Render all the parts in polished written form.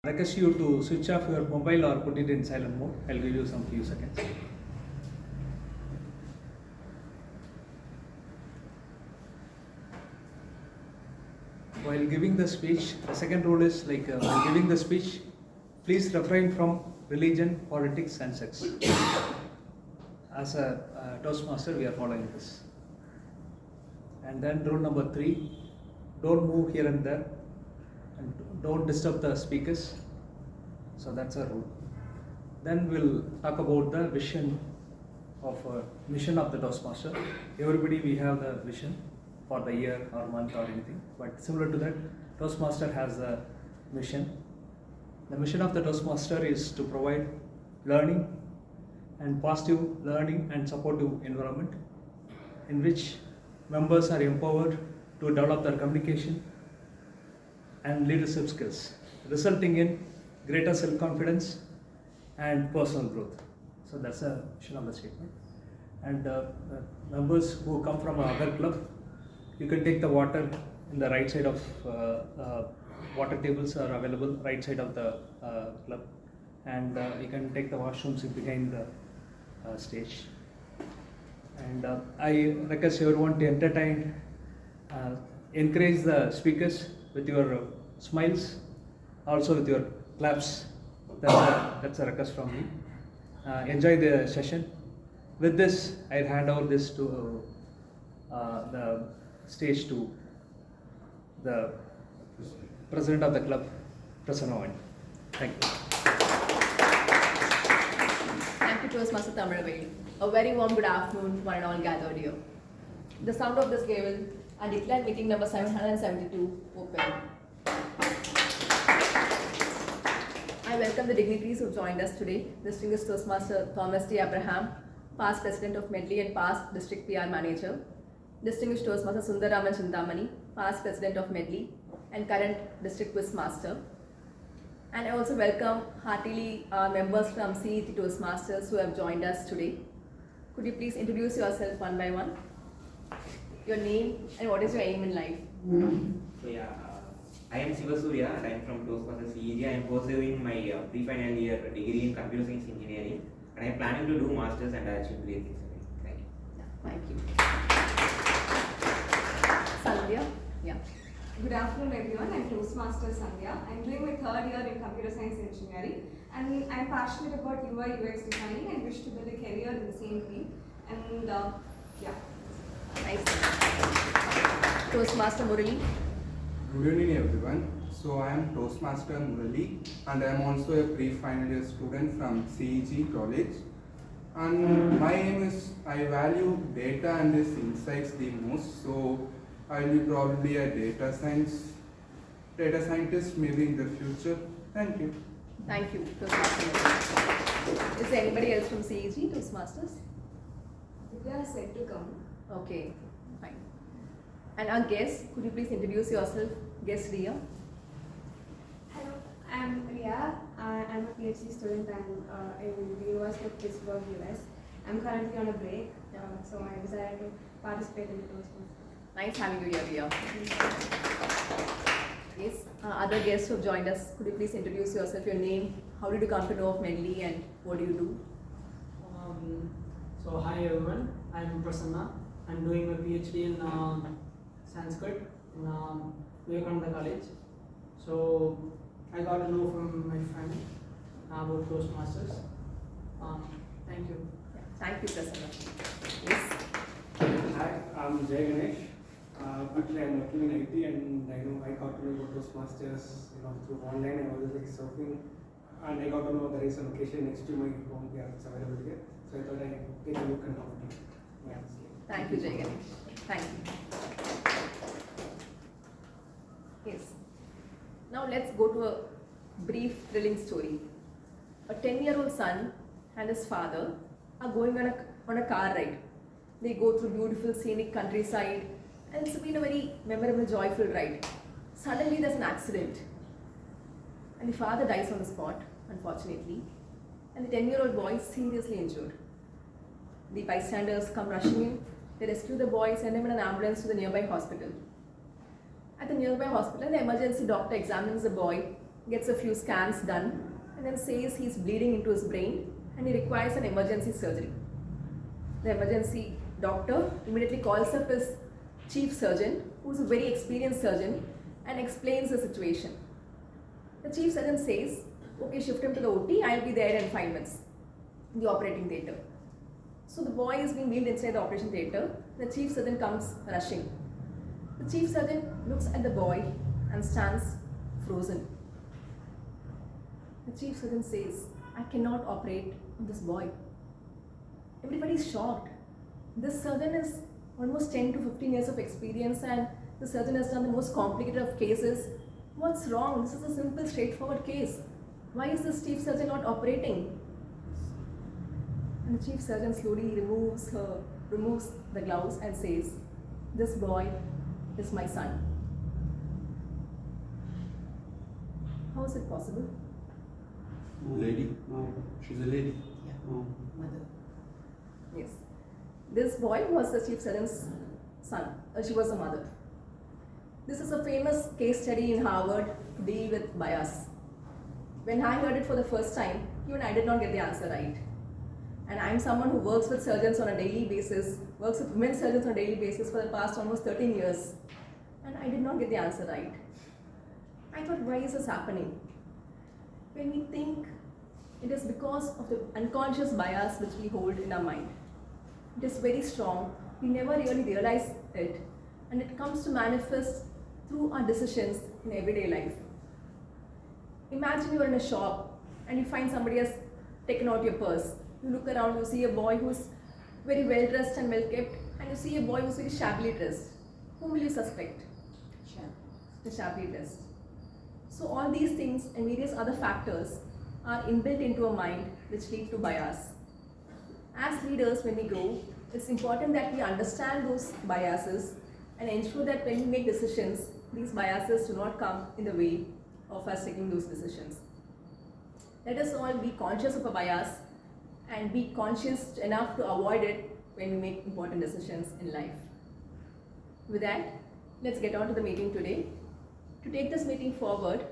Request you to switch off your mobile or put it in silent mode. I'll give you some few seconds. While giving the speech, the second rule is while giving the speech, please refrain from religion, politics, and sex. As a Toastmaster, we are following this. And then rule number 3, don't move here and there, and don't disturb the speakers. So that's a rule. Then we'll talk about the vision of mission of the Toastmaster. Everybody, we have the vision for the year or month or anything, but similar to that, Toastmaster has a mission. The mission of the Toastmaster is to provide learning and positive learning and supportive environment in which members are empowered to develop their communication and leadership skills, resulting in greater self-confidence and personal growth. So that's the mission of the statement. And members who come from another club, you can take the water in the right side of water tables are available right side of the club, and you can take the washrooms behind the stage. And I request everyone to entertain, encourage the speakers with your smiles, also with your claps. That's a request from me. Enjoy the session. With this, I hand over this to the stage to the president of the club, Prasanna. Thank you. Thank you, Toastmaster Tamilaveli. A very warm good afternoon to one and all gathered here. The sound of this gavel, I declare meeting number 772 open. I welcome the dignitaries who joined us today. Distinguished Toastmaster Thomas D. Abraham, past president of Medley and past district PR manager. Distinguished Toastmaster Sundaraman Chintamani, past president of Medley and current district quiz master. And I also welcome heartily members from CET Toastmasters who have joined us today. Could you please introduce yourself one by one? Your name and what is your aim in life? So I am Siva Surya and I am from Toastmasters CEG. I am pursuing my pre-final year degree in computer science engineering and I am planning to do masters and achieve great things in it. Thank you. Thank you. Sandhya? Yeah. Good afternoon everyone, I'm Toastmaster Sandhya. I'm doing my third year in computer science engineering and I'm passionate about UI UX designing and wish to build a career in the same field. And yeah. Nice. Toastmaster Murali? Good evening everyone. So I am Toastmaster Murali and I am also a pre-final year student from CEG College. And my aim is I value data and its insights the most. So I will be probably a data scientist maybe in the future. Thank you. Thank you, Toastmaster Murali. Is there anybody else from CEG Toastmasters? We are set to come. Okay, fine. And our guest, could you please introduce yourself? Guest Ria. Hello, I'm Ria. I'm a PhD student in the University of Pittsburgh, US. I'm currently on a break, so I decided to participate in the Toastmasters. Nice having you here, Ria. Yes, other guests who have joined us, could you please introduce yourself, your name, how did you come to know of Medley and what do you do? So hi everyone, I'm Prasanna. I'm doing my PhD in Sanskrit in Vivekananda College. So I got to know from my friend about Toastmasters. Thank you. Yeah, thank you, Prasanna. Yes. Hi, I'm Jay Ganesh. Actually, I'm working in IT, and I got to know about Toastmasters, through online. I was surfing, and I got to know there is a location next to my home. Yeah, it's available here. So I thought I'd take a look and talk to you. Yeah. Thank you, Jay Ganesh. Thank you. Yes. Now let's go to a brief thrilling story. A 10-year-old son and his father are going on a car ride. They go through beautiful scenic countryside and it's been a very memorable, joyful ride. Suddenly there's an accident and the father dies on the spot, unfortunately, and the 10-year-old boy is seriously injured. The bystanders come rushing in, they rescue the boy, send him in an ambulance to the nearby hospital. At the nearby hospital, the emergency doctor examines the boy gets a few scans done, and then says he's bleeding into his brain and he requires an emergency surgery. The emergency doctor immediately calls up his chief surgeon, who's a very experienced surgeon, and explains the situation. The chief surgeon says, okay, shift him to the OT, I'll be there in 5 minutes in the operating theatre. So the boy is being wheeled inside the operation theatre. The chief surgeon comes rushing. The chief surgeon looks at the boy and stands frozen. The chief surgeon says, I cannot operate on this boy. Everybody is shocked. This surgeon is almost 10 to 15 years of experience and the surgeon has done the most complicated of cases. What's wrong? This is a simple, straightforward case. Why is this chief surgeon not operating? And the chief surgeon slowly removes the gloves and says, this boy is my son. How is it possible? Lady? No, she's a lady. Yeah. No. Mother. Yes. This boy was the chief surgeon's son. She was the mother. This is a famous case study in Harvard to deal with bias. When I heard it for the first time, even I did not get the answer right. And I'm someone who works with surgeons on a daily basis, works with women surgeons on a daily basis for the past almost 13 years. And I did not get the answer right. I thought, why is this happening? When we think, it is because of the unconscious bias which we hold in our mind. It is very strong. We never really realize it. And it comes to manifest through our decisions in everyday life. Imagine you are in a shop and you find somebody has taken out your purse. You look around, you see a boy who's very well dressed and well kept, and you see a boy who's very shabbily dressed. Whom will you suspect? The shabbily dressed. So all these things and various other factors are inbuilt into a mind which lead to bias. As leaders, when we grow, it's important that we understand those biases and ensure that when we make decisions, these biases do not come in the way of us taking those decisions. Let us all be conscious of a bias and be conscious enough to avoid it when we make important decisions in life. With that, let's get on to the meeting today. To take this meeting forward,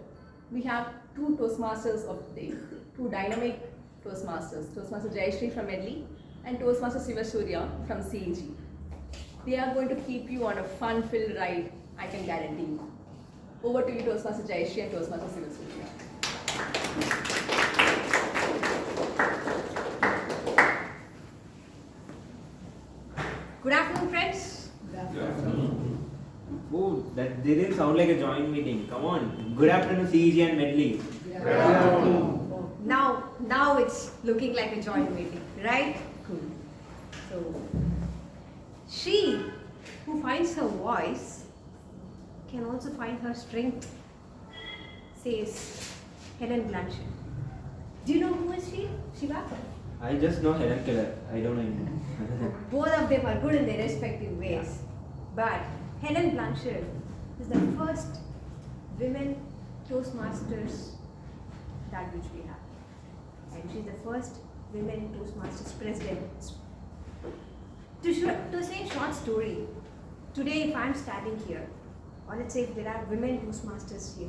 we have two Toastmasters of the day, two dynamic Toastmasters, Toastmaster Jayashree from Medley and Toastmaster Sivasurya from CEG. They are going to keep you on a fun-filled ride, I can guarantee you. Over to you, Toastmaster Jayashree and Toastmaster Sivasurya. Good afternoon, friends. Oh, that didn't sound like a joint meeting. Come on. Good afternoon, CEG and Medley. Oh, now it's looking like a joint meeting, right? Cool. So, she who finds her voice can also find her strength, says Helen Blanchard. Do you know who is she, Shiva? I just know Helen Keller. I don't know anything. Both of them are good in their respective ways. But Helen Blanchard is the first women Toastmasters that which we have. And she's the first women Toastmasters president. To say a short story, today if I'm standing here, or let's say if there are women Toastmasters here,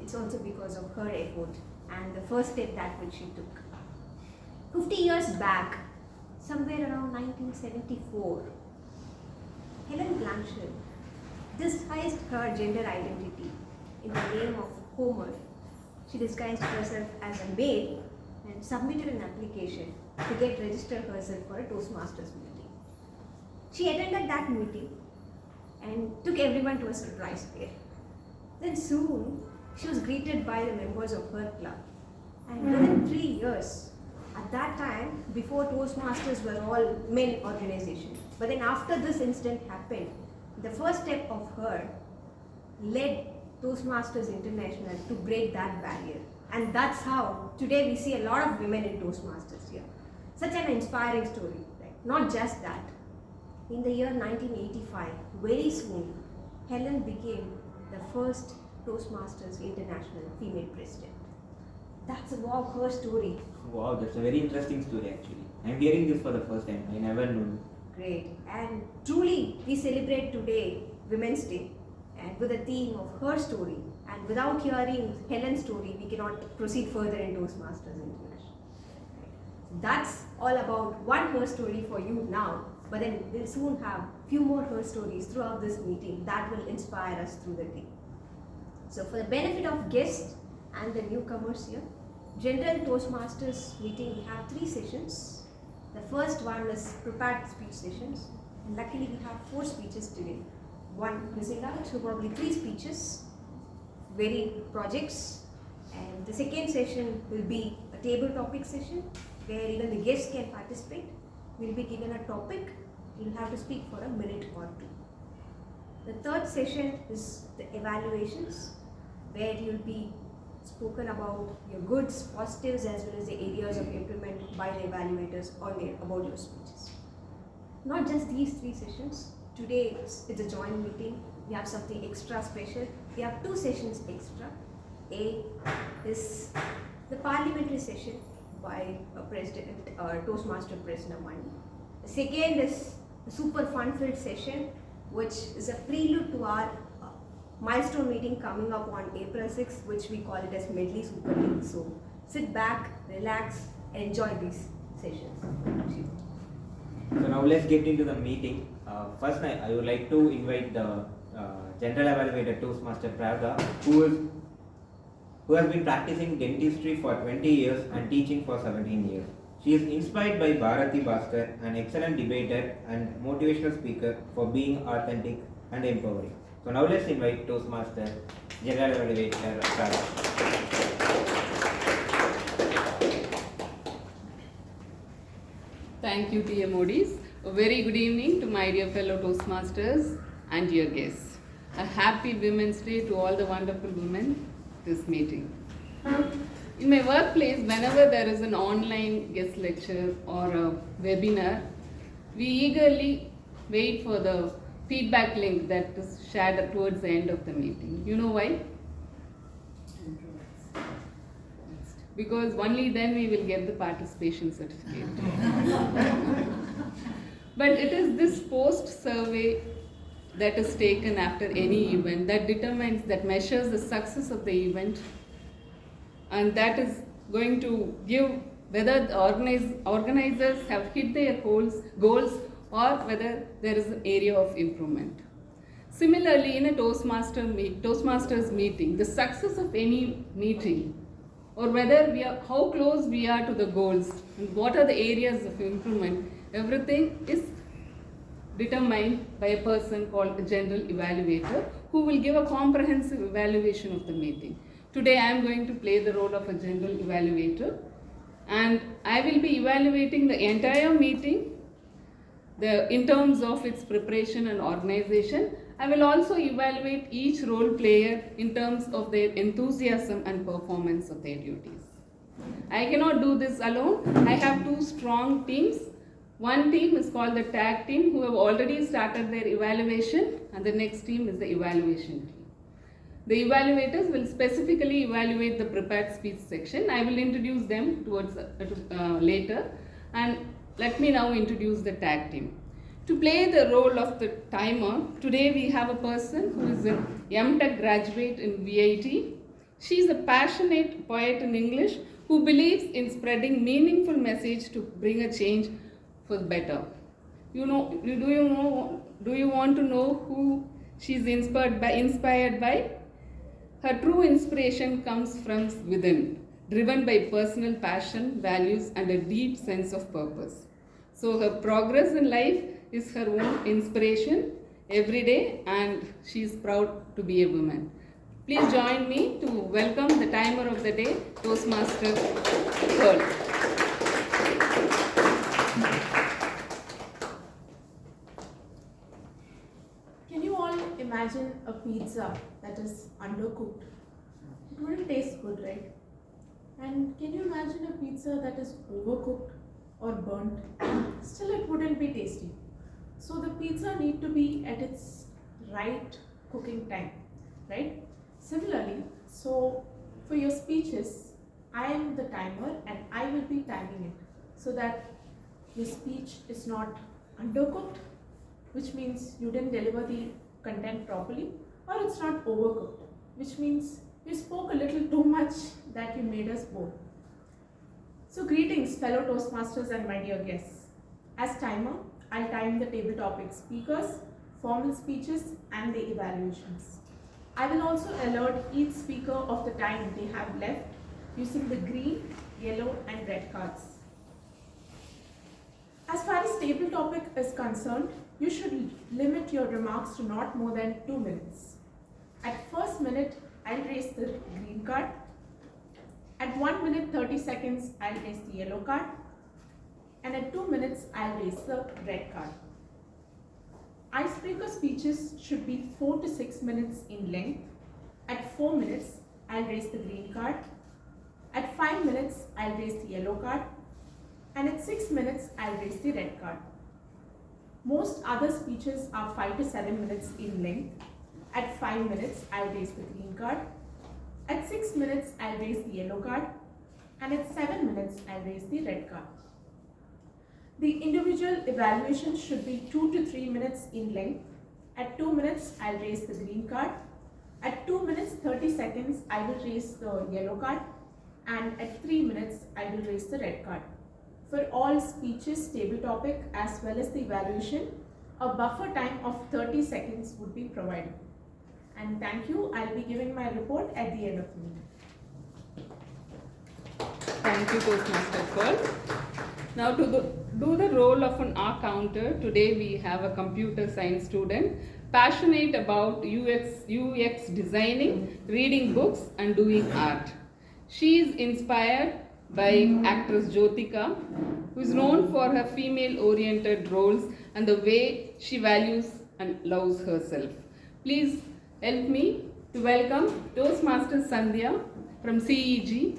it's also because of her effort and the first step that which she took. 50 years back, somewhere around 1974, Helen Blanchard disguised her gender identity in the name of Homer. She disguised herself as a maid and submitted an application to get registered herself for a Toastmasters meeting. She attended that meeting and took everyone to a surprise fair. Then soon, she was greeted by the members of her club. And within 3 years, at that time, before Toastmasters were all men organizations. But then after this incident happened, the first step of her led Toastmasters International to break that barrier. And that's how today we see a lot of women in Toastmasters here. Such an inspiring story. Right? Not just that. In the year 1985, very soon, Helen became the first Toastmasters International female president. That's about her story. Wow, that's a very interesting story actually. I'm hearing this for the first time. I never knew. Great. And truly, we celebrate today Women's Day and with the theme of her story And without hearing Helen's story, we cannot proceed further in Toastmasters International. That's all about one her story for you now, but then we'll soon have few more her stories throughout this meeting that will inspire us through the day. So for the benefit of guests and the newcomers here, General Toastmasters meeting, we have 3 sessions. The first one is prepared speech sessions, and luckily we have 4 speeches today. One missing out, so probably 3 speeches, varied projects. And the second session will be a table topic session where even the guests can participate. We'll be given a topic, you'll have to speak for a minute or 2. The third session is the evaluations, where you'll be spoken about your goods, positives, as well as the areas of improvement by the evaluators about your speeches. Not just these 3 sessions. Today it's a joint meeting. We have something extra special. We have 2 sessions extra. A is the parliamentary session by Toastmaster President Mani. The second is the super fun-filled session, which is a prelude to our milestone meeting coming up on April 6th, which we call it as Medley Super League. So sit back, relax, and enjoy these sessions. So now let's get into the meeting. First, I would like to invite the General Evaluator Toastmaster Pravda, who has been practicing dentistry for 20 years and teaching for 17 years. She is inspired by Bharati Bhaskar, an excellent debater and motivational speaker for being authentic and empowering. So now let's invite Toastmaster General Evaluator Pravda. Thank you, dear Modis. A very good evening to my dear fellow Toastmasters and dear guests. A happy Women's Day to all the wonderful women this meeting. In my workplace, whenever there is an online guest lecture or a webinar, we eagerly wait for the feedback link that is shared towards the end of the meeting. You know why? Because only then we will get the participation certificate. But it is this post survey that is taken after any event that measures the success of the event, and that is going to give whether the organizers have hit their goals or whether there is an area of improvement. Similarly, in a Toastmasters meeting, the success of any meeting, or whether how close we are to the goals and what are the areas of improvement, everything is determined by a person called a general evaluator, who will give a comprehensive evaluation of the meeting. Today I am going to play the role of a general evaluator, and I will be evaluating the entire meeting in terms of its preparation and organization. I will also evaluate each role player in terms of their enthusiasm and performance of their duties. I cannot do this alone. I have 2 strong teams. One team is called the tag team, who have already started their evaluation, and the next team is the evaluation team. The evaluators will specifically evaluate the prepared speech section. I will introduce them towards later, and let me now introduce the tag team. To play the role of the timer, today we have a person who is an M.Tech graduate in VIT. She is a passionate poet in English who believes in spreading meaningful message to bring a change for the better. Do you want to know who she is inspired by? Her true inspiration comes from within, driven by personal passion, values, and a deep sense of purpose. So her progress in life is her own inspiration every day, and she is proud to be a woman. Please join me to welcome the timer of the day, Toastmaster Pearl. Can you all imagine a pizza that is undercooked? It wouldn't taste good, right? And can you imagine a pizza that is overcooked or burnt? Still, it wouldn't be tasty. So the pizza need to be at its right cooking time, right? Similarly, so for your speeches, I am the timer and I will be timing it so that your speech is not undercooked, which means you didn't deliver the content properly, or it's not overcooked, which means you spoke a little too much that you made us bored. So greetings fellow Toastmasters and my dear guests. As timer, I'll time the table topic speakers, formal speeches and the evaluations. I will also alert each speaker of the time they have left using the green, yellow and red cards. As far as table topic is concerned, you should limit your remarks to not more than 2 minutes. At first minute, I'll raise the green card. At 1 minute 30 seconds, I'll raise the yellow card. And at 2 minutes, I'll raise the red card. Icebreaker speeches should be 4 to 6 minutes in length. At 4 minutes, I'll raise the green card. At 5 minutes, I'll raise the yellow card. And at 6 minutes, I'll raise the red card. Most other speeches are 5 to 7 minutes in length. At 5 minutes, I'll raise the green card. At 6 minutes, I'll raise the yellow card. And at 7 minutes, I'll raise the red card. The individual evaluation should be 2 to 3 minutes in length. At 2 minutes, I'll raise the green card. At 2 minutes 30 seconds, I will raise the yellow card. And at 3 minutes, I will raise the red card. For all speeches, table topic as well as the evaluation, a buffer time of 30 seconds would be provided. And thank you. I'll be giving my report at the end of the meeting. Thank you, Toastmaster Pearl. Now to do the role of an R-counter, today we have a computer science student passionate about UX designing, reading books and doing art. She is inspired by actress Jyotika, who is known for her female-oriented roles and the way she values and loves herself. Please help me to welcome Toastmaster Sandhya from CEG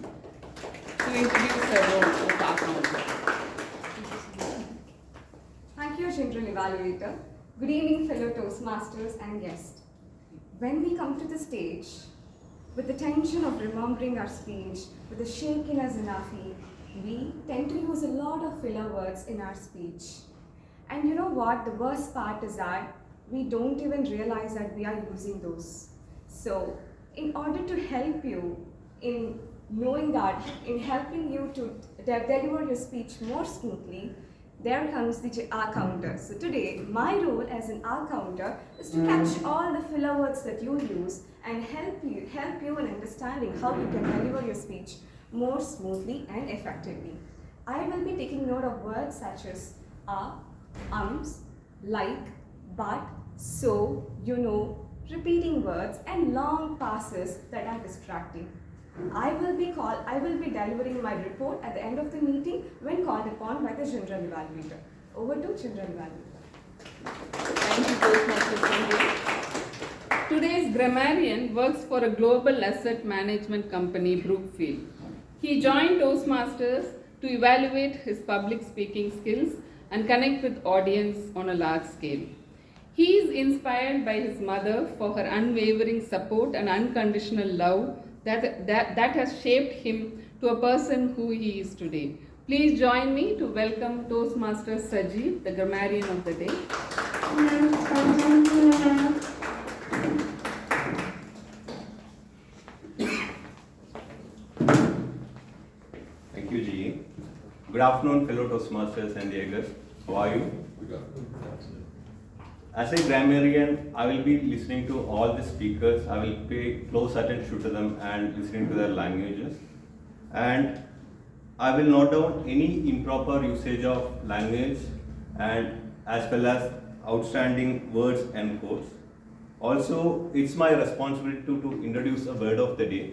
to introduce her role of R-counter. Thank you, General Evaluator. Good evening, fellow Toastmasters and guests. When we come to the stage, with the tension of remembering our speech, with the shakiness in our feet, we tend to use a lot of filler words in our speech. And you know what? The worst part is that we don't even realize that we are using those. So, in order to help you in knowing that, in helping you to deliver your speech more smoothly, there comes the R counter. So today, my role as an R counter is to catch all the filler words that you use and help you in understanding how you can deliver your speech more smoothly and effectively. I will be taking note of words such as like, but, so, you know, repeating words and long passes that are distracting. I will be delivering my report at the end of the meeting when called upon by the General Evaluator. Over to General Evaluator. Thank you, Toastmaster Sandhya. Today's grammarian works for a global asset management company, Brookfield. He joined Toastmasters to evaluate his public speaking skills and connect with audience on a large scale. He is inspired by his mother for her unwavering support and unconditional love that has shaped him to a person who he is today. Please join me to welcome Toastmaster Sajeev, the grammarian of the day. Thank you, G. Good afternoon, fellow Toastmasters and Jaegers. How are you? As a grammarian, I will be listening to all the speakers. I will pay close attention to them and listening to their languages. And I will note down any improper usage of language and as well as outstanding words and quotes. Also, it's my responsibility to introduce a word of the day.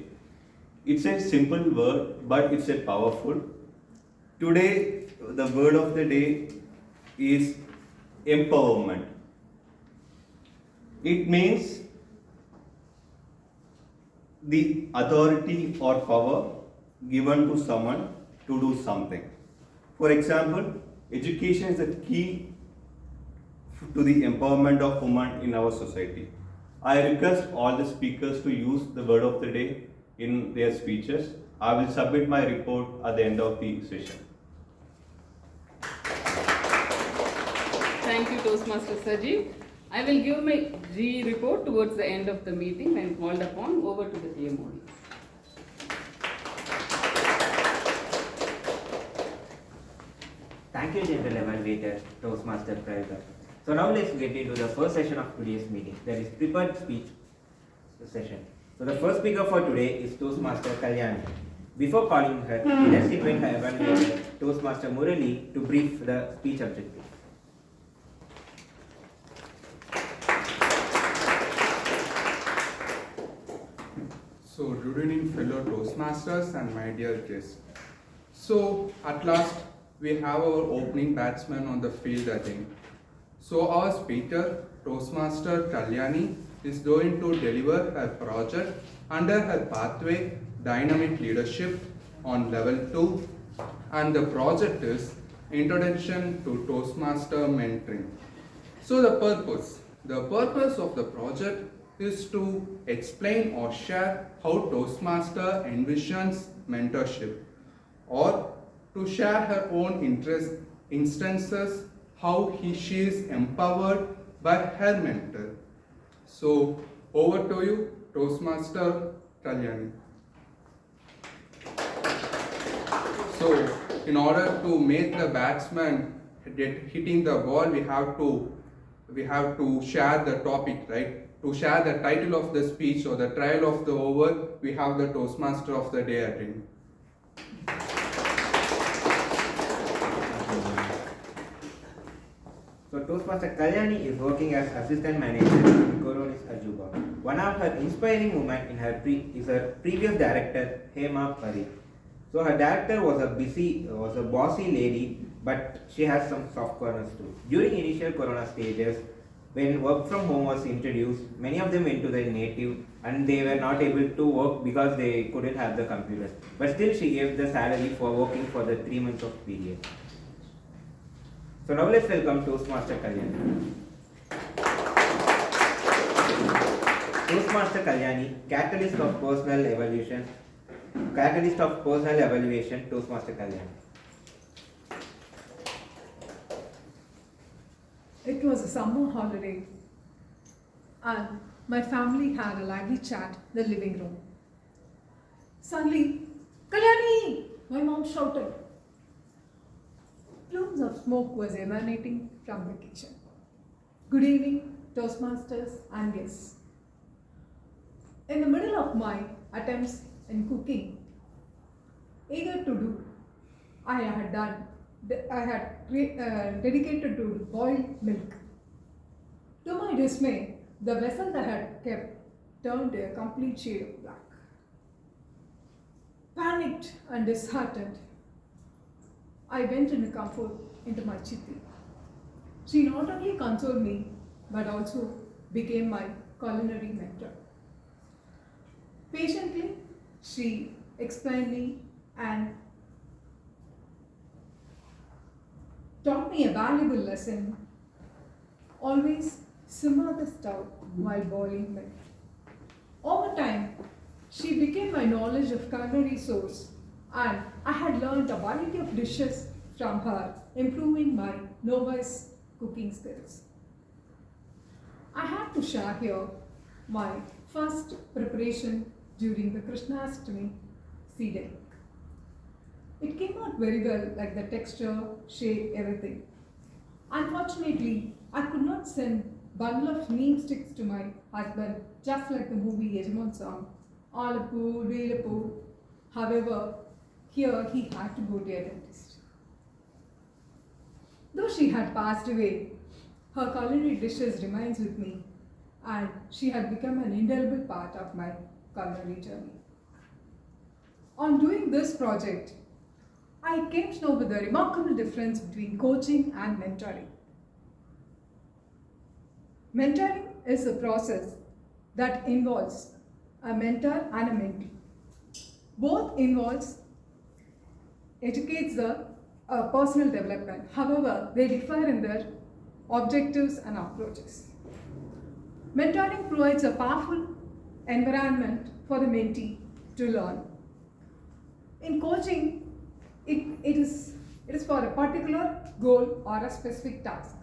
It's a simple word, but it's a powerful. Today, the word of the day is empowerment. It means the authority or power given to someone to do something. For example, education is a key to the empowerment of women in our society. I request all the speakers to use the word of the day in their speeches. I will submit my report at the end of the session. Thank you, Toastmaster Sajeev. I will give my GE report towards the end of the meeting when called upon. Over to the TMO. Thank you, General Evaluator, Toastmaster Private. So now let's get into the first session of today's meeting, that is prepared speech session. So the first speaker for today is Toastmaster Kalyani. Before calling her, let's invite her evaluator, Toastmaster Murali, to brief the speech objective. So, good evening, fellow Toastmasters and my dear guests. So, at last, we have our opening batsman on the field again. So, our speaker, Toastmaster Kalyani, is going to deliver her project under her pathway Dynamic Leadership on level 2, and the project is Introduction to Toastmaster Mentoring. So, the purpose of the project is to explain or share how Toastmaster envisions mentorship, or to share her own instances how she is empowered by her mentor. So, over to you, Toastmaster Kalyani. So, in order to make the batsman hitting the ball, we have to share the topic, right? To share the title of the speech or the trial of the over, we have the Toastmaster of the day attend. So Toastmaster Kalyani is working as assistant manager in Coronis Ajuba. One of her inspiring women in her is her previous director, Hema Parikh. So her director was a bossy lady, but she has some soft corners too. During initial Corona stages, when work from home was introduced, many of them went to their native and they were not able to work because they couldn't have the computers. But still she gave the salary for working for the 3 months of period. So now let's welcome Toastmaster Kalyani. Toastmaster Kalyani, catalyst of personal evaluation, Toastmaster Kalyani. It was a summer holiday and my family had a lively chat in the living room. Suddenly, Kalyani! My mom shouted. Plumes of smoke was emanating from the kitchen. Good evening, Toastmasters and guests. In the middle of my attempts in cooking, eager to do, I had dedicated to boiled milk. To my dismay, the vessel that I had kept turned a complete shade of black. Panicked and disheartened, I went in comfort into my chitti. She not only consoled me, but also became my culinary mentor. Patiently, she explained me and taught me a valuable lesson. Always simmer the stove while boiling milk. Over time, she became my knowledge of culinary source, and I had learned a variety of dishes from her, improving my novice cooking skills. I had to share here my first preparation during the Krishnastami seeding. It came out very well, like the texture, shape, everything. Unfortunately, I could not send bundle of neem sticks to my husband, just like the movie Yajman song, Alapu, Velapu. However, here he had to go to a dentist. Though she had passed away, her culinary dishes remains with me, and she had become an indelible part of my culinary journey. On doing this project, I came to know with the remarkable difference between coaching and mentoring. Mentoring is a process that involves a mentor and a mentee. Both educates the personal development. However, they differ in their objectives and approaches. Mentoring provides a powerful environment for the mentee to learn. In coaching, it is for a particular goal or a specific task.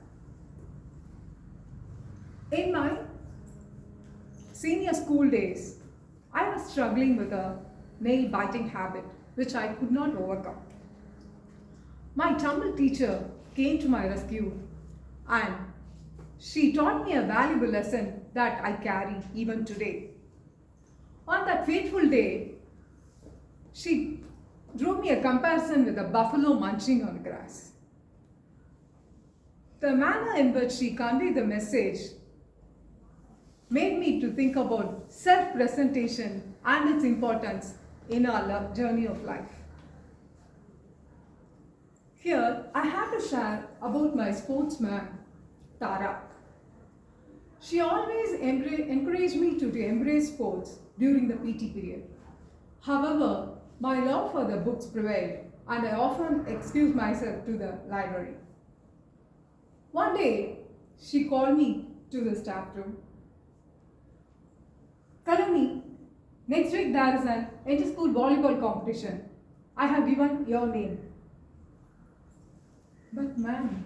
In my senior school days, I was struggling with a nail biting habit which I could not overcome. My Tamil teacher came to my rescue and she taught me a valuable lesson that I carry even today. On that fateful day, she drew me a comparison with a buffalo munching on grass. The manner in which she conveyed the message made me to think about self-presentation and its importance in our journey of life. Here, I have to share about my sportsman, Tara. She always encouraged me to embrace sports during the PT period. However, my love for the books prevailed and I often excused myself to the library. One day, she called me to the staff room. Kalani, next week there is an inter-school volleyball competition. I have given your name. But ma'am,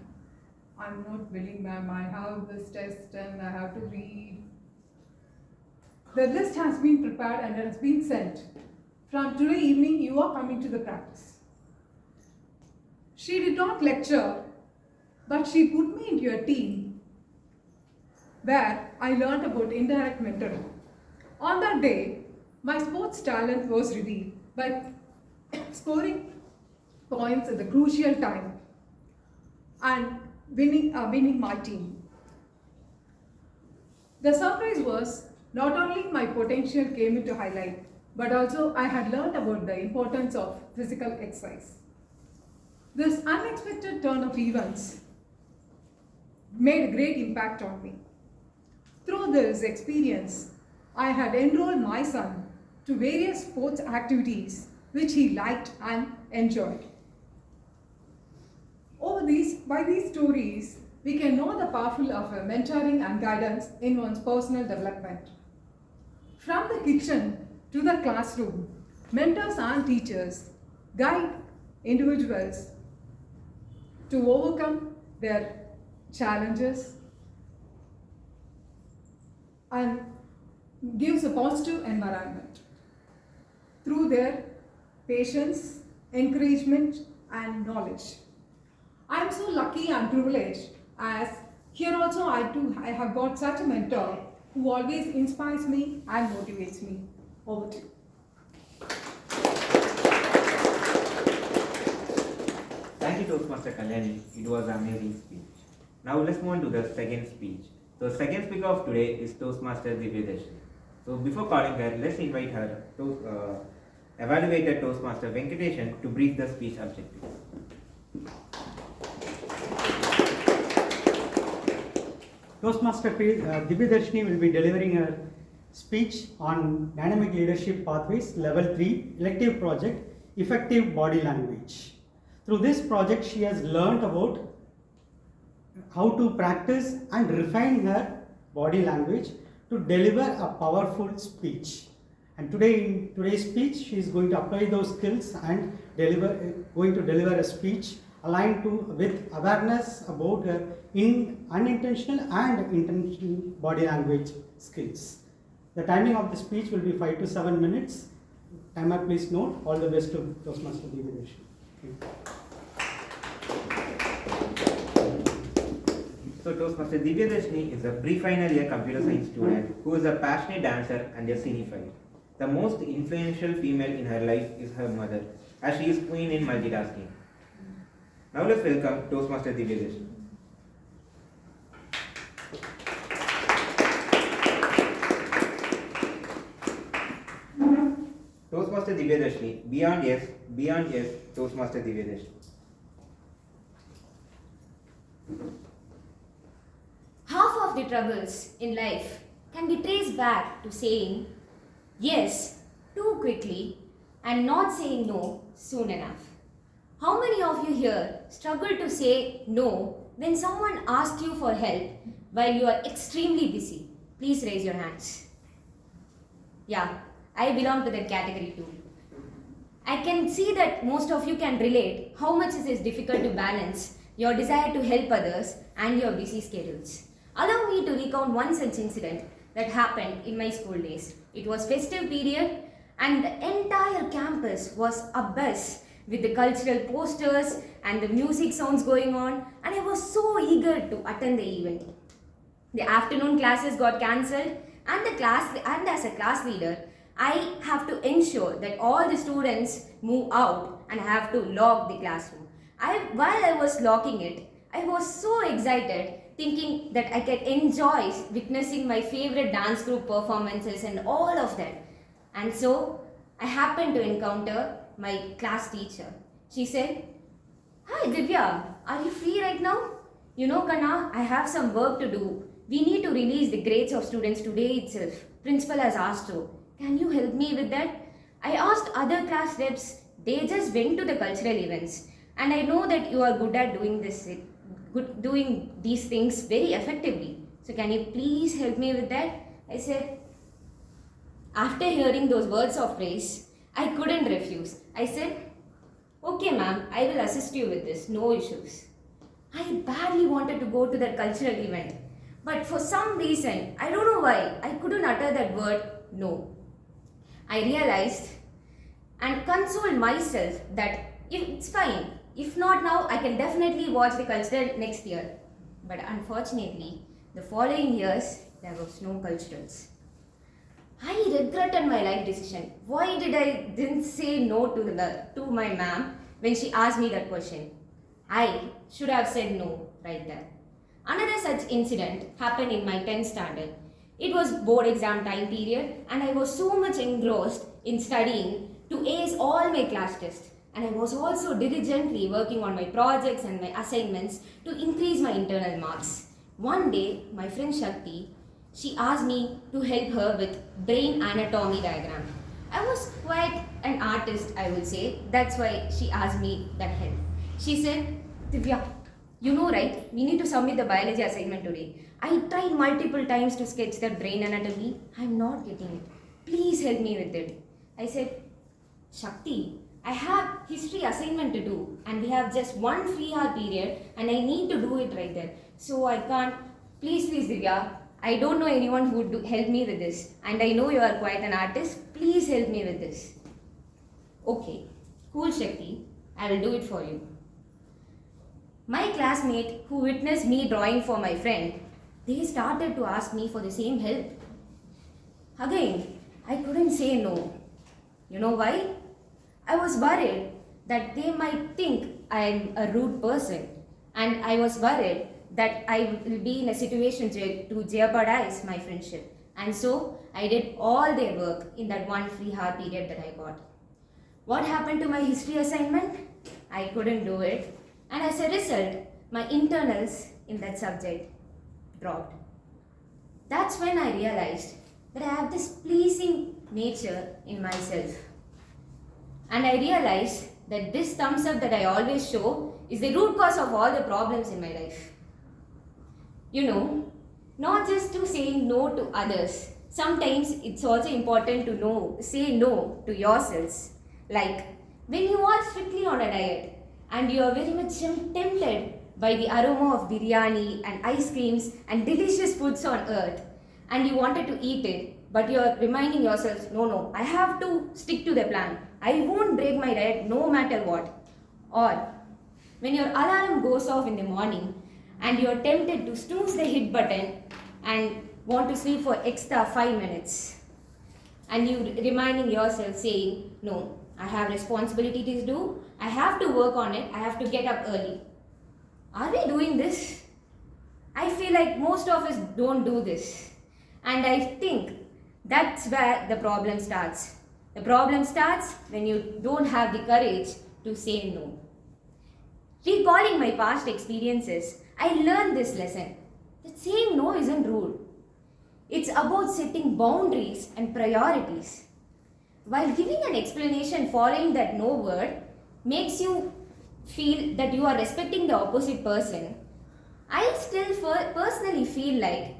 I'm not willing, ma'am. I have this test and I have to read. The list has been prepared and it has been sent. From today evening, you are coming to the practice. She did not lecture, but she put me into a team where I learned about indirect mentoring. On that day, my sports talent was revealed by scoring points at the crucial time and winning my team. The surprise was not only my potential came into highlight, but also I had learned about the importance of physical exercise. This unexpected turn of events made a great impact on me. Through this experience, I had enrolled my son to various sports activities which he liked and enjoyed. By these stories, we can know the power of mentoring and guidance in one's personal development. From the kitchen to the classroom, mentors and teachers guide individuals to overcome their challenges and gives a positive environment through their patience, encouragement and knowledge. I am so lucky and privileged as here also I have got such a mentor who always inspires me and motivates me. Over to you. Thank you, Toastmaster Kalyani. It was an amazing speech. Now let's move on to the second speech. The second speaker of today is Toastmaster Divyadashni. So before calling her, let's invite her to evaluated Toastmaster Venkateshan to brief the speech objectives. Toastmaster Divyadashni will be delivering a speech on Dynamic Leadership Pathways Level 3 elective project, Effective Body Language. Through this project, she has learnt about how to practice and refine her body language to deliver a powerful speech. And today, in today's speech, she is going to apply those skills and going to deliver a speech aligned with awareness about her unintentional and intentional body language skills. The timing of the speech will be 5 to 7 minutes. Timer, please note. All the best to Toastmaster Divyadashni. So Toastmaster Divyadashni is a pre-final year computer science student who is a passionate dancer and a cinephile. The most influential female in her life is her mother, as she is queen in multitasking. Now let's welcome Toastmaster Divyadashni. Toastmaster Divyadashni, beyond yes, Toastmaster Divyadashni. Half of the troubles in life can be traced back to saying yes too quickly and not saying no soon enough. How many of you here struggle to say no when someone asks you for help while you are extremely busy? Please raise your hands. Yeah, I belong to that category too. I can see that most of you can relate how much it is difficult to balance your desire to help others and your busy schedules. Allow me to recount one such incident that happened in my school days. It was festive period and the entire campus was abuzz with the cultural posters and the music sounds going on, and I was so eager to attend the event. The afternoon classes got cancelled, and as a class leader, I have to ensure that all the students move out and I have to lock the classroom. While I was locking it, I was so excited thinking that I could enjoy witnessing my favorite dance group performances and all of that. And so I happened to encounter my class teacher. She said, "Hi Divya, are you free right now? You know Kana, I have some work to do. We need to release the grades of students today itself. Principal has asked to. Can you help me with that?" I asked other class reps. They just went to the cultural events. And I know that you are good at doing these things very effectively. So can you please help me with that? I said, after hearing those words of praise, I couldn't refuse. I said, "Okay ma'am, I will assist you with this, no issues." I badly wanted to go to that cultural event. But for some reason, I don't know why, I couldn't utter that word, no. I realized and consoled myself that it's fine. If not now, I can definitely watch the cultural next year. But unfortunately, the following years, there was no culturals. I regretted my life decision. Why did I didn't say no to my ma'am when she asked me that question? I should have said no right there. Another such incident happened in my 10th standard. It was board exam time period and I was so much engrossed in studying to ace all my class tests. And I was also diligently working on my projects and my assignments to increase my internal marks. One day, my friend Shakti, she asked me to help her with brain anatomy diagram. I was quite an artist, I would say. That's why she asked me that help. She said, "Divya, you know right, we need to submit the biology assignment today. I tried multiple times to sketch the brain anatomy. I'm not getting it. Please help me with it." I said, "Shakti, I have history assignment to do and we have just one free hour period and I need to do it right there. So I can't, please Divya, I don't know anyone who would help me with this and I know you are quite an artist, please help me with this." "Okay, cool Shakti, I will do it for you." My classmate who witnessed me drawing for my friend, they started to ask me for the same help. Again, I couldn't say no. You know why? I was worried that they might think I am a rude person and I was worried that I will be in a situation to jeopardize my friendship. And so I did all their work in that one free hour period that I got. What happened to my history assignment? I couldn't do it. And as a result, my internals in that subject dropped. That's when I realized that I have this pleasing nature in myself. And I realized that this thumbs up that I always show is the root cause of all the problems in my life. You know, not just to saying no to others. Sometimes it's also important to say no to yourselves. Like when you are strictly on a diet and you are very much tempted by the aroma of biryani and ice creams and delicious foods on earth and you wanted to eat it, but you are reminding yourself, no, I have to stick to the plan. I won't break my diet no matter what. Or when your alarm goes off in the morning and you are tempted to snooze the hit button and want to sleep for extra 5 minutes. And you reminding yourself saying, no, I have responsibility to do, I have to work on it, I have to get up early. Are we doing this? I feel like most of us don't do this. And I think that's where the problem starts. The problem starts when you don't have the courage to say no. Recalling my past experiences, I learned this lesson that saying no isn't rude. It's about setting boundaries and priorities. While giving an explanation following that no word makes you feel that you are respecting the opposite person, I still personally feel like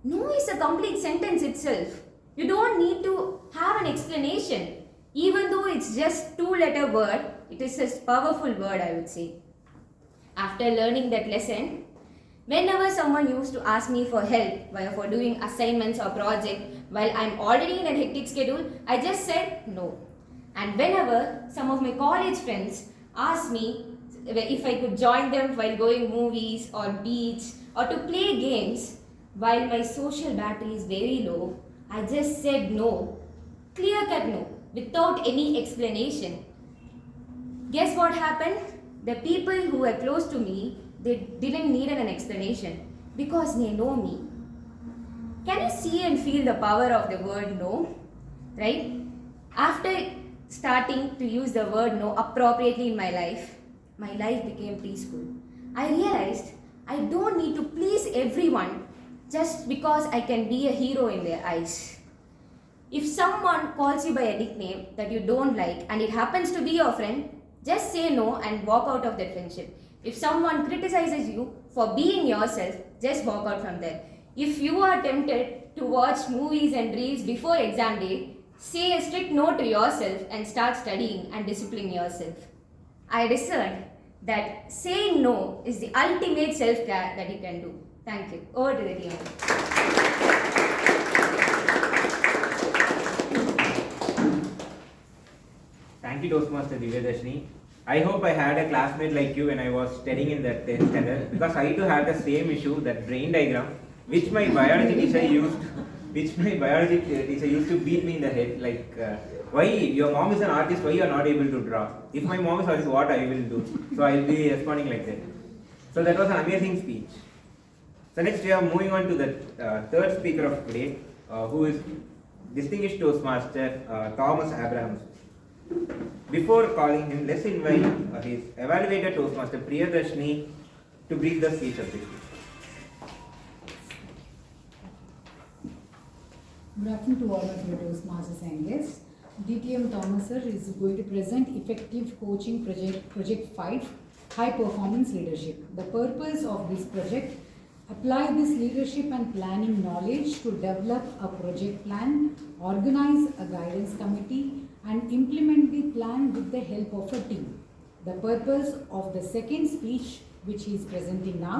no is a complete sentence itself. You don't need to have an explanation. Even though it's just 2-letter word, it is a powerful word, I would say. After learning that lesson, Whenever someone used to ask me for help for doing assignments or project while I'm already in a hectic schedule, I just said no. And whenever some of my college friends asked me if I could join them while going movies or beach or to play games while my social battery is very low, I just said no. Clear cut no, without any explanation. Guess what happened? The people who were close to me, they didn't need an explanation because they know me. Can you see and feel the power of the word no? Right? After starting to use the word no appropriately in my life became peaceful. I realized I don't need to please everyone just because I can be a hero in their eyes. If someone calls you by a nickname that you don't like and it happens to be your friend, just say no and walk out of that friendship. If someone criticizes you for being yourself, just walk out from there. If you are tempted to watch movies and reels before exam day, say a strict no to yourself and start studying and discipline yourself. I discerned that saying no is the ultimate self-care that you can do. Thank you. Over to the team. Thank you, Toastmaster Divyadashini. I hope I had a classmate like you when I was studying in the 10th standard, because I too had the same issue, that brain diagram, which my biology teacher used to beat me in the head, like, why your mom is an artist, why you are not able to draw? If my mom is artist, what I will do? So I will be responding like that. So that was an amazing speech. So next we are moving on to the third speaker of today, who is distinguished Toastmaster Thomas Abraham. Before calling him, let's invite his evaluator Toastmaster Priyadarshini to brief the speech of this week. Good afternoon to all of you Toastmasters and guests. DTM Thomas sir is going to present Effective Coaching Project 5, High Performance Leadership. The purpose of this project: apply this leadership and planning knowledge to develop a project plan, organize a guidance committee, and implement the plan with the help of a team. The purpose of the second speech, which he is presenting now,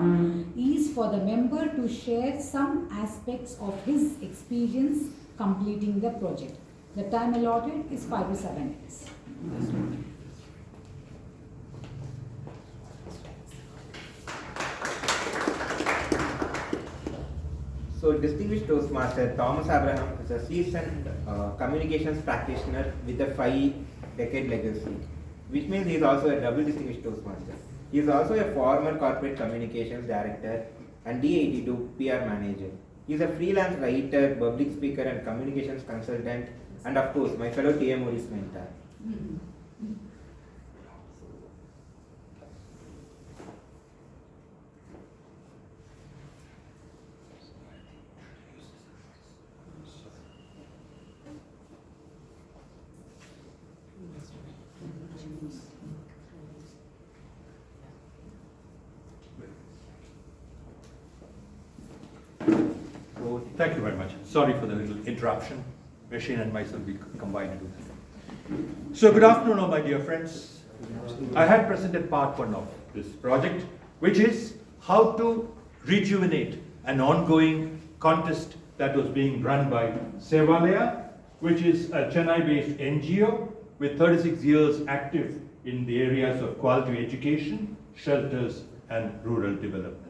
is for the member to share some aspects of his experience completing the project. The time allotted is 5 to 7 minutes. So, distinguished Toastmaster Thomas Abraham is a seasoned communications practitioner with a 5-decade legacy, which means he is also a double distinguished Toastmaster. He is also a former corporate communications director and D82 PR manager. He is a freelance writer, public speaker, and communications consultant, and of course, my fellow TMOD's mentor. Thank you very much. Sorry for the little interruption. Machine and myself, we combined to do that. So good afternoon, all my dear friends. I had presented part 1 of this project, which is how to rejuvenate an ongoing contest that was being run by Sevalaya, which is a Chennai-based NGO with 36 years active in the areas of quality education, shelters, and rural development.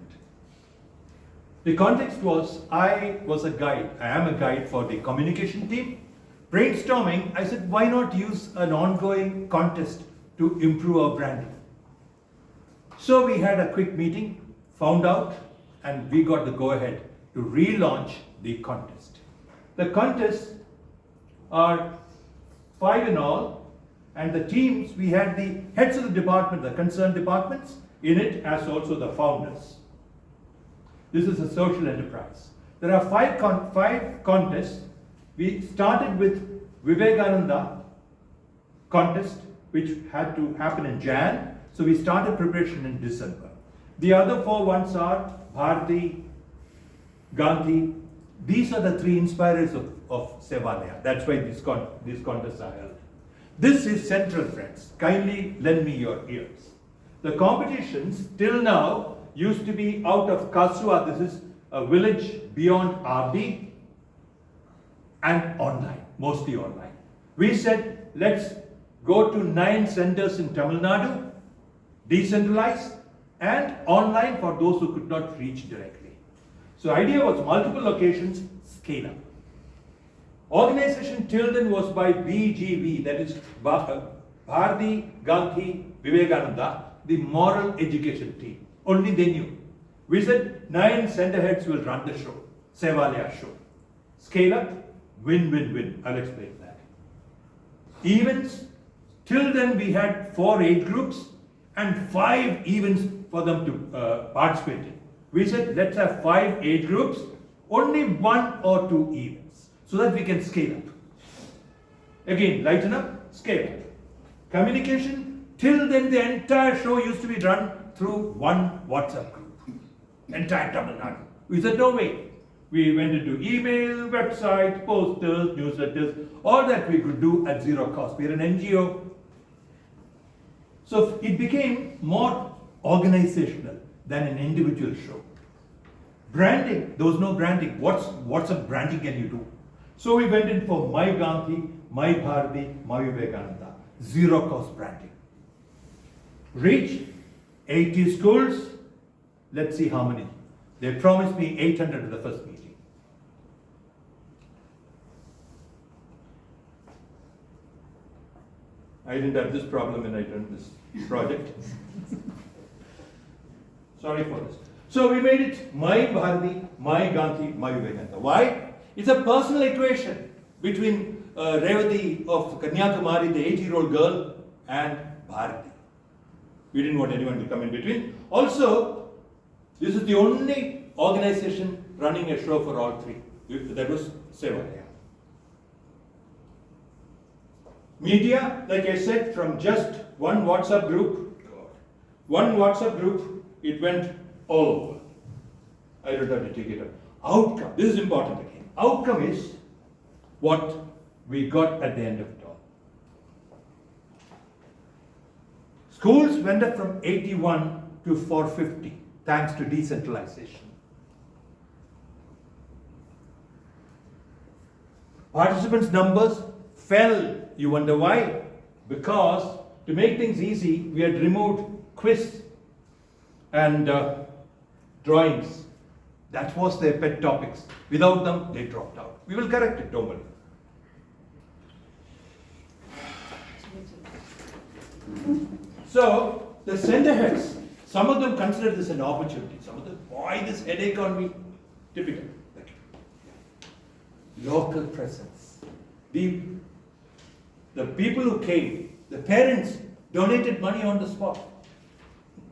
The context was, I am a guide for the communication team. Brainstorming, I said, why not use an ongoing contest to improve our branding? So we had a quick meeting, found out, and we got the go-ahead to relaunch the contest. The contests are 5 in all, and the teams, we had the heads of the department, the concerned departments in it, as also the founders. This is a social enterprise. There are 5 contests. We started with Vivekananda contest, which had to happen in Jan. So we started preparation in December. The other 4 ones are Bharati, Gandhi. These are the 3 inspirers of Sevalaya. That's why these contests are held. This is central, friends. Kindly lend me your ears. The competitions till now used to be out of Kasua. This is a village beyond RD, and online, mostly online. We said, let's go to 9 centers in Tamil Nadu, decentralized, and online for those who could not reach directly. So idea was multiple locations, scale up. Organization till then was by BGV, that is Bharati Gandhi Vivekananda, the moral education team. Only they knew. We said 9 center heads will run the show, Sevalaya show. Scale up, win, win, win. I'll explain that. Events, till then we had 4 age groups and 5 events for them to participate in. We said let's have 5 age groups, only 1 or 2 events, so that we can scale up. Again, lighten up, scale up. Communication, till then the entire show used to be run through one WhatsApp group. Entire Tamil Nadu. We said no way. We went into email, websites, posters, newsletters, all that we could do at zero cost. We're an NGO. So it became more organizational than an individual show. Branding, there was no branding. What's a branding can you do? So we went in for My Gandhi, My Bharati, My Vivekananda. Zero cost branding. Reach 80 schools. Let's see how many. They promised me 800 at the first meeting. I didn't have this problem when I done this project. Sorry for this. So we made it My Bharati, My Gandhi, My Vivekananda. Why? It's a personal equation between Revati of Kanyakumari, the 8-year-old girl, and Bharati. We didn't want anyone to come in between. Also, this is the only organization running a show for all 3. That was Sevalaya. Media, like I said, from just one WhatsApp group, it went all over. I don't have to take it up. Outcome, this is important again. Outcome is what we got at the end of it all. Schools went up from 81 to 450, thanks to decentralization. Participants' numbers fell. You wonder why? Because to make things easy, we had removed quiz and drawings. That was their pet topics. Without them, they dropped out. We will correct it, don't worry. So, the center heads, some of them consider this an opportunity. Some of them, why this headache on me? Typical. Local presence. The people who came, the parents donated money on the spot.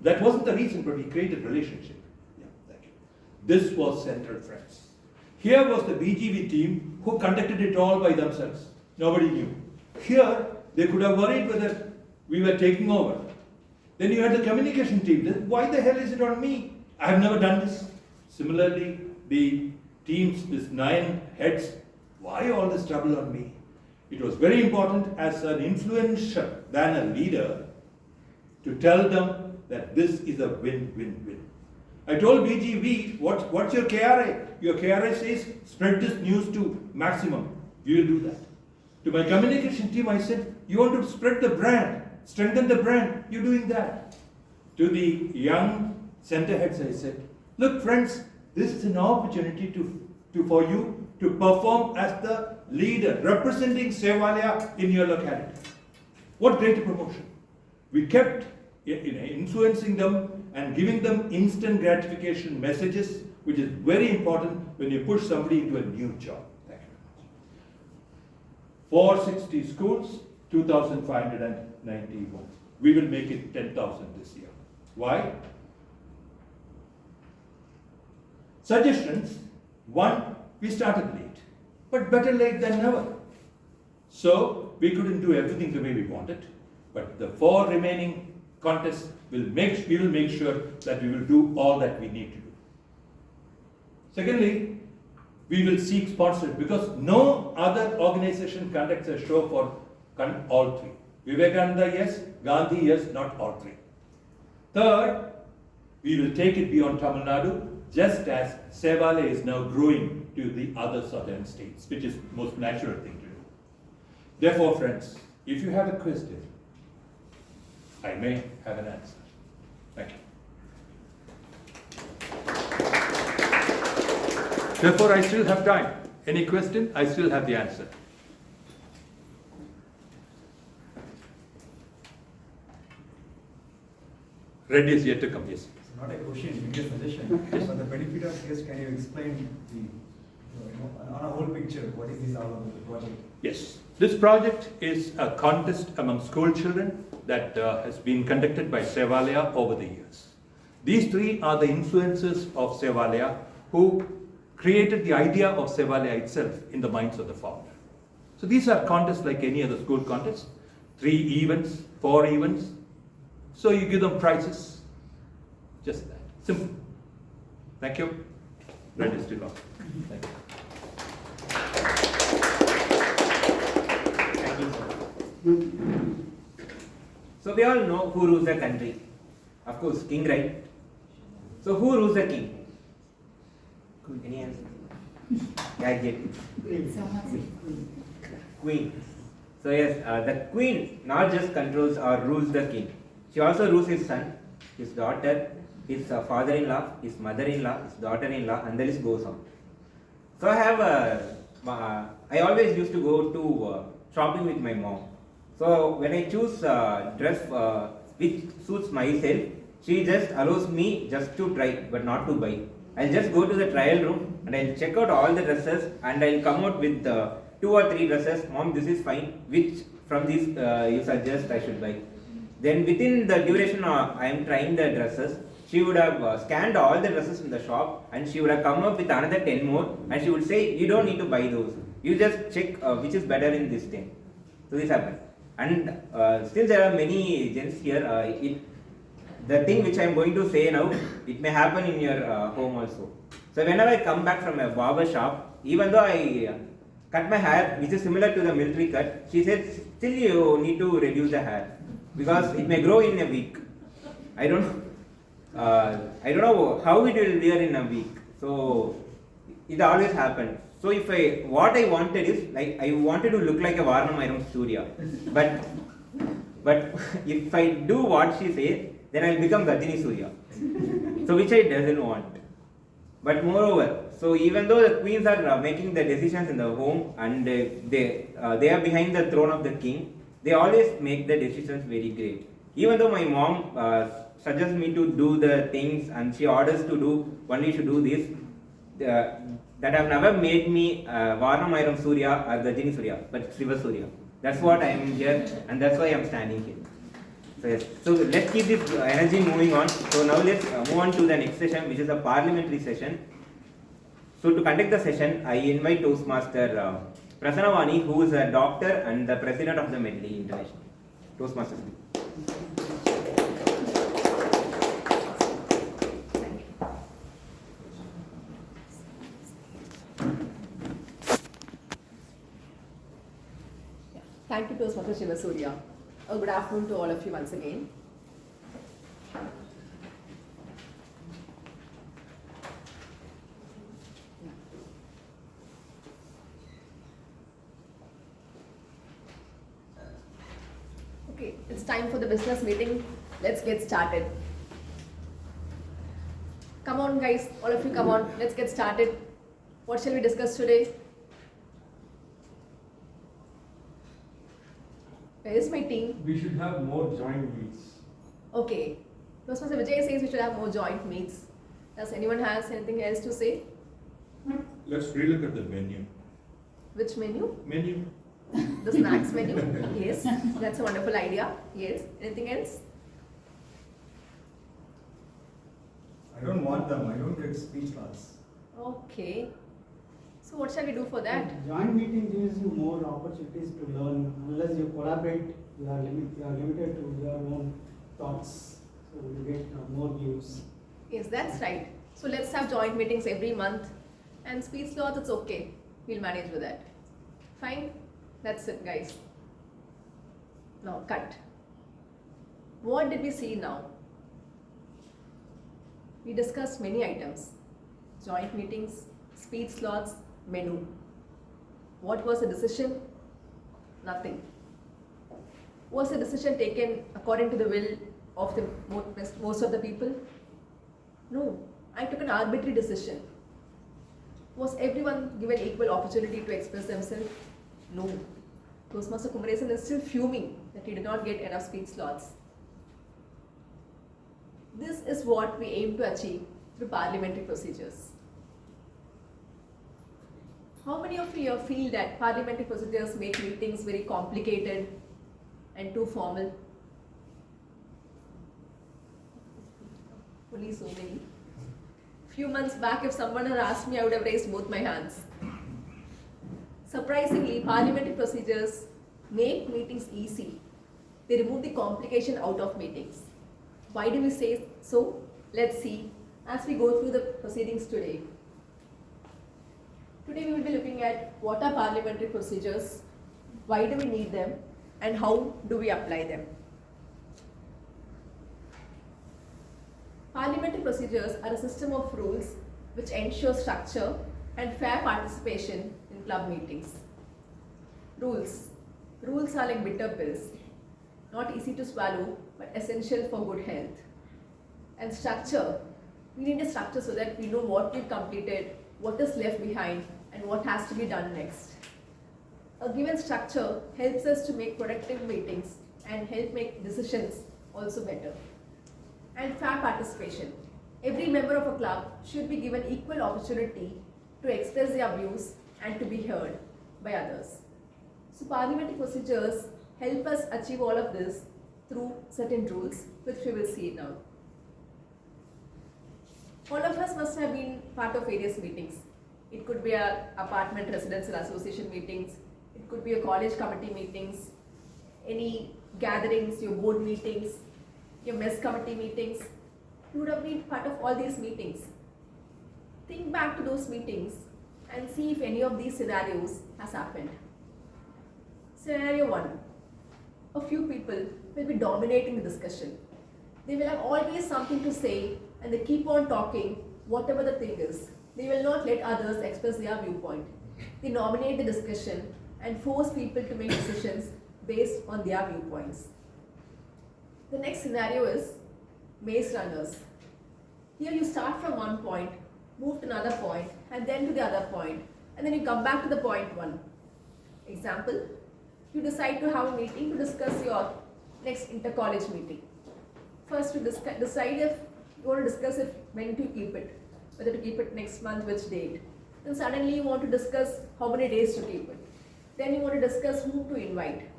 That wasn't the reason, but we created relationship. Yeah, thank you. This was Central Friends. Here was the BGV team who conducted it all by themselves. Nobody knew. Here, they could have worried whether we were taking over. Then you had the communication team. Why the hell is it on me? I have never done this. Similarly, the teams, these 9 heads, why all this trouble on me? It was very important as an influencer than a leader to tell them that this is a win-win-win. I told BGV, what's your KRA? Your KRA says spread this news to maximum. We will do that. To my communication team, I said, you want to spread the brand, strengthen the brand, you're doing that. To the young center heads, I said, look friends, this is an opportunity for you to perform as the leader, representing Sevalaya in your locality. What greater promotion? We kept influencing them and giving them instant gratification messages, which is very important when you push somebody into a new job. Thank you. 460 schools, 2,591. We will make it 10,000 this year. Why? Suggestions. 1, we started late, but better late than never. So we couldn't do everything the way we wanted, but the 4 remaining contests we will make sure that we will do all that we need to do. Secondly, we will seek sponsorship because no other organization conducts a show for all 3. Vivekananda, yes. Gandhi, yes. Not all 3. Third, We will take it beyond Tamil Nadu, just as Sevale is now growing to the other southern states, which is most natural thing to do. Therefore, friends, if you have a question, I may have an answer. Thank you. Therefore, I still have time. Any question? I still have the answer. Red is yet to come, yes. It's not a question, it's a suggestion. Yes. For the benefit of guests, can you explain on a whole picture, what is this all about, the project? Yes. This project is a contest among school children that has been conducted by Sevalia over the years. These three are the influences of Sevalia who created the idea of Sevalia itself in the minds of the founder. So these are contests like any other school contest. 3 events, 4 events. So you give them prizes. Just that. Simple. Thank you. Red is still on. Thank you. Thank you, sir. So we all know who rules the country. Of course, king, right? So who rules the king? Any answer? Yeah, I get it. Queen. So yes, the queen not just controls or rules the king. She also rules his son, his daughter, his father-in-law, his mother-in-law, his daughter-in-law, and the list goes on. So I always used to go to shopping with my mom. So when I choose dress which suits myself, she just allows me just to try, but not to buy. I'll just go to the trial room and I'll check out all the dresses and I'll come out with 2 or 3 dresses. Mom, this is fine. Which from these you suggest I should buy? Then within the duration I am trying the dresses, she would have scanned all the dresses in the shop and she would have come up with another 10 more and she would say, you don't need to buy those. You just check which is better in this 10. So this happened. And still there are many gents here. The thing which I am going to say now, it may happen in your home also. So whenever I come back from a barber shop, even though I cut my hair, which is similar to the military cut, she said, still you need to reduce the hair because it may grow in a week. I don't know how it will wear in a week. So it always happens. So what I wanted is, like, I wanted to look like a Varnam Surya, but if I do what she says, then I'll become Gajini Surya. So which I doesn't want. But moreover, so even though the queens are making the decisions in the home and they are behind the throne of the king, they always make the decisions very great. Even though my mom suggests me to do the things and she orders to do, only should do this, that have never made me Varnam Surya or Gajini Surya, but Shiva Surya. That's what I am here and that's why I am standing here. So, yes. So let's keep this energy moving on. So now let's move on to the next session, which is a parliamentary session. So to conduct the session, I invite Toastmaster Prasanavani, who is a doctor and the president of the Medley International. Toastmasters. Thank you, Toastmaster Shiva Surya. Good afternoon to all of you once again. Okay, it's time for the business meeting. Let's get started. Come on, guys, all of you, come on. Let's get started. What shall we discuss today? Where is my team? We should have more joint meets. Okay. Toastmaster Vijay says we should have more joint meets. Does anyone has anything else to say? Let's relook at the menu. Which menu? Menu. The snacks menu? Yes. That's a wonderful idea. Yes. Anything else? I don't want them. I don't get speech cards. Okay. So what shall we do for that? Joint meeting gives you more opportunities to learn. Unless you collaborate, you are limited to your own thoughts. So you get more views. Yes, that's right. So let's have joint meetings every month. And speech slots, it's okay. We'll manage with that. Fine? That's it, guys. Now, cut. What did we see now? We discussed many items: joint meetings, speech slots, menu. What was the decision? Nothing. Was the decision taken according to the will of the most of the people? No. I took an arbitrary decision. Was everyone given equal opportunity to express themselves? No. Toastmaster Kumaresan is still fuming that he did not get enough speech slots. This is what we aim to achieve through parliamentary procedures. How many of you feel that parliamentary procedures make meetings very complicated and too formal? Only so many. Few months back, if someone had asked me, I would have raised both my hands. Surprisingly, parliamentary procedures make meetings easy. They remove the complication out of meetings. Why do we say so? Let's see as we go through the proceedings today. Today we will be looking at what are parliamentary procedures, why do we need them, and how do we apply them. Parliamentary procedures are a system of rules which ensure structure and fair participation in club meetings. Rules. Rules are like bitter pills, not easy to swallow but essential for good health. And structure. We need a structure so that we know what we've completed, what is left behind, and what has to be done next. A given structure helps us to make productive meetings and help make decisions also better. And fair participation. Every member of a club should be given equal opportunity to express their views and to be heard by others. So parliamentary procedures help us achieve all of this through certain rules, which we will see now. All of us must have been part of various meetings. It could be our apartment residential association meetings, it could be your college committee meetings, any gatherings, your board meetings, your mess committee meetings. You would have been part of all these meetings. Think back to those meetings and see if any of these scenarios has happened. Scenario 1. A few people will be dominating the discussion. They will have always something to say and they keep on talking whatever the thing is. They will not let others express their viewpoint. They nominate the discussion and force people to make decisions based on their viewpoints. The next scenario is maze runners. Here you start from one point, move to another point, and then to the other point, and then you come back to the point 1. Example, you decide to have a meeting to discuss your next inter-college meeting. First, you decide if you want to discuss if when to keep it, whether to keep it next month, which date. Then suddenly you want to discuss how many days to keep it. Then you want to discuss whom to invite.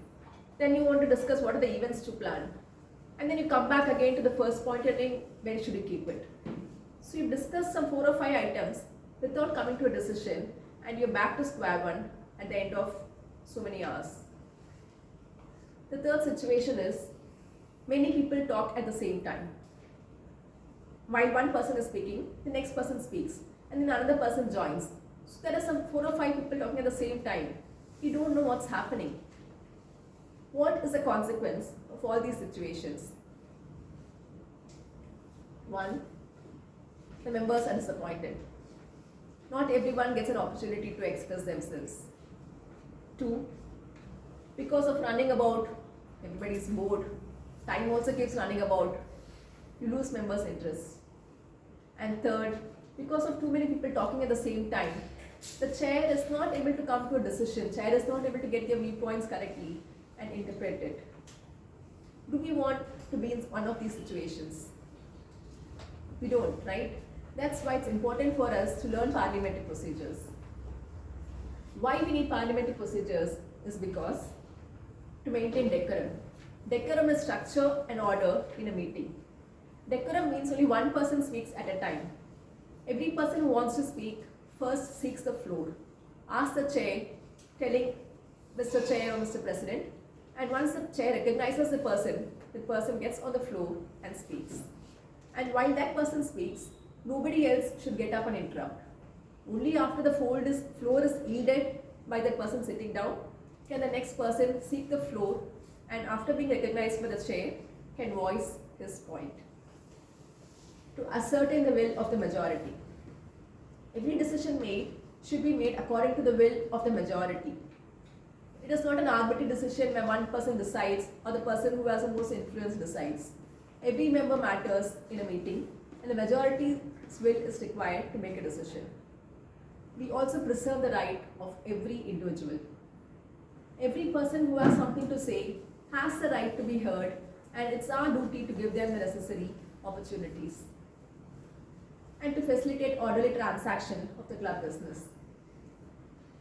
Then you want to discuss what are the events to plan. And then you come back again to the first point and think, when should you keep it? So you've discussed some 4 or 5 items without coming to a decision, and you're back to square one at the end of so many hours. The third situation is many people talk at the same time. While one person is speaking, the next person speaks, and then another person joins. So there are some 4 or 5 people talking at the same time. You don't know what's happening. What is the consequence of all these situations? 1. The members are disappointed. Not everyone gets an opportunity to express themselves. 2. Because of running about, everybody's bored. Time also keeps running about. You lose members' interest. And 3rd, because of too many people talking at the same time, the chair is not able to come to a decision. Chair is not able to get their viewpoints correctly and interpret it. Do we want to be in one of these situations? We don't, right? That's why it's important for us to learn parliamentary procedures. Why we need parliamentary procedures is because to maintain decorum. Decorum is structure and order in a meeting. Decorum means only one person speaks at a time. Every person who wants to speak first seeks the floor, asks the chair, telling Mr. Chair or Mr. President, and once the chair recognizes the person gets on the floor and speaks. And while that person speaks, nobody else should get up and interrupt. Only after the floor is yielded by the person sitting down, can the next person seek the floor, and after being recognized by the chair, can voice his point. to ascertain the will of the majority. Every decision made should be made according to the will of the majority. It is not an arbitrary decision where one person decides or the person who has the most influence decides. Every member matters in a meeting and the majority's will is required to make a decision. We also preserve the right of every individual. Every person who has something to say has the right to be heard, and it's our duty to give them the necessary opportunities and to facilitate orderly transaction of the club business.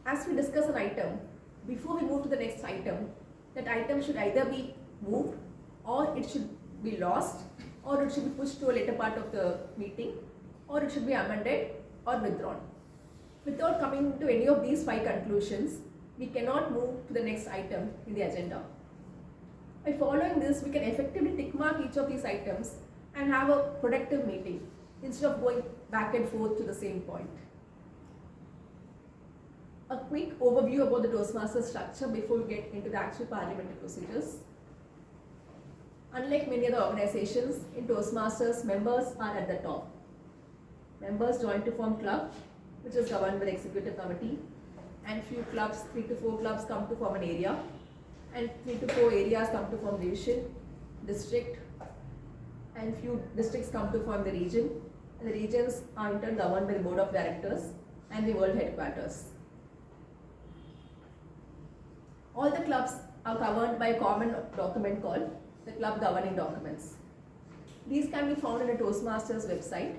As we discuss an item, before we move to the next item, that item should either be moved or it should be lost or it should be pushed to a later part of the meeting or it should be amended or withdrawn. Without coming to any of these 5 conclusions, we cannot move to the next item in the agenda. By following this, we can effectively tick mark each of these items and have a productive meeting instead of going back and forth to the same point. A quick overview about the Toastmasters structure before we get into the actual parliamentary procedures. Unlike many other organizations, in Toastmasters, members are at the top. Members join to form club, which is governed by the executive committee, and 3 to 4 clubs come to form an area, and 3 to 4 areas come to form division, district, and few districts come to form the region, and the regions are in turn governed by the board of directors and the world headquarters. All the clubs are governed by a common document called the Club Governing Documents. These can be found in a Toastmasters website.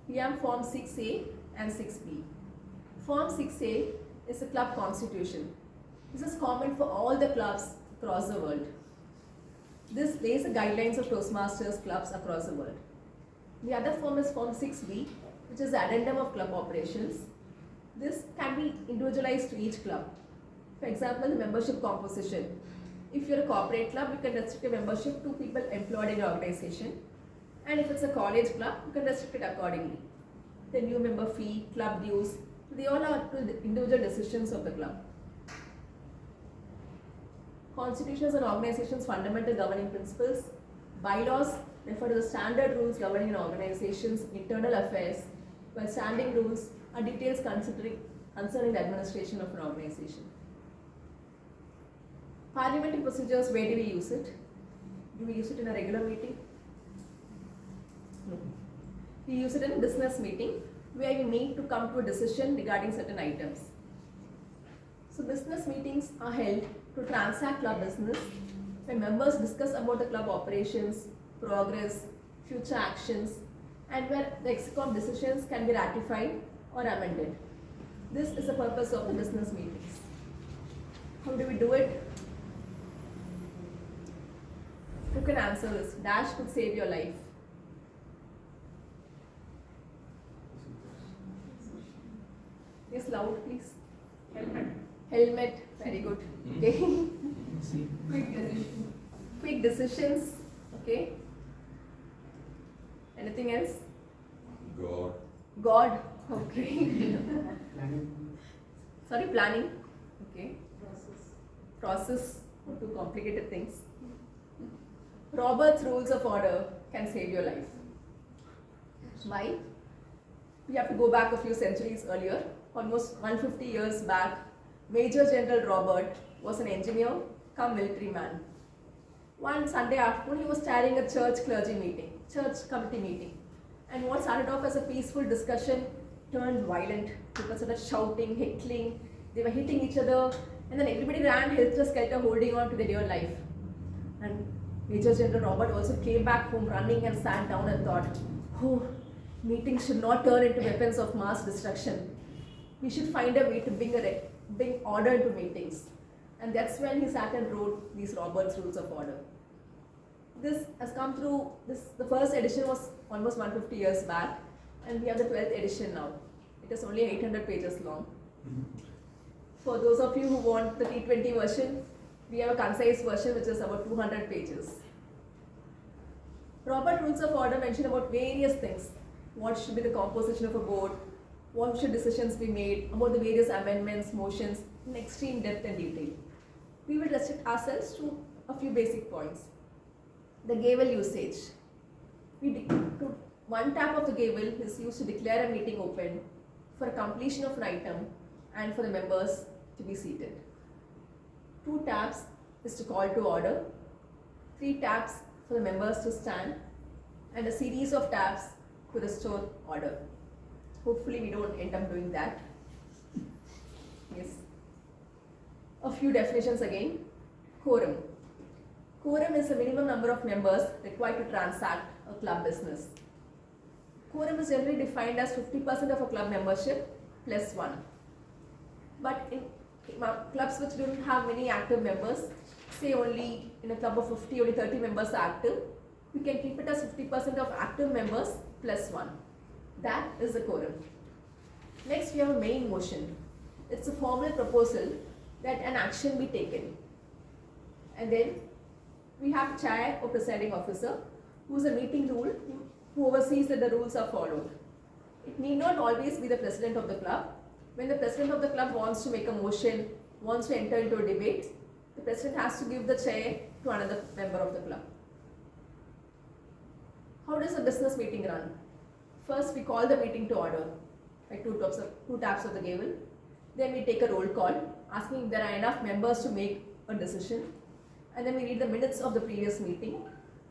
We have Form 6A and 6B. Form 6A is the club constitution. This is common for all the clubs across the world. This lays the guidelines of Toastmasters clubs across the world. The other form is Form 6B, which is the addendum of club operations. This can be individualized to each club. For example, the membership composition. If you're a corporate club, you can restrict your membership to people employed in your organization. And if it's a college club, you can restrict it accordingly. The new member fee, club dues, they all are up to the individual decisions of the club. Constitutions and organizations' fundamental governing principles. Bylaws refer to the standard rules governing an organization's internal affairs, while standing rules are details concerning the administration of an organization. Parliamentary procedures, where do we use it? Do we use it in a regular meeting? No. We use it in a business meeting where we need to come to a decision regarding certain items. So business meetings are held to transact club business, where members discuss about the club operations, progress, future actions, and where the ExCom decisions can be ratified or amended. This is the purpose of the business meetings. How do we do it? Who can answer this? Dash could save your life. Yes, loud please. Helmet. Helmet, very good. Okay. Quick decision. Quick decisions. Okay. Anything else? God. God. Okay. Sorry, planning. Okay. Process. Too complicated things. Robert's Rules of Order can save your life. Why? We have to go back a few centuries earlier. Almost 150 years back, Major General Robert was an engineer come military man. One Sunday afternoon, he was chairing a church committee meeting. And what started off as a peaceful discussion turned violent. People started shouting, heckling, they were hitting each other, and then everybody ran helter-skelter holding on to their dear life. And Major General Robert also came back home running and sat down and thought, oh, meetings should not turn into weapons of mass destruction. We should find a way to bring order into meetings. And that's when he sat and wrote these Robert's Rules of Order. This has come through, the first edition was almost 150 years back, and we have the 12th edition now. It is only 800 pages long. For those of you who want the T20 version, we have a concise version which is about 200 pages. Robert's Rules of Order mention about various things. What should be the composition of a board, what should decisions be made, about the various amendments, motions, in extreme depth and detail. We will restrict ourselves to a few basic points. The gavel usage. To One tap of the gavel is used to declare a meeting open for completion of an item and for the members to be seated. 2 taps is to call to order, 3 taps for the members to stand, and a series of taps to restore order. Hopefully we don't end up doing that. Yes. A few definitions again. Quorum. Quorum is the minimum number of members required to transact a club business. Quorum is generally defined as 50% of a club membership plus 1. But in clubs which don't have many active members, say only in a club of 50, only 30 members are active, we can keep it as 50% of active members plus 1. That is the quorum. Next, we have a main motion. It's a formal proposal that an action be taken. And then we have chair or presiding officer, who is a meeting rule, who oversees that the rules are followed. It need not always be the president of the club. When the president of the club wants to make a motion, wants to enter into a debate, the president has to give the chair to another member of the club. How does a business meeting run? First, we call the meeting to order by 2 taps of the gavel. Then we take a roll call, asking if there are enough members to make a decision. And then we read the minutes of the previous meeting.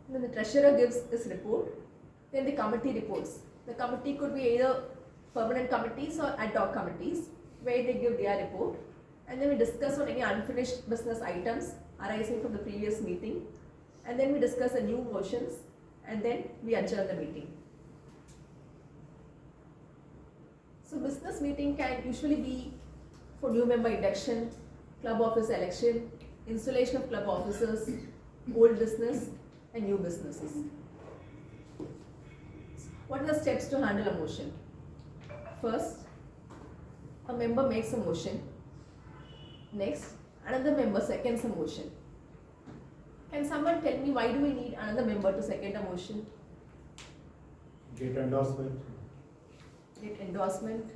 And then the treasurer gives his report. Then the committee reports. The committee could be either permanent committees or ad hoc committees, where they give their report. And then we discuss on any unfinished business items arising from the previous meeting. And then we discuss the new motions. And then we adjourn the meeting. So business meeting can usually be for new member induction, club office election, installation of club officers, old business and new businesses. What are the steps to handle a motion? First, a member makes a motion. Next, another member seconds a motion. Can someone tell me why do we need another member to second a motion? Get endorsement. Get endorsement.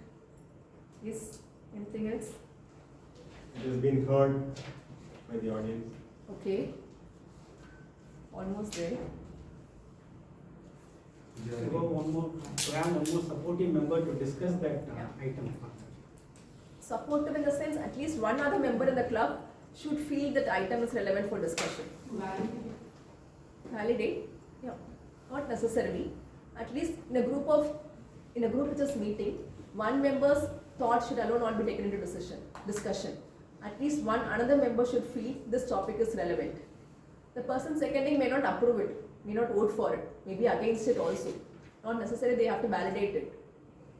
Yes. Anything else? It has been heard by the audience. Okay. Almost there. One more supportive member to discuss that item. Supportive in the sense at least one other member in the club should feel that item is relevant for discussion. Validate? Yeah. Not necessarily. At least in a group which is meeting, one member's thought should alone not be taken into discussion. At least one another member should feel this topic is relevant. The person seconding may not approve it, may not vote for it, may be against it also. Not necessarily they have to validate it.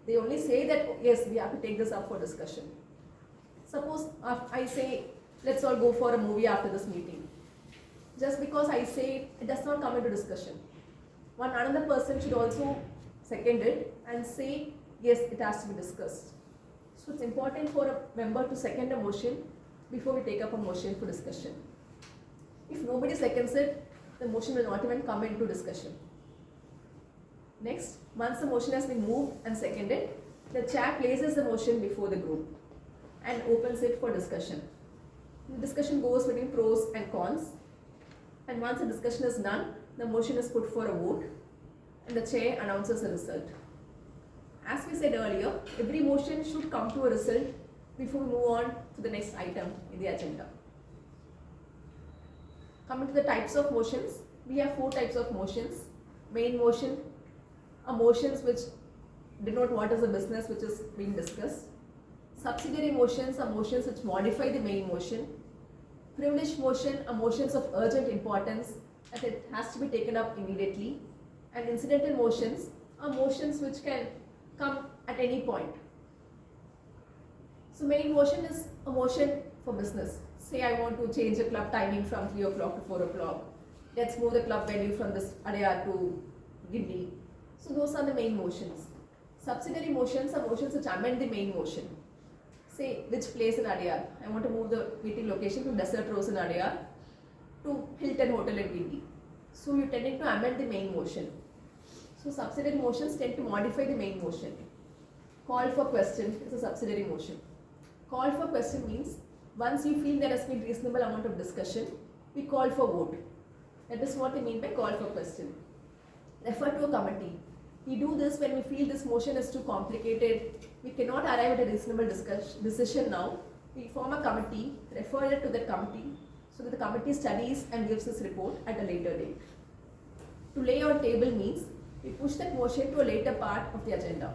They only say that yes, we have to take this up for discussion. Suppose I say, let's all go for a movie after this meeting. Just because I say it does not come into discussion. One another person should also second it and say, yes, it has to be discussed. So it's important for a member to second a motion before we take up a motion for discussion. If nobody seconds it, the motion will not even come into discussion. Next, once the motion has been moved and seconded, the chair places the motion before the group and opens it for discussion. The discussion goes between pros and cons, and once the discussion is done, the motion is put for a vote and the chair announces the result. As we said earlier, every motion should come to a result before we move on to the next item in the agenda. Coming to the types of motions, we have 4 types of motions. Main motion, motions which denote what is the business which is being discussed. Subsidiary motions are motions which modify the main motion. Privileged motion are motions of urgent importance that it has to be taken up immediately. And incidental motions are motions which can come at any point. So main motion is a motion for business. Say I want to change the club timing from 3 o'clock to 4 o'clock. Let's move the club venue from this area to Gindi. So those are the main motions. Subsidiary motions are motions which amend the main motion. Say which place in Adyar. I want to move the meeting location from Desert Rose in Adyar to Hilton Hotel in Gindi. So you're tending to amend the main motion. So subsidiary motions tend to modify the main motion. Call for question is a subsidiary motion. Call for question means once you feel there has been reasonable amount of discussion, we call for vote. That is what we mean by call for question. Refer to a committee. We do this when we feel this motion is too complicated, we cannot arrive at a reasonable decision now. We form a committee, refer it to the committee, so that the committee studies and gives this report at a later date. To lay on table means we push that motion to a later part of the agenda.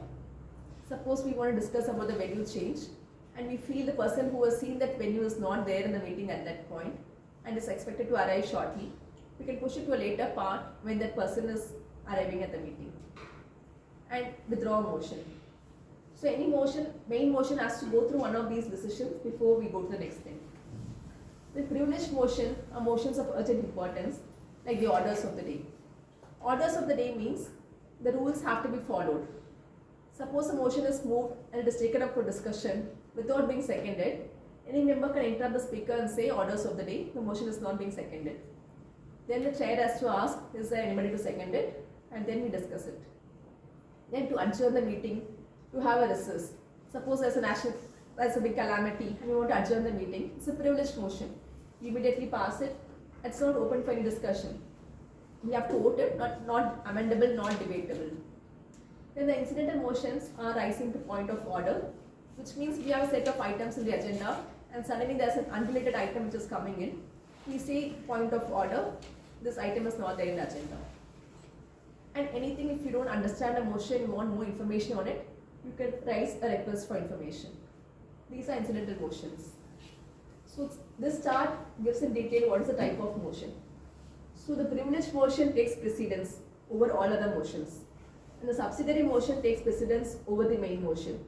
Suppose we want to discuss about the venue change, and we feel the person who has seen that venue is not there in the meeting at that point and is expected to arrive shortly. We can push it to a later part when that person is arriving at the meeting. And withdraw motion. So any motion, main motion has to go through one of these decisions before we go to the next thing. The privileged motion are motions of urgent importance, like the orders of the day. Orders of the day means the rules have to be followed. Suppose a motion is moved and it is taken up for discussion without being seconded, any member can interrupt the speaker and say orders of the day, the motion is not being seconded. Then the chair has to ask, is there anybody to second it? And then we discuss it. Then to adjourn the meeting, to have a recess. Suppose there's a big calamity and we want to adjourn the meeting, it's a privileged motion. We immediately pass it, it's not open for any discussion. We have to vote it, not amendable, not debatable. Then the incidental motions are rising to point of order, which means we have a set of items in the agenda and suddenly there's an unrelated item which is coming in. We say point of order, this item is not there in the agenda. And anything, if you don't understand a motion, you want more information on it, you can raise a request for information. These are incidental motions. So this chart gives in detail what is the type of motion. So the privileged motion takes precedence over all other motions. And the subsidiary motion takes precedence over the main motion.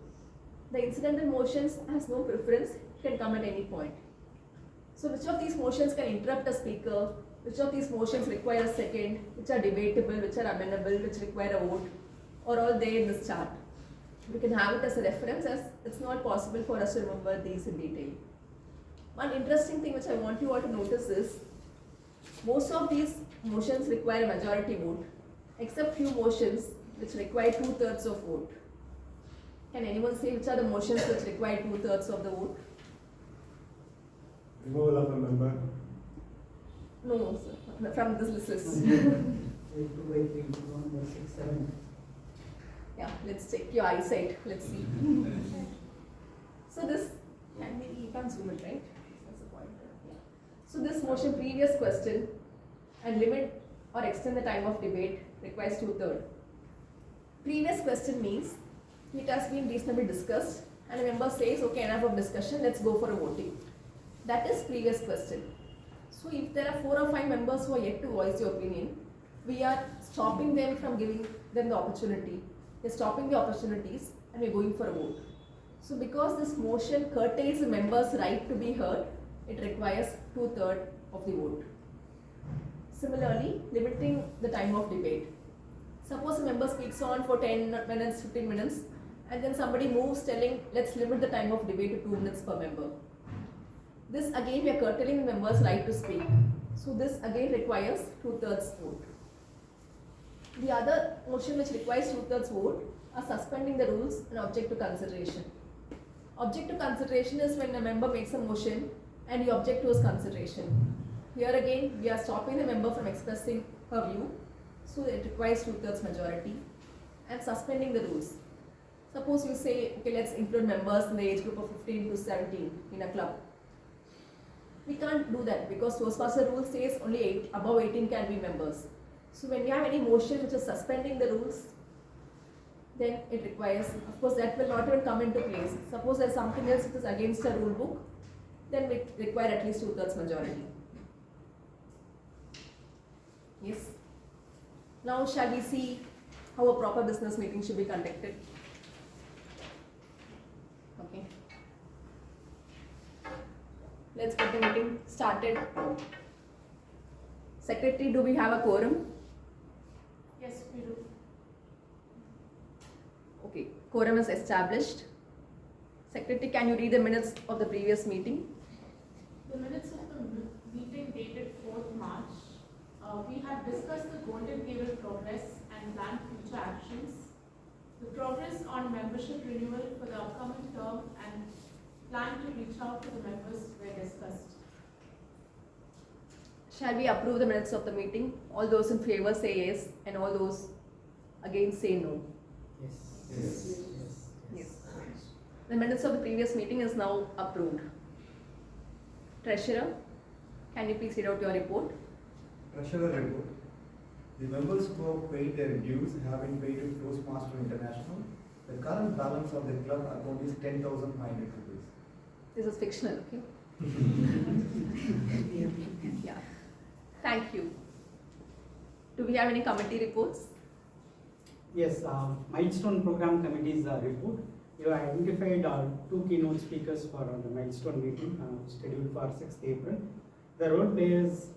The incidental motions has no preference, can come at any point. So which of these motions can interrupt a speaker, which of these motions require a second, which are debatable, which are amendable, which require a vote, are all there in this chart. We can have it as a reference as it's not possible for us to remember these in detail. One interesting thing which I want you all to notice is, most of these motions require a majority vote, except few motions which require 2/3 of vote. Can anyone say which are the motions which require 2/3 of the vote? Removal of a member. No, sir. From this list. Yeah, let's check your eyesight. Let's see. So this, and you can't zoom it, right? That's the point. Yeah. So this motion, previous question, and limit or extend the time of debate requires 2/3. Previous question means it has been reasonably discussed, and a member says, okay, enough of discussion, let's go for a voting. That is previous question. So if there are 4 or 5 members who are yet to voice their opinion, we are stopping them from giving them the opportunity. We're stopping the opportunities and we're going for a vote. So because this motion curtails the members' right to be heard, it requires 2/3 of the vote. Similarly, limiting the time of debate. Suppose a member speaks on for 10 minutes, 15 minutes, and then somebody moves telling, let's limit the time of debate to 2 minutes per member. This again, we are curtailing the members' right to speak. So this again requires 2/3 vote. The other motion which requires 2/3 vote are suspending the rules and object to consideration. Object to consideration is when a member makes a motion and you object to his consideration. Here again, we are stopping the member from expressing her view, so it requires 2/3 majority, and suspending the rules. Suppose you say, okay, let's include members in the age group of 15 to 17 in a club. We can't do that because Toastmaster rule says only above 18 can be members. So when we have any motion which is suspending the rules, then it requires, of course that will not even come into place. Suppose there's something else which is against a rule book, then we require at least 2/3 majority. Yes. Now shall we see how a proper business meeting should be conducted? Okay. Let's get the meeting started. Secretary, do we have a quorum? Yes, we do. Okay, quorum is established. Secretary, can you read the minutes of the previous meeting? The minutes of the meeting dated 4th March. We have discussed the Golden Cable progress and planned future actions. The progress on membership renewal for the upcoming term and plan to reach out to the members were discussed. Shall we approve the minutes of the meeting? All those in favor say yes, and all those again say no. Yes. Yes. The minutes of the previous meeting is now approved. Treasurer, can you please read out your report? Treasurer report. The members who have paid their dues have been paid to Toastmaster International. The current balance of the club account is 10,500 rupees. This is fictional, okay? Yeah. Thank you. Do we have any committee reports? Yes, milestone program committee's report. You have identified 2 keynote speakers for the milestone meeting scheduled for 6th April. The role players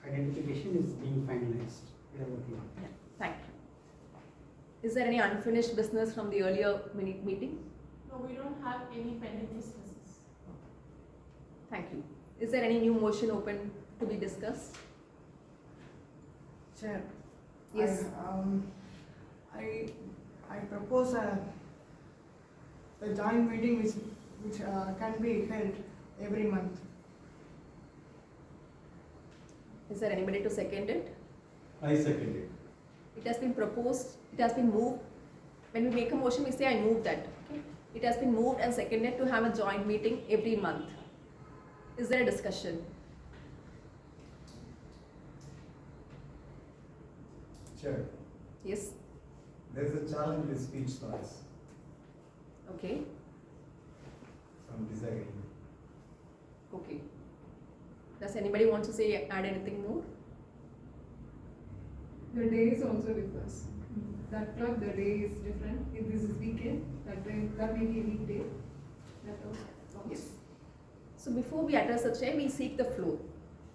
identification is being finalized. We are working on it. Yeah. Thank you. Is there any unfinished business from the earlier meeting? No, we don't have any pending businesses. Thank you. Is there any new motion open to be discussed? Chair. Yes. I propose a joint meeting which can be held every month. Is there anybody to second it? I second it. It has been proposed, it has been moved. When we make a motion, we say I move that. Okay? It has been moved and seconded to have a joint meeting every month. Is there a discussion? Chair, Yes. there is a challenge with speech size. Okay. So I'm disagreeing. Okay. Does anybody want to say add anything more? The day is also differs. That club, the day is different. If this is weekend, that may be a weekday. That also. Yes. So before we address the chair, we seek the floor.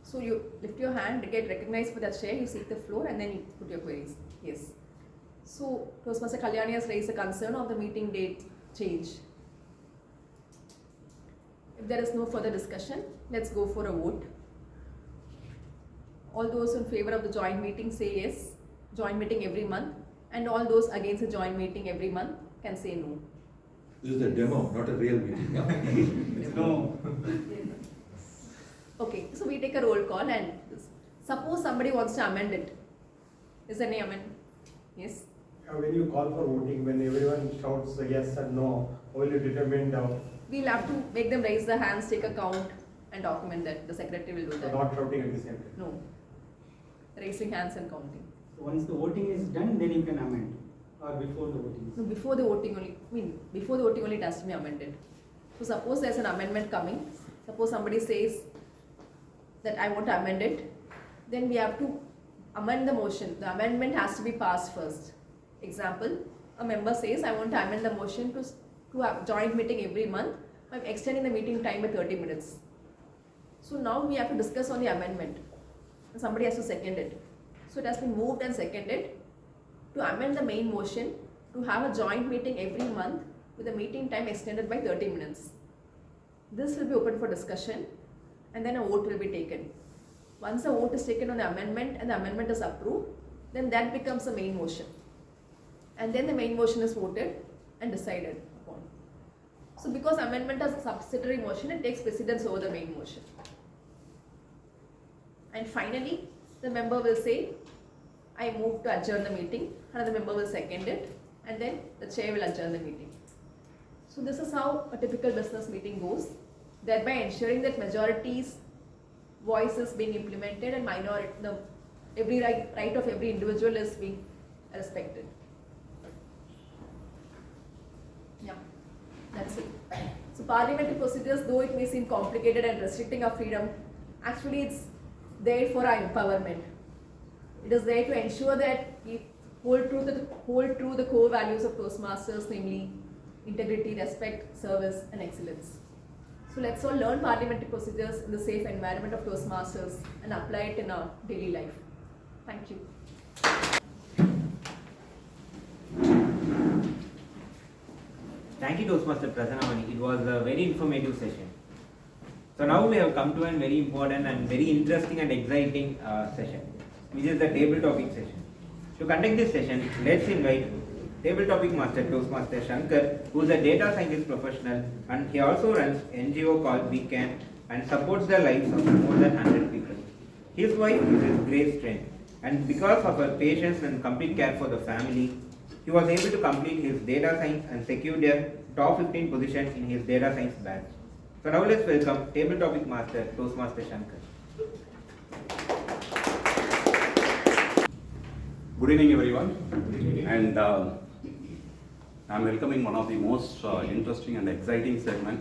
So you lift your hand, get recognized for that chair, you seek the floor, and then you put your queries. Yes. So Toastmaster Kalyani has raised the concern of the meeting date change. If there is no further discussion, let's go for a vote. All those in favor of the joint meeting say yes, joint meeting every month, and all those against the joint meeting every month can say no. This is a demo, not a real meeting. No. Okay, so we take a roll call and suppose somebody wants to amend it. Is there any amendment? Yes? When you call for voting, when everyone shouts yes and no, how will you determine We'll have to make them raise their hands, take a count, and document that. The secretary will do that. not shouting at the same time? No. Raising hands and counting. Once the voting is done, then you can amend, or before the voting is No, before the voting only. Before the voting only it has to be amended. So suppose there's an amendment coming. Suppose somebody says that I want to amend it. Then we have to amend the motion. The amendment has to be passed first. Example, a member says I want to amend the motion to have joint meeting every month. I'm extending the meeting time by 30 minutes. So now we have to discuss on the amendment. And somebody has to second it. So it has been moved and seconded to amend the main motion to have a joint meeting every month with the meeting time extended by 30 minutes. This will be open for discussion and then a vote will be taken. Once the vote is taken on the amendment and the amendment is approved, then that becomes the main motion. And then the main motion is voted and decided upon. So because amendment is a subsidiary motion, it takes precedence over the main motion. And finally, the member will say, I move to adjourn the meeting, another member will second it, and then the chair will adjourn the meeting. So this is how a typical business meeting goes, thereby ensuring that majority's voice is being implemented and every right of every individual is being respected. Yeah, that's it. So parliamentary procedures, though it may seem complicated and restricting our freedom, actually it's there for our empowerment. It is there to ensure that we hold true the core values of Toastmasters, namely integrity, respect, service, and excellence. So let's all learn parliamentary procedures in the safe environment of Toastmasters and apply it in our daily life. Thank you. Thank you, Toastmaster Prasanamani. It was a very informative session. So now we have come to a very important and very interesting and exciting session, which is the table topic session. To conduct this session, let's invite table topic master Toastmaster Shankar, who is a data scientist professional, and he also runs NGO called Beacon and supports the lives of more than 100 people. His wife is his great strength, and because of her patience and complete care for the family, He was able to complete his data science and secured a top 15 position in his data science batch. So now let's welcome table topic master Toastmaster Shankar. Good evening, everyone. And I'm welcoming one of the most interesting and exciting segment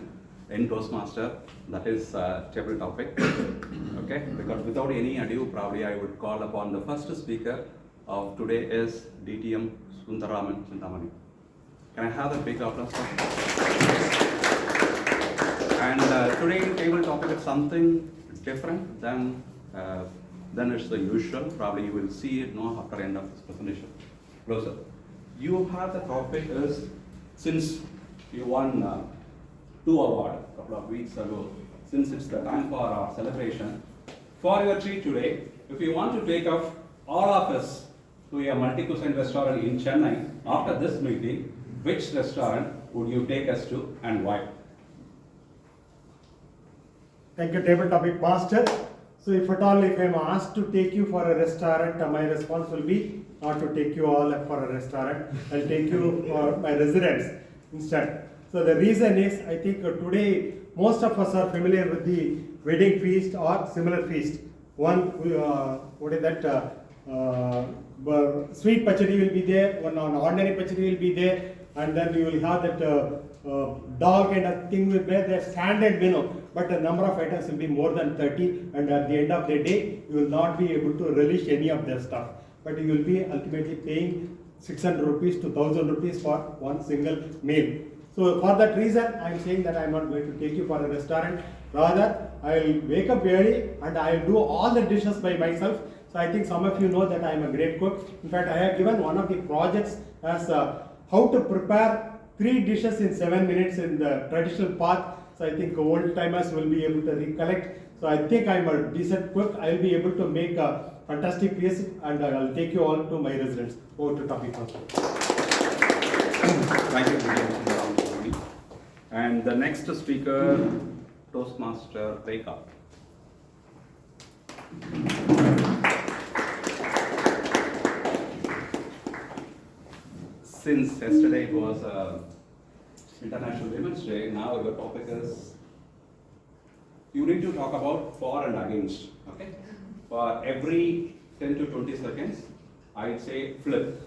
in Toastmaster, that is table topic. Okay, because without any ado, probably I would call upon the first speaker of today is DTM Sundaraman Chintamani. Can I have a big applause for him? And today table topic is something different than it's the usual. Probably you will see it now after end of this presentation. Closer. You have the topic is, since you won 2 awards a couple of weeks ago, since it's the time for our celebration, for your treat today, if you want to take off all of us to a multi-cuisine restaurant in Chennai after this meeting, which restaurant would you take us to and why? Thank you, table topic master. So if at all, if I am asked to take you for a restaurant, my response will be not to take you all for a restaurant. I'll take you for my residence instead. So the reason is, I think today most of us are familiar with the wedding feast or similar feast. One, what is that? Sweet pachadi will be there. One ordinary pachadi will be there, and then you will have that dal kind of thing will be there. Standard menu, but the number of items will be more than 30, and at the end of the day, you will not be able to relish any of their stuff. But you will be ultimately paying 600 rupees to 1000 rupees for one single meal. So for that reason, I am saying that I am not going to take you for a restaurant. Rather, I will wake up early and I will do all the dishes by myself. So I think some of you know that I am a great cook. In fact, I have given one of the projects as how to prepare 3 dishes in 7 minutes in the traditional path. So I think old timers will be able to recollect. So I think I am a decent cook. I will be able to make a fantastic feast, and I will take you all to my residence. Over to topic master. Thank you. And the next speaker, Toastmaster Rekha. Since yesterday was International Women's Day, now your topic is, you need to talk about for and against. Okay? For every 10 to 20 seconds, I'd say flip.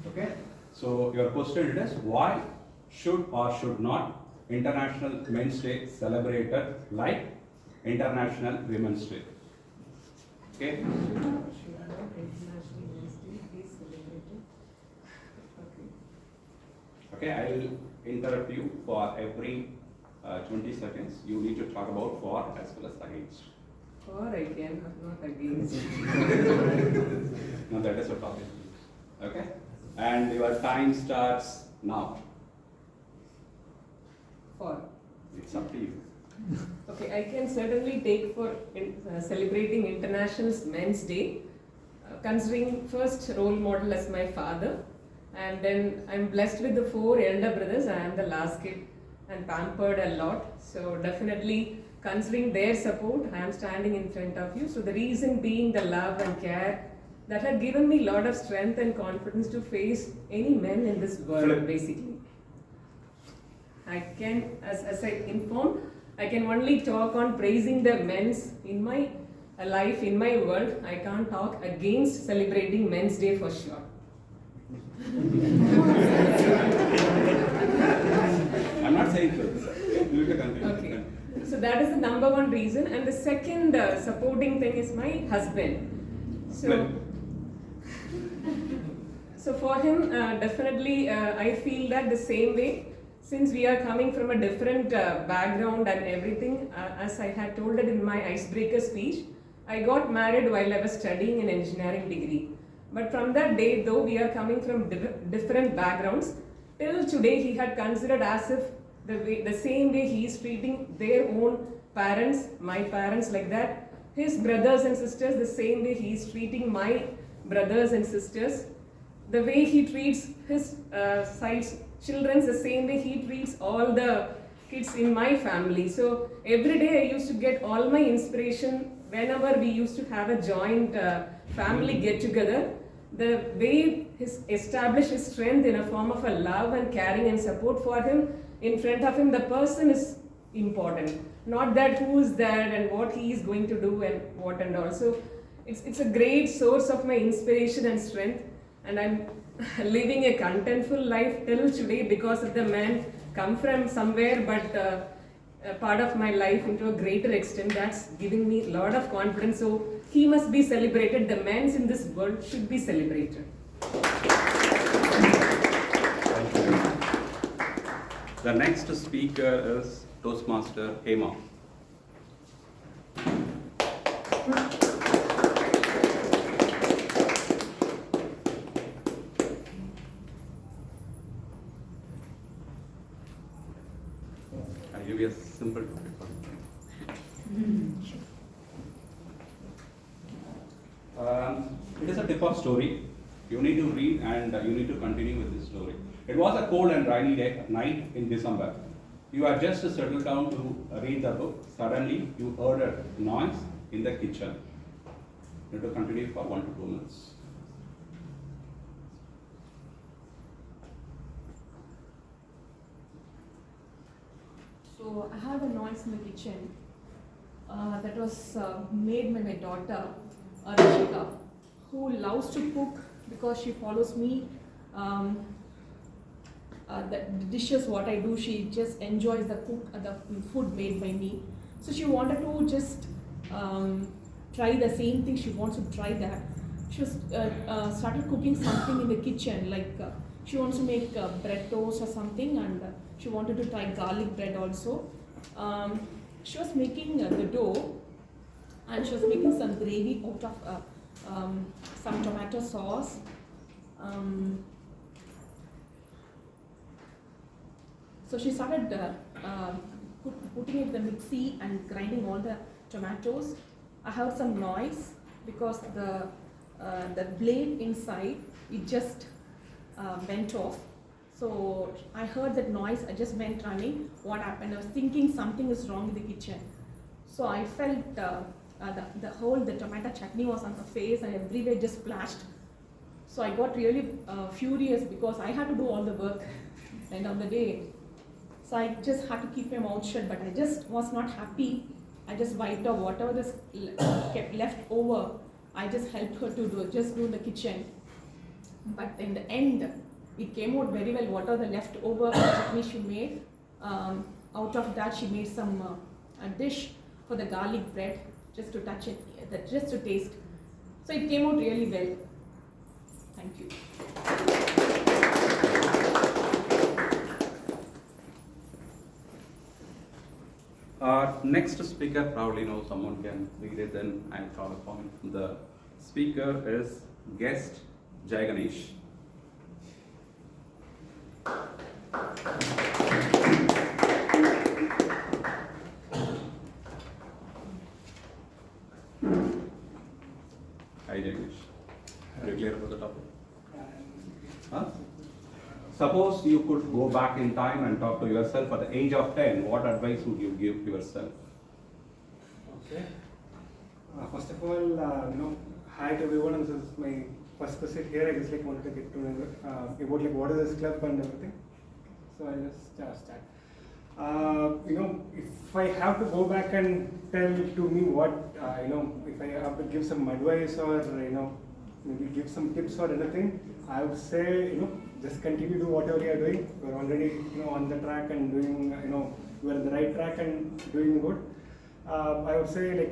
Okay? So your question is, why should or should not International Men's Day celebrated like International Women's Day? Okay? Okay, I'll interrupt you for every 20 seconds. You need to talk about for as well as against. For I can, not against. No, that is your topic. Okay? And your time starts now. For. It's up to you. Okay, I can certainly take for celebrating International Men's Day, considering first role model as my father, and then I'm blessed with the 4 elder brothers. I am the last kid and pampered a lot. So definitely considering their support, I am standing in front of you. So the reason being the love and care that had given me a lot of strength and confidence to face any men in this world, basically. I can, as I informed, I can only talk on praising the men's in my life, in my world. I can't talk against celebrating Men's Day for sure. I'm not saying so. Okay. So that is the number 1 reason. And the second supporting thing is my husband. So for him, definitely I feel that the same way, since we are coming from a different background and everything, as I had told it in my icebreaker speech, I got married while I was studying an engineering degree. But from that day, though we are coming from different backgrounds, till today he had considered as if the same way he is treating their own parents, my parents like that, his brothers and sisters, the same way he is treating my brothers and sisters, the way he treats his side's children, the same way he treats all the kids in my family. So every day I used to get all my inspiration whenever we used to have a joint family get together. The way establish his strength in a form of a love and caring and support for him. In front of him, the person is important, not that who is there and what he is going to do and what and all. So it's a great source of my inspiration and strength, and I'm living a contentful life till today because of the man. Come from somewhere, but a part of my life into a greater extent. That's giving me a lot of confidence. So he must be celebrated. The men in this world should be celebrated. The next speaker is Toastmaster Hema. I'll give you a simple topic. It is a tip of story. You need to read and you need to continue with this story. It was a cold and rainy night in December. You had just settled down to read the book. Suddenly, you heard a noise in the kitchen. You have to continue for 1 to 2 minutes. So I heard a noise in the kitchen that was made by my daughter, Rishika, who loves to cook because she follows me. The dishes what I do, she just enjoys the food made by me. So she wanted to just try the same thing. She wants to try that. She was started cooking something in the kitchen, like she wants to make bread toast or something, and she wanted to try garlic bread also. She was making the dough, and she was making some gravy out of some tomato sauce. So she started putting it in the mixie and grinding all the tomatoes. I heard some noise because the blade inside, it just went off. So I heard that noise, I just went running. What happened? I was thinking something is wrong in the kitchen. So I felt the tomato chutney was on the face and everywhere just splashed. So I got really furious because I had to do all the work end of the day. So I just had to keep my mouth shut, but I just was not happy. I just wiped off whatever was kept left over. I just helped her to do in the kitchen. But in the end, it came out very well. Whatever the leftover chutney she made, out of that she made some a dish for the garlic bread, just to touch it, just to taste. So it came out really well. Thank you. Next speaker, probably know someone can read it, then I'll call upon. The speaker is guest Jai Ganesh. Hi Ganesh. Are you clear about the topic? Huh? Suppose you could go back in time and talk to yourself at the age of 10, what advice would you give to yourself? Okay. First of all, hi to everyone. This is my first visit here. I just wanted to get to know about what is this club and everything. So I'll just start. If I have to go back and tell to me what, if I have to give some advice or, maybe give some tips or anything, I would say, just continue to do whatever you are doing. You are already, on the track and doing, you are on the right track and doing good. I would say,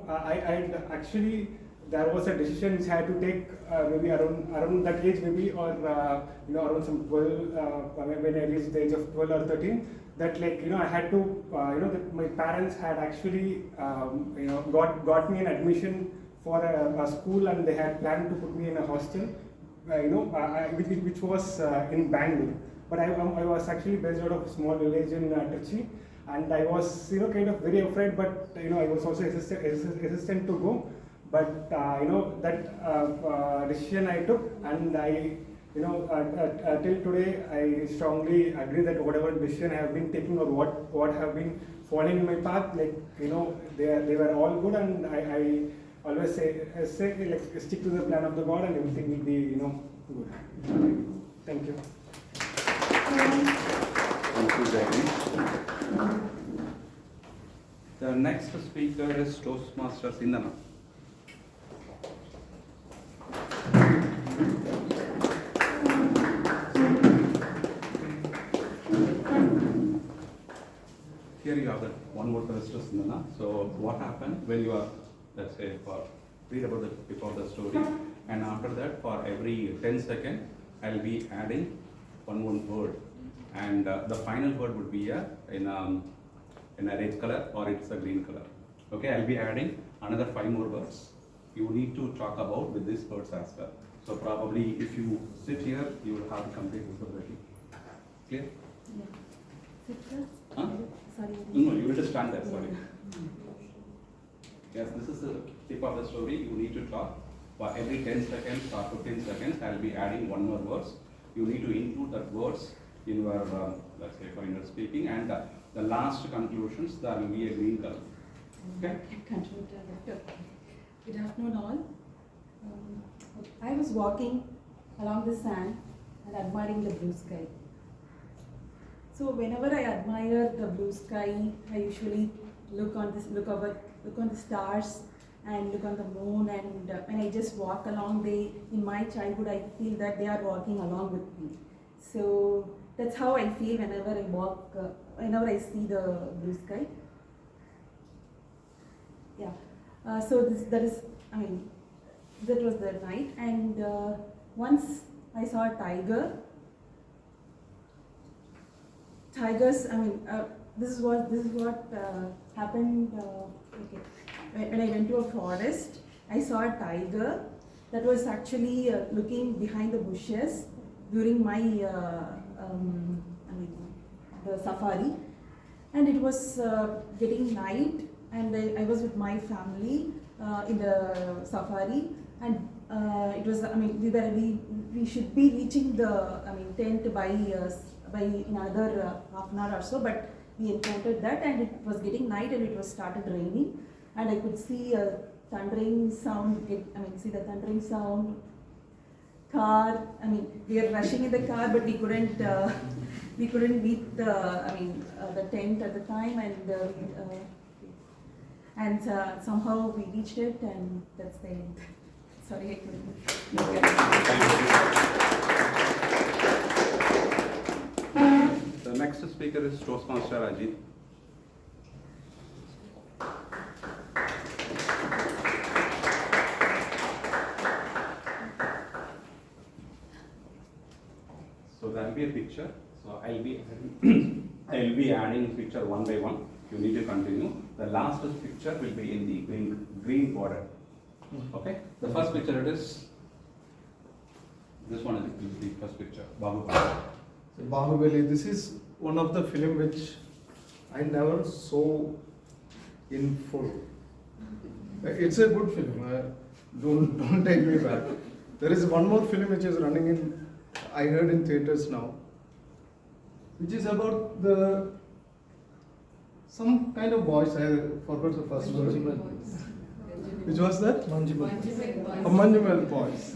I actually, there was a decision which I had to take maybe around that age, maybe, or around some 12, when I reached the age of 12 or 13. That I had to, that my parents had actually, got me an admission for a school, and they had planned to put me in a hostel, which was in Bangalore. But I was actually based out of a small village in Trichy, and I was, kind of very afraid, but, I was also hesitant to go. But, that decision I took, and I, till today, I strongly agree that whatever decision I have been taking or what have been falling in my path, they were all good, and I always say stick to the plan of the God, and everything will be, Good. Thank you. Thank you, Jagdish. The next speaker is Toastmaster Sindana. Here you have that one word register Sindana. So what happened when you are, let's say, read about the before the story, and after that, for every 10 seconds, I'll be adding one word, and the final word would be in a red color or it's a green color. Okay, I'll be adding another 5 more words. You need to talk about with these words as well. So probably if you sit here, you will have complete visibility. Clear? Yeah. Sit here? Huh? Sorry. No, you will just stand there, sorry. Yes, this is the tip of the story. You need to talk. For every 10 seconds or 15 seconds, I'll be adding one more words. You need to include that words in your, let's say, for your speaking, and the last conclusions, there will be a green color. Okay? Good afternoon, all. I was walking along the sand and admiring the blue sky. So whenever I admire the blue sky, I usually look on the stars and look on the moon, and when I just walk along, in my childhood, I feel that they are walking along with me. So that's how I feel whenever I walk, whenever I see the blue sky. Yeah. That was the night, and once I saw a tiger. Tigers, this is what happened. Okay. When I went to a forest, I saw a tiger that was actually looking behind the bushes during my the safari, and it was getting night, and I was with my family in the safari, and it was we should be reaching the tent by another half an hour or so, but we encountered that, and it was getting night, and it was started raining, and I could see a thundering sound. See the thundering sound. Car. We were rushing in the car, but we couldn't reach the tent at the time, and somehow we reached it, and that's the end. Sorry, I couldn't. The next speaker is Toastmaster Ajit. So there will be a picture. So I'll be adding picture one by one. You need to continue. The last picture will be in the green border. Okay. The first picture it is. This one is the first picture. Bahubali. So Bahubali. This is one of the film which I never saw in full. It's a good film. Don't take me back. There is one more film which is running in. I heard in theaters now, which is about some kind of boys. I forgot the first word. Which was that? Manjumal boys.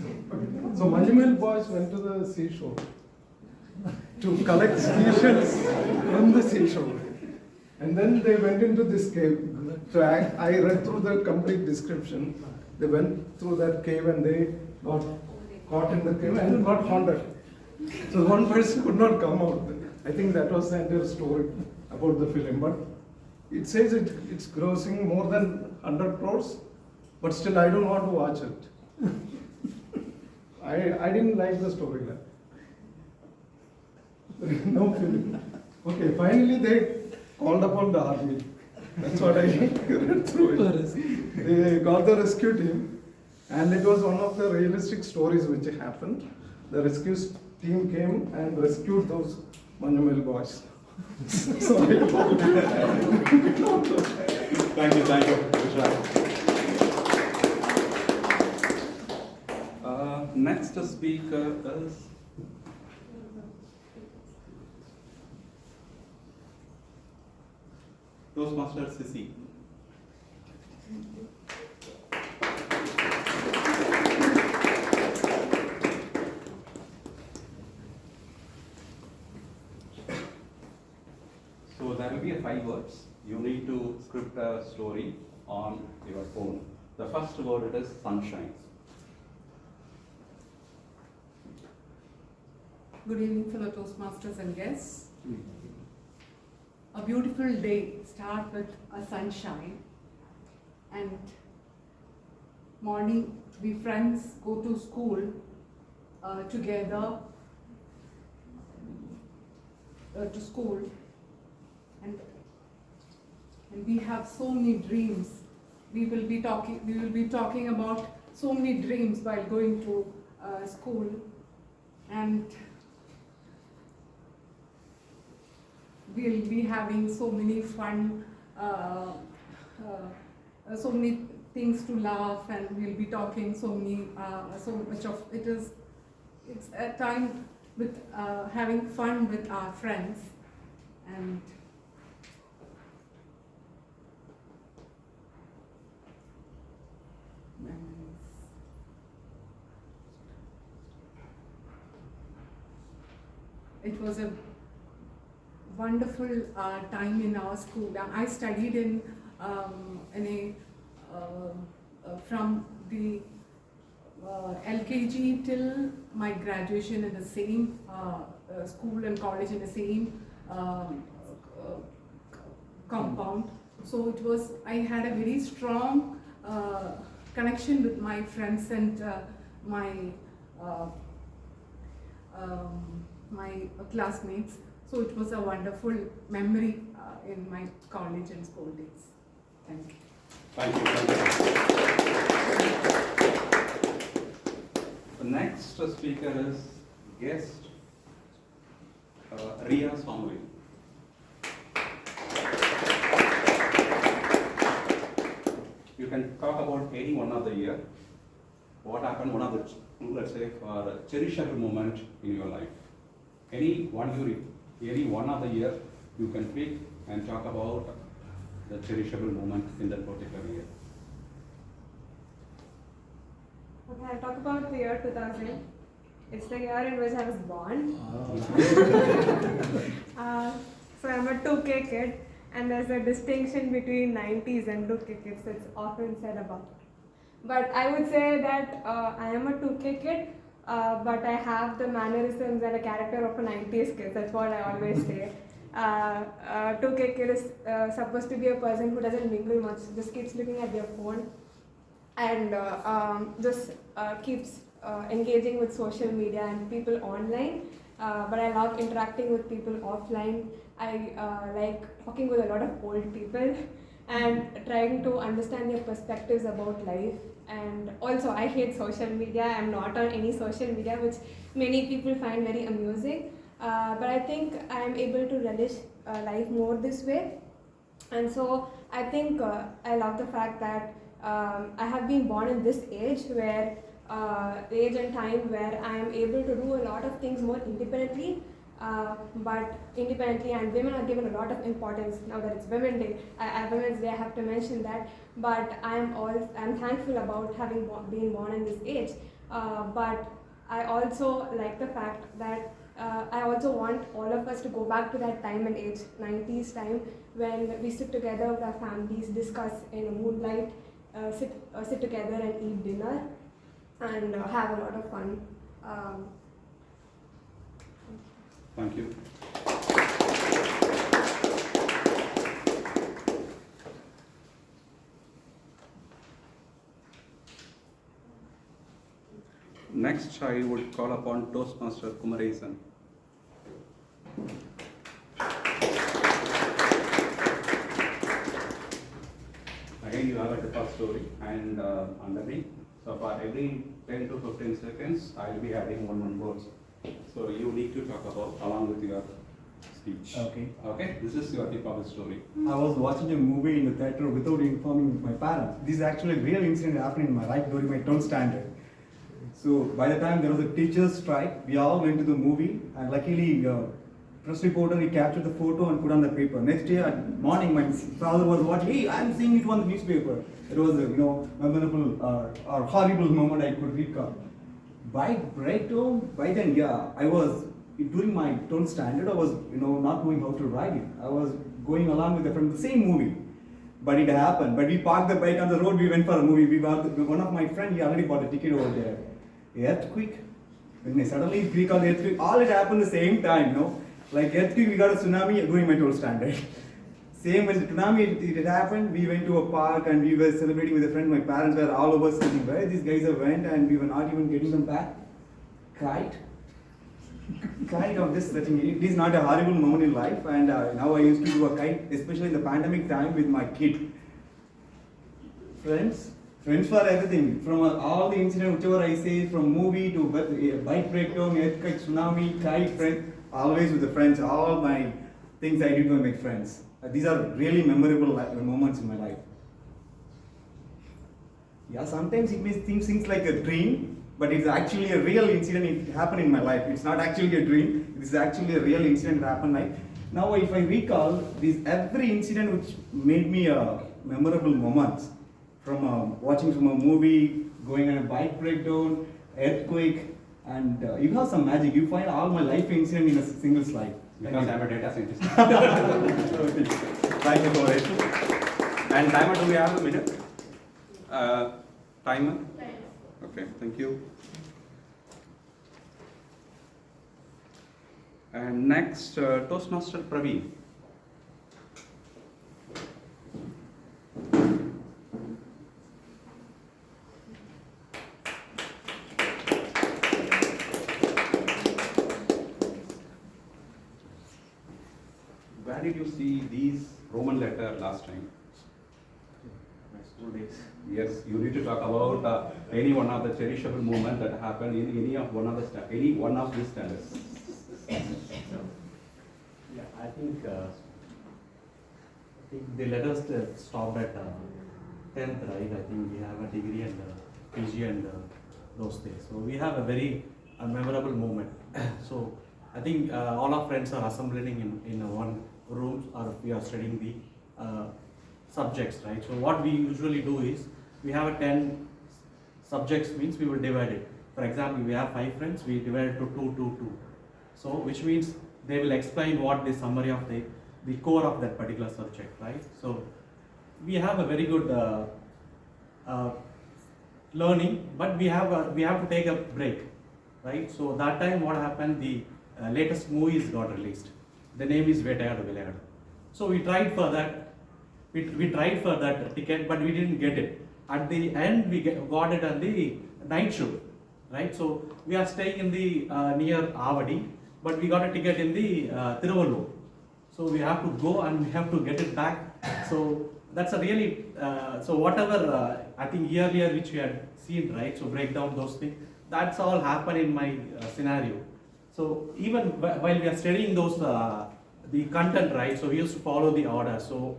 So Manjumal boys went to the seashore to collect seashells from the seashore, and then they went into this cave. So I read through the complete description. They went through that cave and they got caught in the cave and got haunted. So one person could not come out. I think that was the entire story about the film. But it says it's grossing more than 100 crores, but still I don't want to watch it. I didn't like the storyline. No film. Okay, finally they called upon the army. That's what I read through it. They got the rescue team, and it was one of the realistic stories which happened. The rescue team came and rescued those Manjumal boys. Sorry about that. Thank you. Next speaker is Toastmaster Sissy. So there will be 5 words. You need to script a story on your phone. The first word is sunshine. Good evening, fellow Toastmasters and guests. A beautiful day starts with a sunshine, and morning we friends go to school together to school, and we have so many dreams. We will be talking about so many dreams while going to school, and we'll be having so many fun, so many things to laugh, and we'll be talking so much of it is. It's a time with having fun with our friends, and it was a wonderful time in our school. I studied in a from the LKG till my graduation in the same school and college in the same compound. So it was, I had a very strong connection with my friends and my classmates. So it was a wonderful memory in my college and school days. Thank you. Thank you. The next speaker is guest Ria Swami. You can talk about any one of the year. What happened one of the, let's say, for a cherishable moment in your life. Any one of the year you can pick and talk about the cherishable moment in that particular year. Okay, I'll talk about the year 2000. It's the year in which I was born. So I'm a 2K kid, and there's a distinction between 90s and 2K kids that's often said about. But I would say that I am a 2K kid, but I have the mannerisms and a character of a 90s kid. That's what I always say. 2K kid is supposed to be a person who doesn't mingle much, just keeps looking at their phone, and just keeps engaging with social media and people online. But I love interacting with people offline. I like talking with a lot of old people and trying to understand their perspectives about life. And also, I hate social media. I'm not on any social media, which many people find very amusing. But I think I'm able to relish life more this way. And so I think I love the fact that I have been born in this age where age and time where I am able to do a lot of things more independently, and women are given a lot of importance now that it's Women's Day. Women's Day, I have to mention that. But I'm thankful about having been born in this age. But I also like the fact that I also want all of us to go back to that time and age, 90s time, when we sit together with our families, discuss in a moonlight, sit together and eat dinner, and have a lot of fun. Thank you. Next, I would call upon Toastmaster Kumaresan. Again, you have a first story and underneath. So for every 10 to 15 seconds, I'll be adding one words. So you need to talk about along with your speech. Okay. Okay. This is your tip of the story. I was watching a movie in the theater without informing my parents. This is actually a real incident happening in my life during my 10th standard. So by the time there was a teacher's strike, we all went to the movie, and luckily press reporter, he captured the photo and put on the paper. Next day at morning, my father was watching, hey, I'm seeing it on the newspaper. It was a memorable or horrible moment I could recall. By then, I was, during my 10th standard, I was, not knowing how to write it. I was going along with a friend, the same movie. But it happened. But we parked the bike on the road, we went for a movie. One of my friends, he already bought a ticket over there. Earthquake. When I suddenly recall the earthquake, all it happened the same time, Like earthquake, we got a tsunami doing my 12th standard. Same when the tsunami it happened, we went to a park and we were celebrating with a friend. My parents were all over saying, where these guys have went, and we were not even getting them back. Cried on this. It is not a horrible moment in life, and now I used to do a kite, especially in the pandemic time with my kid. Friends for everything, from all the incidents, whichever I say, from movie to bike breakdown, earthquake, tsunami, kite, friend, always with the friends. All my things I did with my friends. These are really memorable moments in my life. Yeah, sometimes it may seem like a dream, but it's actually a real incident. It happened in my life. It's not actually a dream. It is actually a real incident that happened. Like now, if I recall every incident which made me memorable moments, from watching from a movie, going on a bike breakdown, earthquake, and you have some magic. You find all my life incident in a single slide. Because I'm a data scientist. Thank you for it. And timer, do we have a minute? Timer? Okay, thank you. And next, Toastmaster Praveen. Where did you see these Roman letter last time? My school days. Yes, you need to talk about any one of the cherishable moments that happened in any one of these standards. Yeah, I think the letters stopped at 10th, right? I think we have a degree and PG and those things. So we have a very memorable moment. So I think all our friends are assembling in one room, or we are studying the subjects, right? So what we usually do is, we have a 10 subjects, means we will divide it. For example, we have 5 friends, we divide it to 2, 2, 2. So which means they will explain what the summary of the core of that particular subject, right? So we have a very good learning, but we have to take a break, right? So that time what happened, the latest movies got released. The name is Vetayadu Vilayadu. So we tried for that. We tried for that ticket, but we didn't get it. At the end, we got it on the night show, right? So we are staying in the near Avadi, but we got a ticket in the Tiruvallur. So we have to go and we have to get it back. So that's a really, so whatever I think earlier which we had seen, right? So break down those things. That's all happened in my scenario. So even while we are studying those, the content, right? So we used to follow the order. So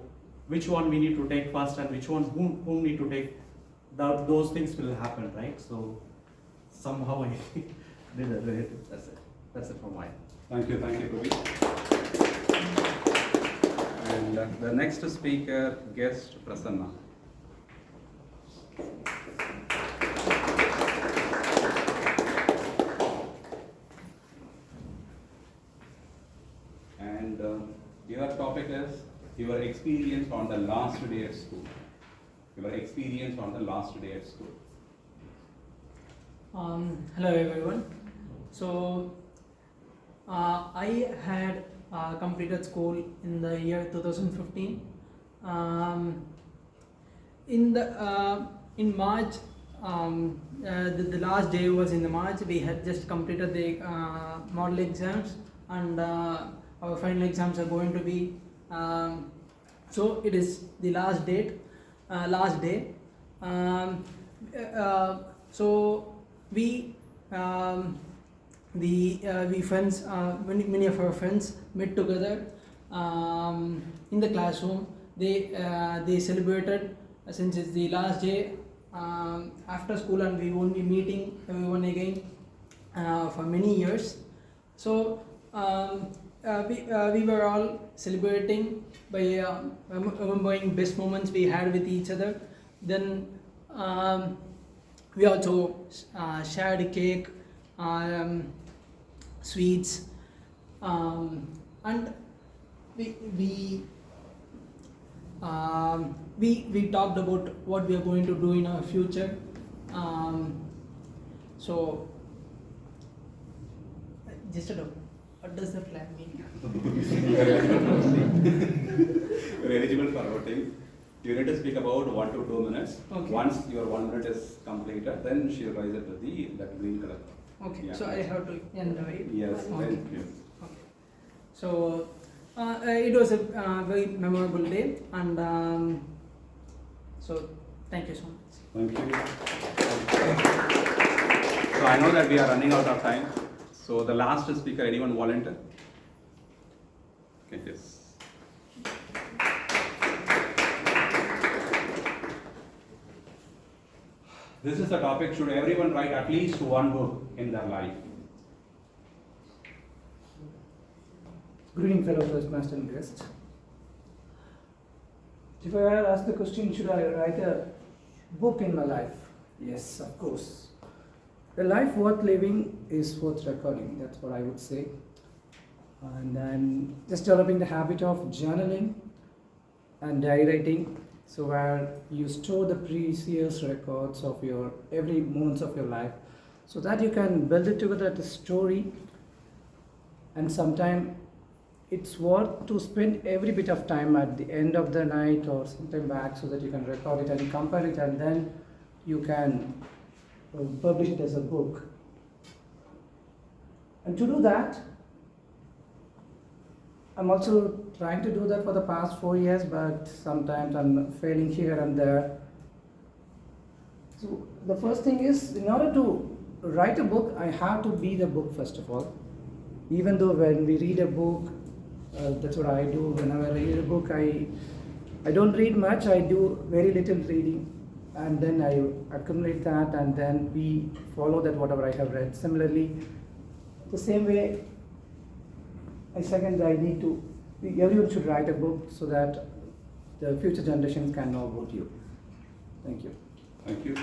which one we need to take first and which one whom need to take, those things will happen, right? So somehow I did it. That's it from mine. Thank you, Pravi. And the next speaker, guest Prasanna. And your topic is your experience on the last day at school. Your experience on the last day at school. Hello everyone. So I had completed school in the year 2015. In March, the last day was in the March. We had just completed the model exams, and our final exams are going to be. So it is the last day. So we friends, many of our friends met together in the classroom. They celebrated, since it's the last day after school, and we won't be meeting everyone again for many years. So we were all celebrating by remembering best moments we had with each other. Then we also shared a cake, sweets, and we We talked about what we are going to do in our future. So, just a doubt. What does the flag mean? You're eligible for voting. You need to speak about 1 to 2 minutes. Okay. Once your 1 minute is completed, then she'll raise it to that green color. Okay, Yeah. so I have to end, right? Yes, Okay. then, yes. Okay. So, it was a very memorable day, and so thank you so much. Thank you. So I know that we are running out of time. So the last speaker, anyone volunteer? Okay, yes. This is the topic, should everyone write at least one book in their life? Good evening, fellow Toastmaster and guests. If I were asked the question, should I write a book in my life? Yes, of course. A life worth living is worth recording, that's what I would say. And I'm just developing the habit of journaling and diary writing, so where you store the precious records of your every moments of your life, so that you can build it together as a story. And sometime it's worth to spend every bit of time at the end of the night or sometime back, so that you can record it and compare it, and then you can publish it as a book. And to do that, I'm also trying to do that for the past 4 years, but sometimes I'm failing here and there. So the first thing is, in order to write a book, I have to be the book first of all. Even though when we read a book, that's what I do. Whenever I read a book, I don't read much, I do very little reading. And then I accumulate that, and then we follow that whatever I have read. Similarly, the same way, I need to, everyone should write a book so that the future generations can know about you. Thank you. Thank you.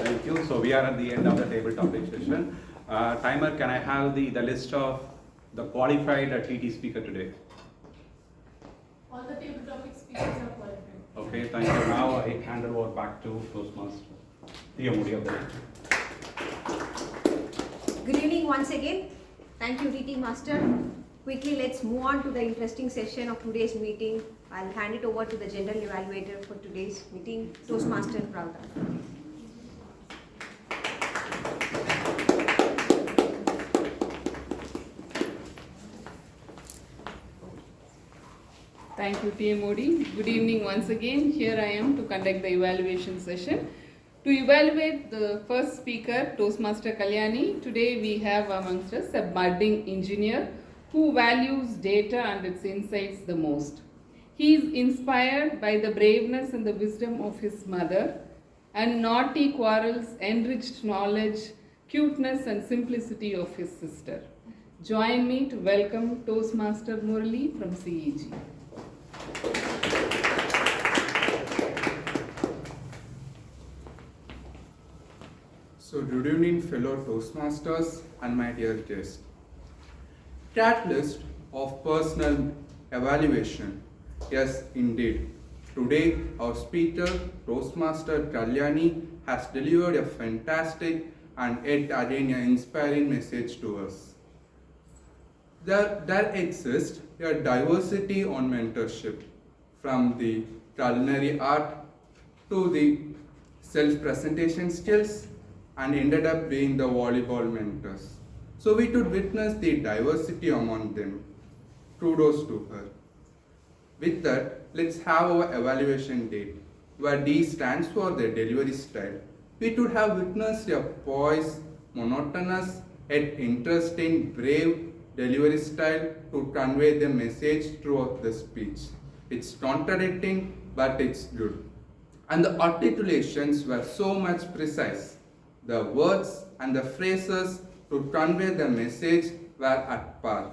Thank you. So we are at the end of the table topic session. Timer, can I have the list of the qualified TT speaker today? All the table topic speakers are qualified. Okay, thank you. Now I hand it over back to Toastmaster. Tia Moody of the Good evening once again. Thank you, TT Master. Quickly, let's move on to the interesting session of today's meeting. I'll hand it over to the general evaluator for today's meeting, Toastmaster Pravda. Thank you, T.M. Modi. Good evening once again. Here I am to conduct the evaluation session. To evaluate the first speaker, Toastmaster Kalyani, today we have amongst us a budding engineer who values data and its insights the most. He is inspired by the braveness and the wisdom of his mother, and naughty quarrels, enriched knowledge, cuteness and simplicity of his sister. Join me to welcome Toastmaster Murali from CEG. So good evening, fellow Toastmasters and my dear guests. Catalyst of personal evaluation. Yes, indeed. Today, our speaker, Toastmaster Kalyani, has delivered a fantastic and yet again an inspiring message to us. There exists a diversity on mentorship, from the culinary art to the self-presentation skills, and ended up being the volleyball mentors. So we could witness the diversity among them. Kudos to her. With that, let's have our evaluation date, where D stands for the delivery style. We could have witnessed a poised, monotonous, yet interesting, brave delivery style to convey the message throughout the speech. It's contradicting, but it's good. And the articulations were so much precise. The words and the phrases to convey the message were at par.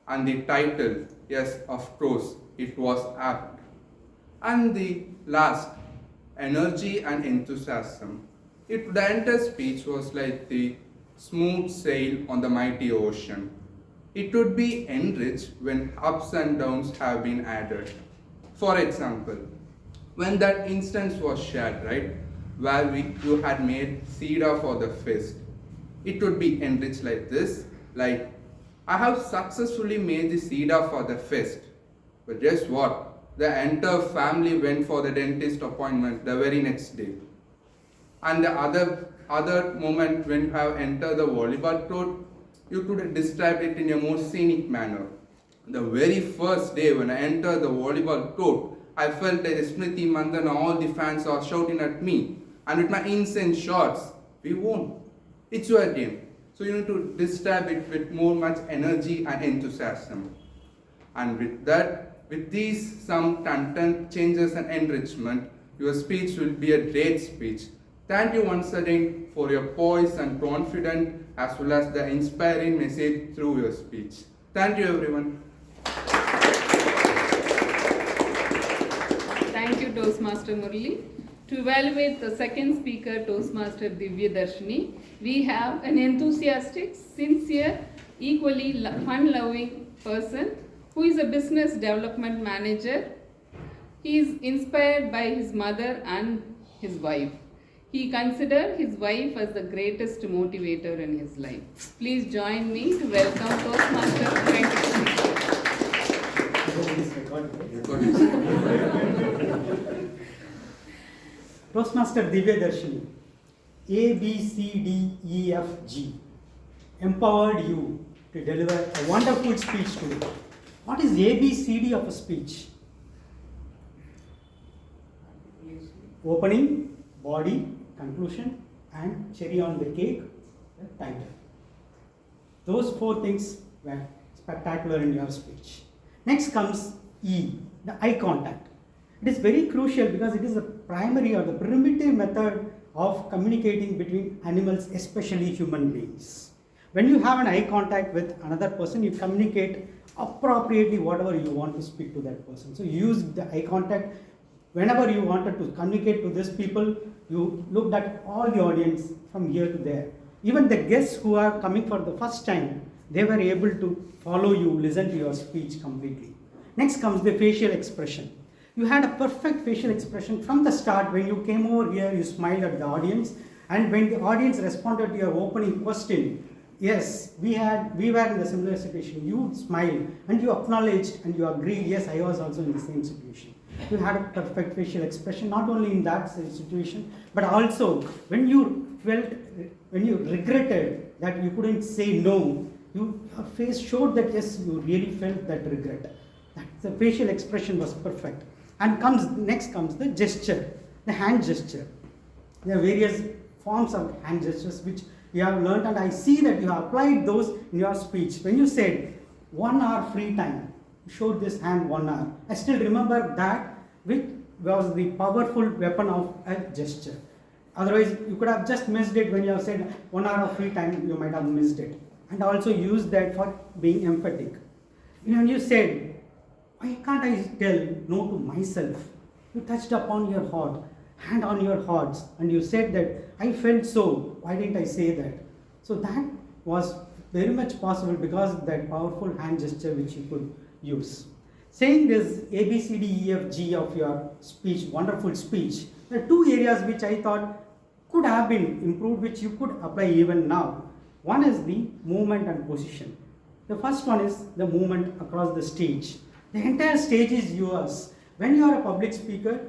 And the title, yes, of course, it was apt. And the last, energy and enthusiasm. The entire speech was like the smooth sail on the mighty ocean. It would be enriched when ups and downs have been added. For example, when that instance was shared, right, where you had made Sida for the feast, it would be enriched like this, like, I have successfully made the Sida for the feast. But guess what? The entire family went for the dentist appointment the very next day. And the other moment when you have entered the volleyball court, you could describe it in a more scenic manner. The very first day when I entered the volleyball court, I felt that Smriti Mandana, all the fans are shouting at me. And with my insane shots, we won. It's your game. So you need to describe it with much energy and enthusiasm. And with that, with these some content changes and enrichment, your speech will be a great speech. Thank you once again for your poise and confidence as well as the inspiring message through your speech. Thank you everyone. Thank you, Toastmaster Murali. To evaluate the second speaker, Toastmaster Divya Darshini, we have an enthusiastic, sincere, equally fun-loving person who is a business development manager. He is inspired by his mother and his wife. He considers his wife as the greatest motivator in his life. Please join me to welcome Toastmaster. Toastmaster Divya Darshini, A, B, C, D, E, F, G, empowered you to deliver a wonderful speech today. What is A, B, C, D of a speech? Opening, body, conclusion, and cherry on the cake, the title. Those four things were spectacular in your speech. Next comes E, the eye contact. It is very crucial because it is the primary or the primitive method of communicating between animals, especially human beings. When you have an eye contact with another person, you communicate appropriately whatever you want to speak to that person. So you use the eye contact. Whenever you wanted to communicate to these people, you looked at all the audience from here to there. Even the guests who are coming for the first time, they were able to follow you, listen to your speech completely. Next comes the facial expression. You had a perfect facial expression from the start. When you came over here, you smiled at the audience, and when the audience responded to your opening question, yes, we were in a similar situation. You smiled and you acknowledged and you agreed, yes, I was also in the same situation. You had a perfect facial expression, not only in that situation, but also when you regretted that you couldn't say no, your face showed that yes, you really felt that regret. The facial expression was perfect. And next comes the gesture, the hand gesture. There are various forms of hand gestures which you have learned, and I see that you have applied those in your speech. When you said 1 hour free time, you showed this hand 1 hour. I still remember that, which was the powerful weapon of a gesture. Otherwise, you could have just missed it. When you have said 1 hour of free time, you might have missed it. And also use that for being emphatic. When you said, why can't I tell no to myself? You touched upon your heart, hand on your hearts, and you said that I felt so, why didn't I say that? So that was very much possible because of that powerful hand gesture which you could use. Saying this A, B, C, D, E, F, G of your speech, wonderful speech, there are two areas which I thought could have been improved, which you could apply even now. One is the movement and position. The first one is the movement across the stage. The entire stage is yours. When you are a public speaker,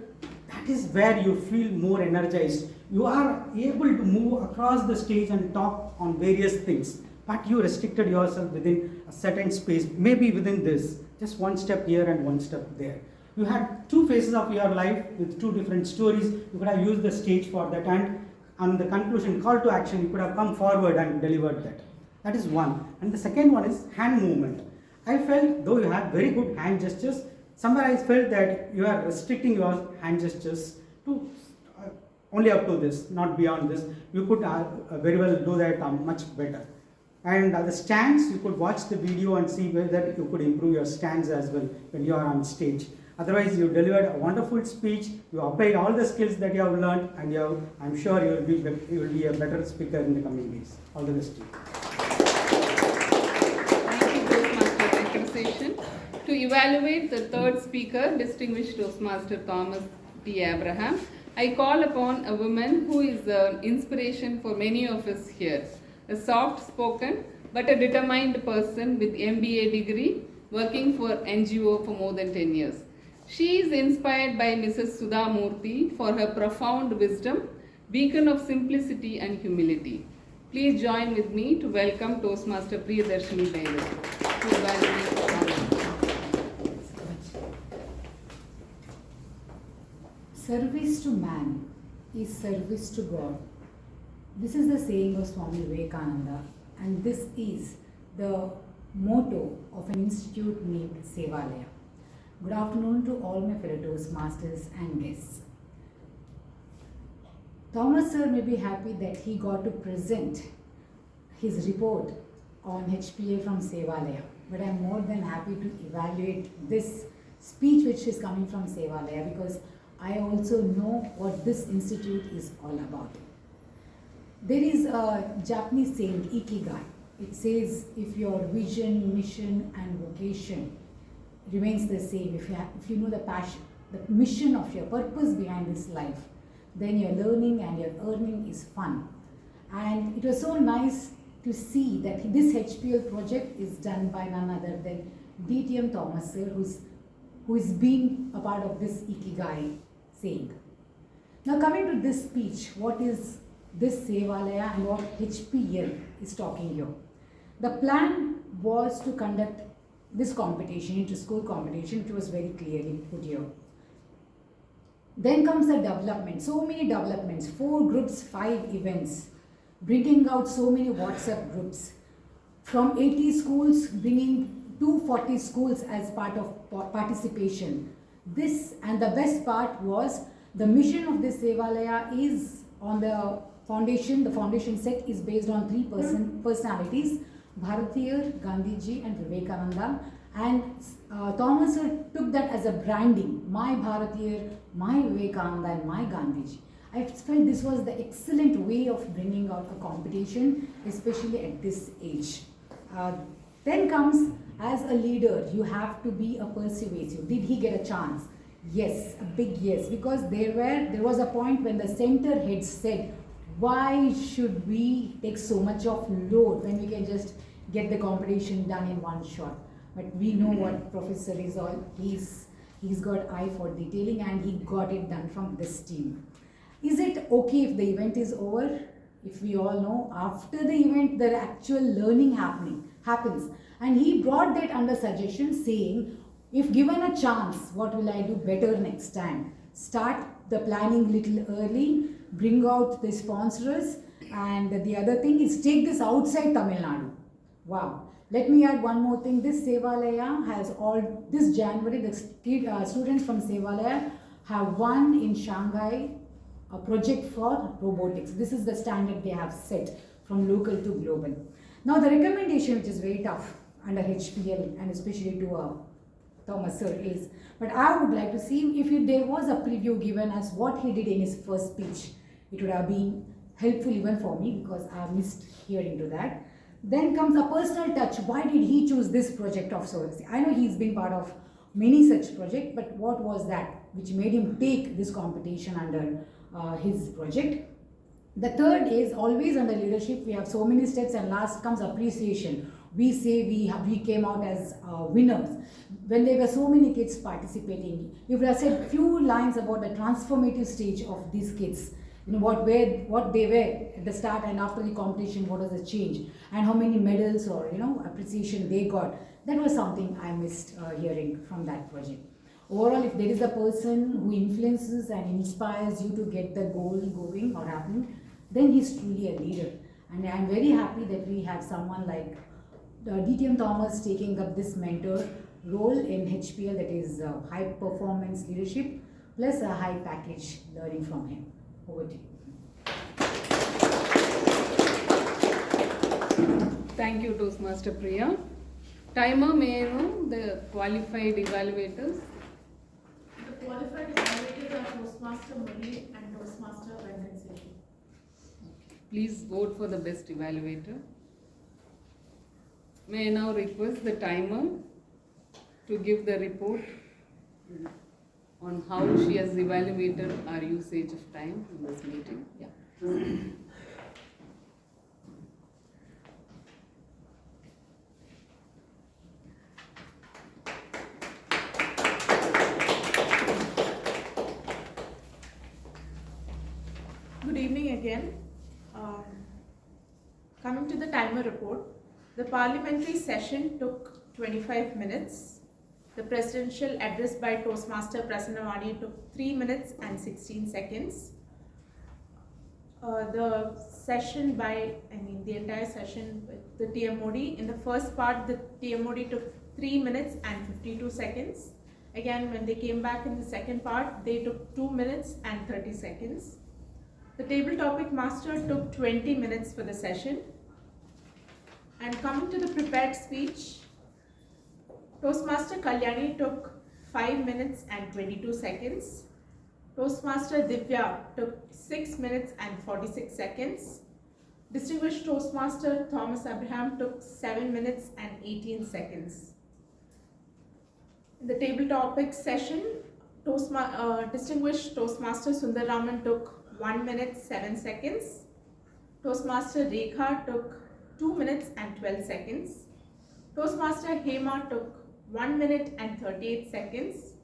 that is where you feel more energized. You are able to move across the stage and talk on various things, but you restricted yourself within a certain space, maybe within this, just one step here and one step there. You had two phases of your life with two different stories. You could have used the stage for that, and on the conclusion, call to action, you could have come forward and delivered that. That is one. And the second one is hand movement. I felt, though you had very good hand gestures, somewhere I felt that you are restricting your hand gestures to only up to this, not beyond this. You could very well do that much better. And the stance, you could watch the video and see whether you could improve your stance as well when you are on stage. Otherwise, you delivered a wonderful speech, you applied all the skills that you have learned, and I'm sure you will be a better speaker in the coming days. All the best to you. Thank you. evaluate the third speaker, distinguished Toastmaster Thomas T. Abraham, I call upon a woman who is an inspiration for many of us here. A soft-spoken but a determined person with MBA degree, working for NGO for more than 10 years. She is inspired by Mrs. Sudha Murthy for her profound wisdom, beacon of simplicity and humility. Please join with me to welcome Toastmaster Priyadarshini Bailey to evaluate the Service to man is service to God. This is the saying of Swami Vivekananda, and this is the motto of an institute named Sevalaya. Good afternoon to all my fellow Toastmasters and guests. Thomas sir may be happy that he got to present his report on HPA from Sevalaya, but I am more than happy to evaluate this speech which is coming from Sevalaya, because I also know what this institute is all about. There is a Japanese saying, Ikigai. It says if your vision, mission and vocation remains the same, if you know the passion, the mission of your purpose behind this life, then your learning and your earning is fun. And it was so nice to see that this HPL project is done by none other than DTM Thomas sir, who is being a part of this Ikigai saying. Now coming to this speech, what is this Sevalaya and what HPL is talking here? The plan was to conduct this competition, inter-school competition, which was very clearly put here. Then comes the development, so many developments, 4 groups, 5 events, bringing out so many WhatsApp groups, from 80 schools bringing 240 schools as part of participation. This, and the best part was, the mission of this Sevalaya is on the foundation set is based on 3 personalities, Bharatiya, Gandhiji and Vivekananda, and Thomas took that as a branding, my Bharatiya, my Vivekananda and my Gandhiji. I felt this was the excellent way of bringing out a competition, especially at this age. Then comes, as a leader, you have to be a persuasive. Did he get a chance? Yes, a big yes, because there was a point when the center head said, why should we take so much of load when we can just get the competition done in one shot? But we know what Professor is all, he's got eye for detailing and he got it done from this team. Is it okay if the event is over? If we all know, after the event, the actual learning happens. And he brought that under suggestion saying, if given a chance, what will I do better next time? Start the planning little early, bring out the sponsors, and the other thing is take this outside Tamil Nadu. Wow. Let me add one more thing. This Sevalaya has this January, the students from Sevalaya have won in Shanghai a project for robotics. This is the standard they have set from local to global. Now the recommendation, which is very tough under HPL and especially to Thomas sir, is, but I would like to see if there was a preview given as what he did in his first speech. It would have been helpful even for me because I missed hearing to that. Then comes a personal touch. Why did he choose this project of sorts? I know he's been part of many such projects, but what was that which made him take this competition under his project? The third is, always under leadership we have so many steps, and last comes appreciation. We say we came out as winners. When there were so many kids participating, you would have said few lines about the transformative stage of these kids. You know, what they were at the start and after the competition, what was the change, and how many medals or appreciation they got. That was something I missed hearing from that project. Overall, if there is a person who influences and inspires you to get the goal going or happening, then he's truly a leader. And I'm very happy that we have someone like DTM Thomas taking up this mentor role in HPL, that is high performance leadership plus a high package learning from him. Over to you. Thank you, Toastmaster Priya. Timer, may I know the qualified evaluators? The qualified evaluators are Toastmaster Murli and Toastmaster Venkat. Please vote for the best evaluator. May I now request the timer to give the report on how she has evaluated our usage of time in this meeting. Yeah. Good evening again. Coming to the timer report, the parliamentary session took 25 minutes. The presidential address by Toastmaster Prasanna Vani took 3 minutes and 16 seconds. The entire session with the TMOD, in the first part, the TMOD took 3 minutes and 52 seconds. Again, when they came back in the second part, they took 2 minutes and 30 seconds. The table topic master took 20 minutes for the session. And coming to the prepared speech, Toastmaster Kalyani took 5 minutes and 22 seconds. Toastmaster Divya took 6 minutes and 46 seconds. Distinguished Toastmaster Thomas Abraham took 7 minutes and 18 seconds. In the table topic session, Distinguished Toastmaster Sundar Raman took 1 minute 7 seconds. Toastmaster Rekha took 2 minutes and 12 seconds. Toastmaster Hema took 1 minute and 38 seconds.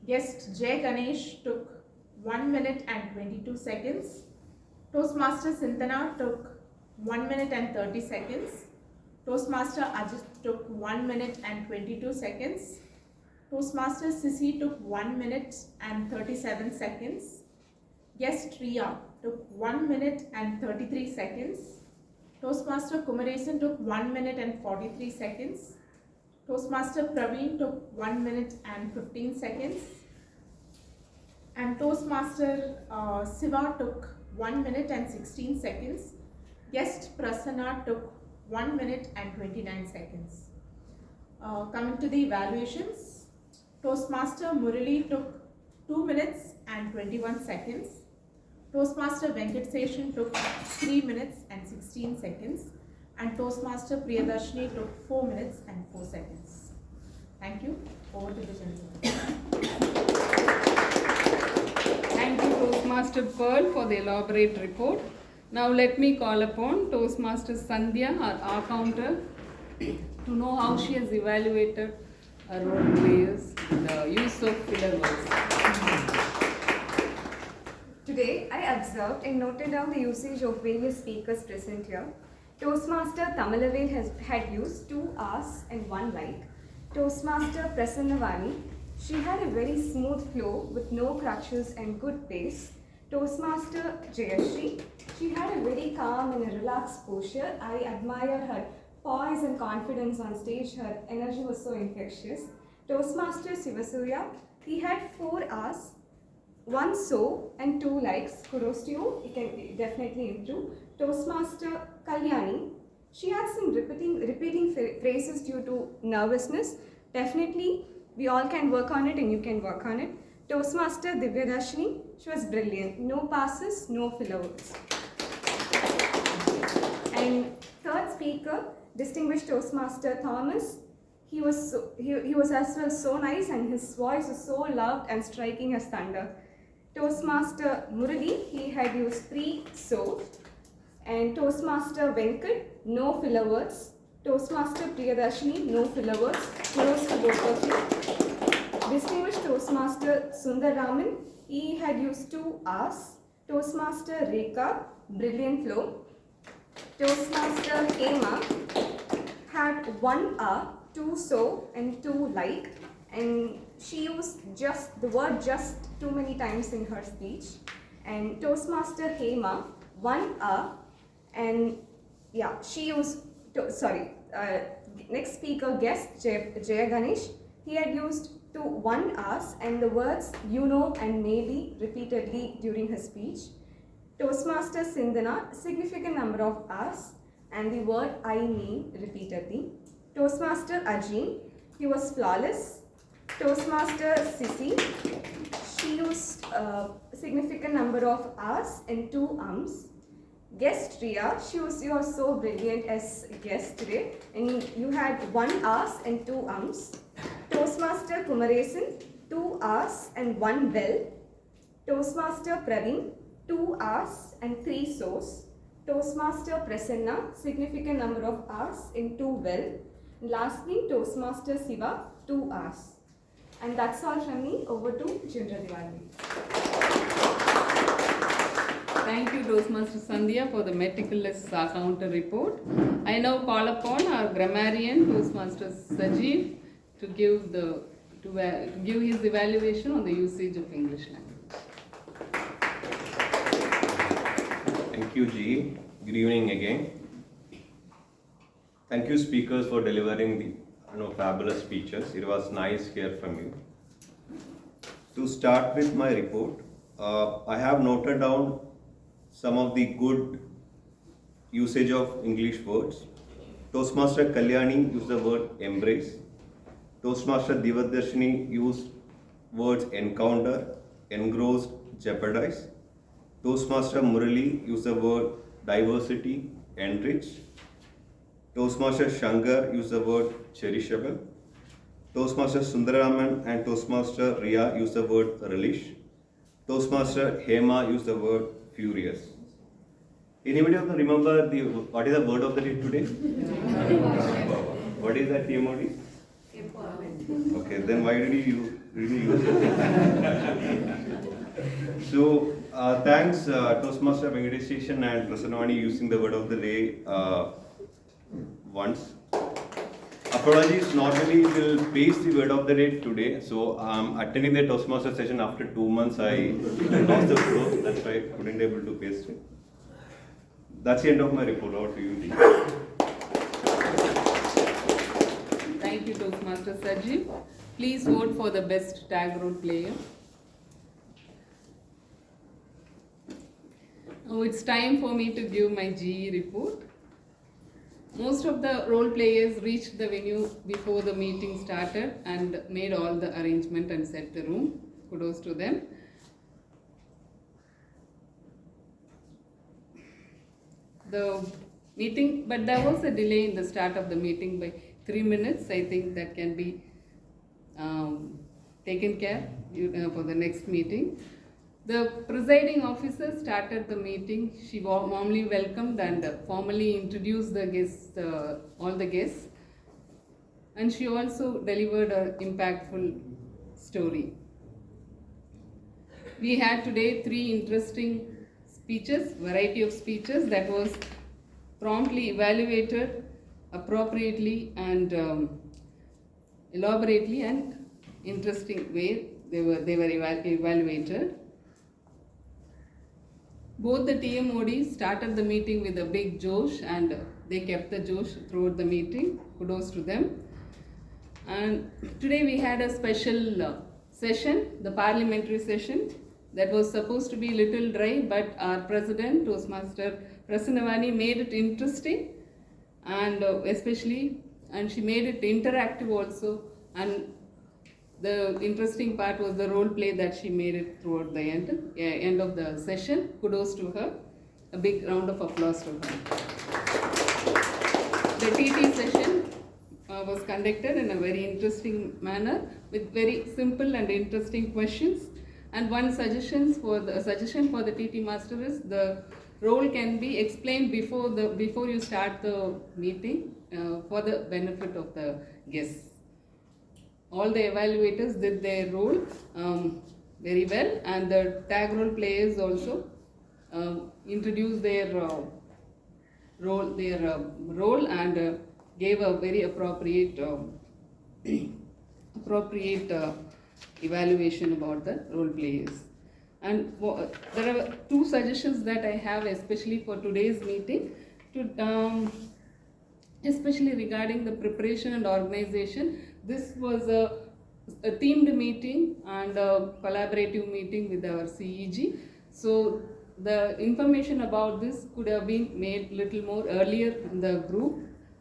Guest Jay Ganesh took 1 minute and 22 seconds. Toastmaster Sintana took 1 minute and 30 seconds. Toastmaster Ajit took 1 minute and 22 seconds. Toastmaster Sissy took 1 minute and 37 seconds. Guest Riya took 1 minute and 33 seconds. Toastmaster Kumaresan took 1 minute and 43 seconds. Toastmaster Praveen took 1 minute and 15 seconds. And Toastmaster Siva took 1 minute and 16 seconds. Guest Prasanna took 1 minute and 29 seconds. Coming to the evaluations, Toastmaster Murali took 2 minutes and 21 seconds. Toastmaster Venkat Seshan took 3 minutes and 16 seconds. And Toastmaster Priyadarshini took 4 minutes and 4 seconds. Thank you. Over to the gentleman. Thank you, Toastmaster Pearl, for the elaborate report. Now let me call upon Toastmaster Sandhya, our counter, to know how she has evaluated our role players in the use of filler words. Today, I observed and noted down the usage of various speakers present here. Toastmaster Tamilaved had used 2 R's and 1 like. Toastmaster Prasanna Vani, she had a very smooth flow with no crutches and good pace. Toastmaster Jayashri, she had a very calm and a relaxed posture. I admire her poise and confidence on stage. Her energy was so infectious. Toastmaster Sivasurya, he had 4 R's, 1 so and 2 likes. Kudos to you, you can definitely improve. Toastmaster Kalyani, she had some repeating phrases due to nervousness. Definitely, we all can work on it and you can work on it. Toastmaster Divyadarshini, she was brilliant. No passes, no filler words. And third speaker, distinguished Toastmaster Thomas, he was as well so nice and his voice was so loud and striking as thunder. Toastmaster Murali, he had used 3 so. And Toastmaster Venkat, no filler words. Toastmaster Priyadarshini, no filler words. Kudos to both of you. Distinguished Toastmaster Sundar Raman, he had used 2 R's. Toastmaster Rekha, brilliant flow. Toastmaster Hema had 1 R, 2 so and 2 like. And she used the word just too many times in her speech. And Toastmaster Hema, 1 R, and yeah, she used, next speaker, guest Jaya Ganesh, he had used 1 R's and the words you know and maybe repeatedly during his speech. Toastmaster Sindhana, significant number of R's and the word I mean repeatedly. Toastmaster Ajin, he was flawless. Toastmaster Sissy, she used a significant number of R's and 2 ums. Guest Riya, you are so brilliant as guest today, and you had 1 R's and 2 ums. Toastmaster Kumaresan, 2 hours and 1 bell. Toastmaster Praveen, 2 hours and 3 source. Toastmaster Prasanna, significant number of hours in 2 well. And lastly, Toastmaster Siva, 2 hours. And that's all from me. Over to General Diwali. Thank you, Toastmaster Sandhya, for the meticulous counter report. I now call upon our grammarian, Toastmaster Sajeev, to give his evaluation on the usage of English language. Thank you, G. Good evening again. Thank you, speakers, for delivering the fabulous speeches. It was nice to hear from you. To start with my report, I have noted down some of the good usage of English words. Toastmaster Kalyani used the word embrace. Toastmaster Divadarshini used words encounter, engrossed, jeopardize. Toastmaster Murali used the word diversity, enrich. Toastmaster Shankar used the word cherishable. Toastmaster Sundararaman and Toastmaster Riya used the word relish. Toastmaster Hema used the word furious. Anybody remember what is the word of the day today? What is that, TMOD? Okay, then why did you really use it? So, thanks Toastmaster Venkatesh and Prasanwani using the word of the day once. Apologies, normally we'll paste the word of the day today. So I'm attending the Toastmaster session after 2 months. I lost the flow, that's why I couldn't able to paste it. That's the end of my report. Over to you. Thank you, Toastmaster Sajeev. Please vote for the best tag role player. Now it's time for me to give my GE report. Most of the role players reached the venue before the meeting started and made all the arrangement and set the room. Kudos to them. The meeting, but there was a delay in the start of the meeting by 3 minutes. I think that can be taken care for the next meeting. The presiding officer started the meeting. She warmly welcomed and formally introduced the guests, all the guests. And she also delivered an impactful story. We had today 3 interesting speeches, variety of speeches that was promptly evaluated appropriately and elaborately and interesting way they were evaluated. Both the TMOD started the meeting with a big josh and they kept the josh throughout the meeting. Kudos to them. And today we had a special session, the parliamentary session, that was supposed to be a little dry, but our president, Toastmaster Prasanavani, made it interesting and and she made it interactive also. And the interesting part was the role play that she made it throughout the end of the session. Kudos to her. A big round of applause to her. The TT session was conducted in a very interesting manner with very simple and interesting questions. And one suggestion for the TT master is the role can be explained before you start the meeting for the benefit of the guests. All the evaluators did their role very well, and the tag role players also introduced their role and gave a very appropriate evaluation about the role players. And there are 2 suggestions that I have, especially for today's meeting, especially regarding the preparation and organization. This was a themed meeting and a collaborative meeting with our CEG. So the information about this could have been made little more earlier in the group,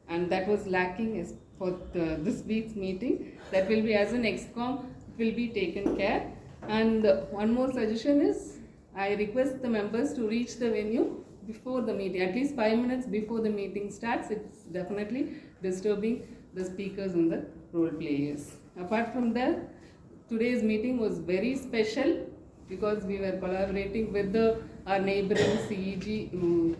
and that was lacking for this week's meeting. That will be, as an ExCom, will be taken care. And one more suggestion is, I request the members to reach the venue before the meeting, at least 5 minutes before the meeting starts. It's definitely disturbing the speakers and the role players. Apart from that, today's meeting was very special because we were collaborating with our neighboring CEG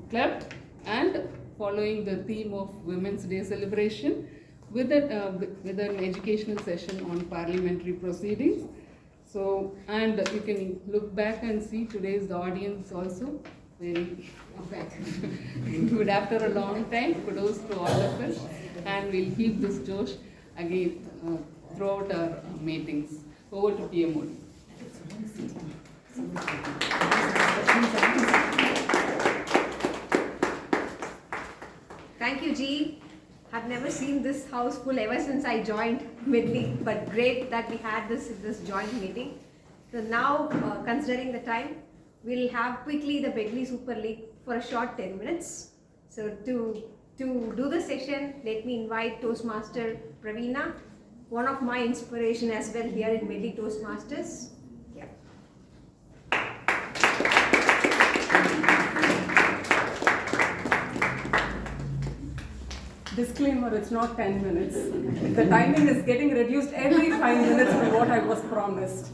club and following the theme of Women's Day celebration with an educational session on parliamentary proceedings. So, and you can look back and see today's audience also very good after a long time. Kudos to all of us, and we'll keep this josh again throughout our meetings. Over to PMO. Thank you, G. I've never seen this house full ever since I joined Medley, but great that we had this joint meeting. So now, considering the time, we'll have quickly the Medley Super League for a short 10 minutes. So to do the session, let me invite Toastmaster Praveena, one of my inspiration as well here in Medley Toastmasters. Yeah. Disclaimer, it's not 10 minutes. The timing is getting reduced every 5 minutes from what I was promised.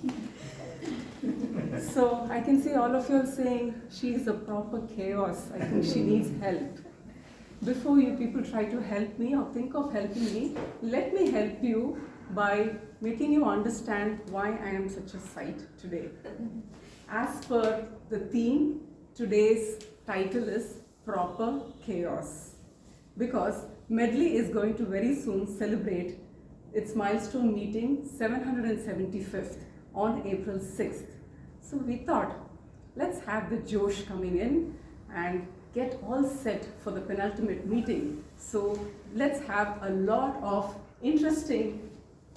So I can see all of you are saying, she's a proper chaos. I think she needs help. Before you people try to help me or think of helping me, let me help you by making you understand why I am such a sight today. As per the theme, today's title is Proper Chaos. Because Medley is going to very soon celebrate its milestone meeting 775th on April 6th. So we thought, let's have the Josh coming in and get all set for the penultimate meeting. So let's have a lot of interesting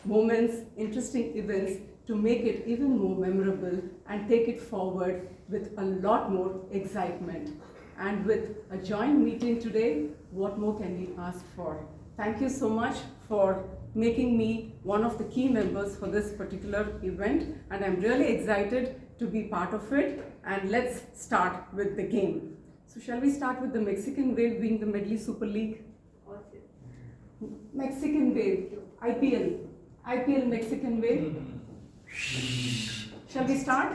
moments, interesting events to make it even more memorable and take it forward with a lot more excitement. And with a joint meeting today, what more can we ask for? Thank you so much for making me one of the key members for this particular event, and I'm really excited to be part of it. And let's start with the game. So shall we start with the Mexican Wave being the Medley Super League? Mexican Wave, IPL Mexican Wave. Shall we start?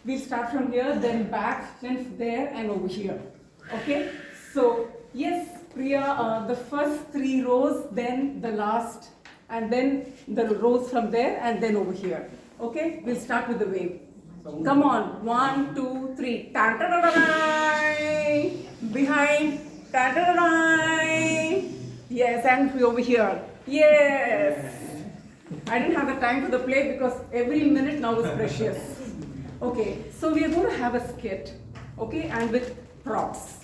We'll start from here, then back, then there and over here. Okay? So, yes, Priya, the first 3 rows, then the last, and then the rows from there and then over here. Okay? We'll start with the wave. Come on. 1, 2, 3. Ta-ta-da-da-da! Behind. Ta-ta-da-da! Yes, and over here. Yes. I didn't have the time for the play because every minute now is precious. Okay, so we are going to have a skit, okay, and with props.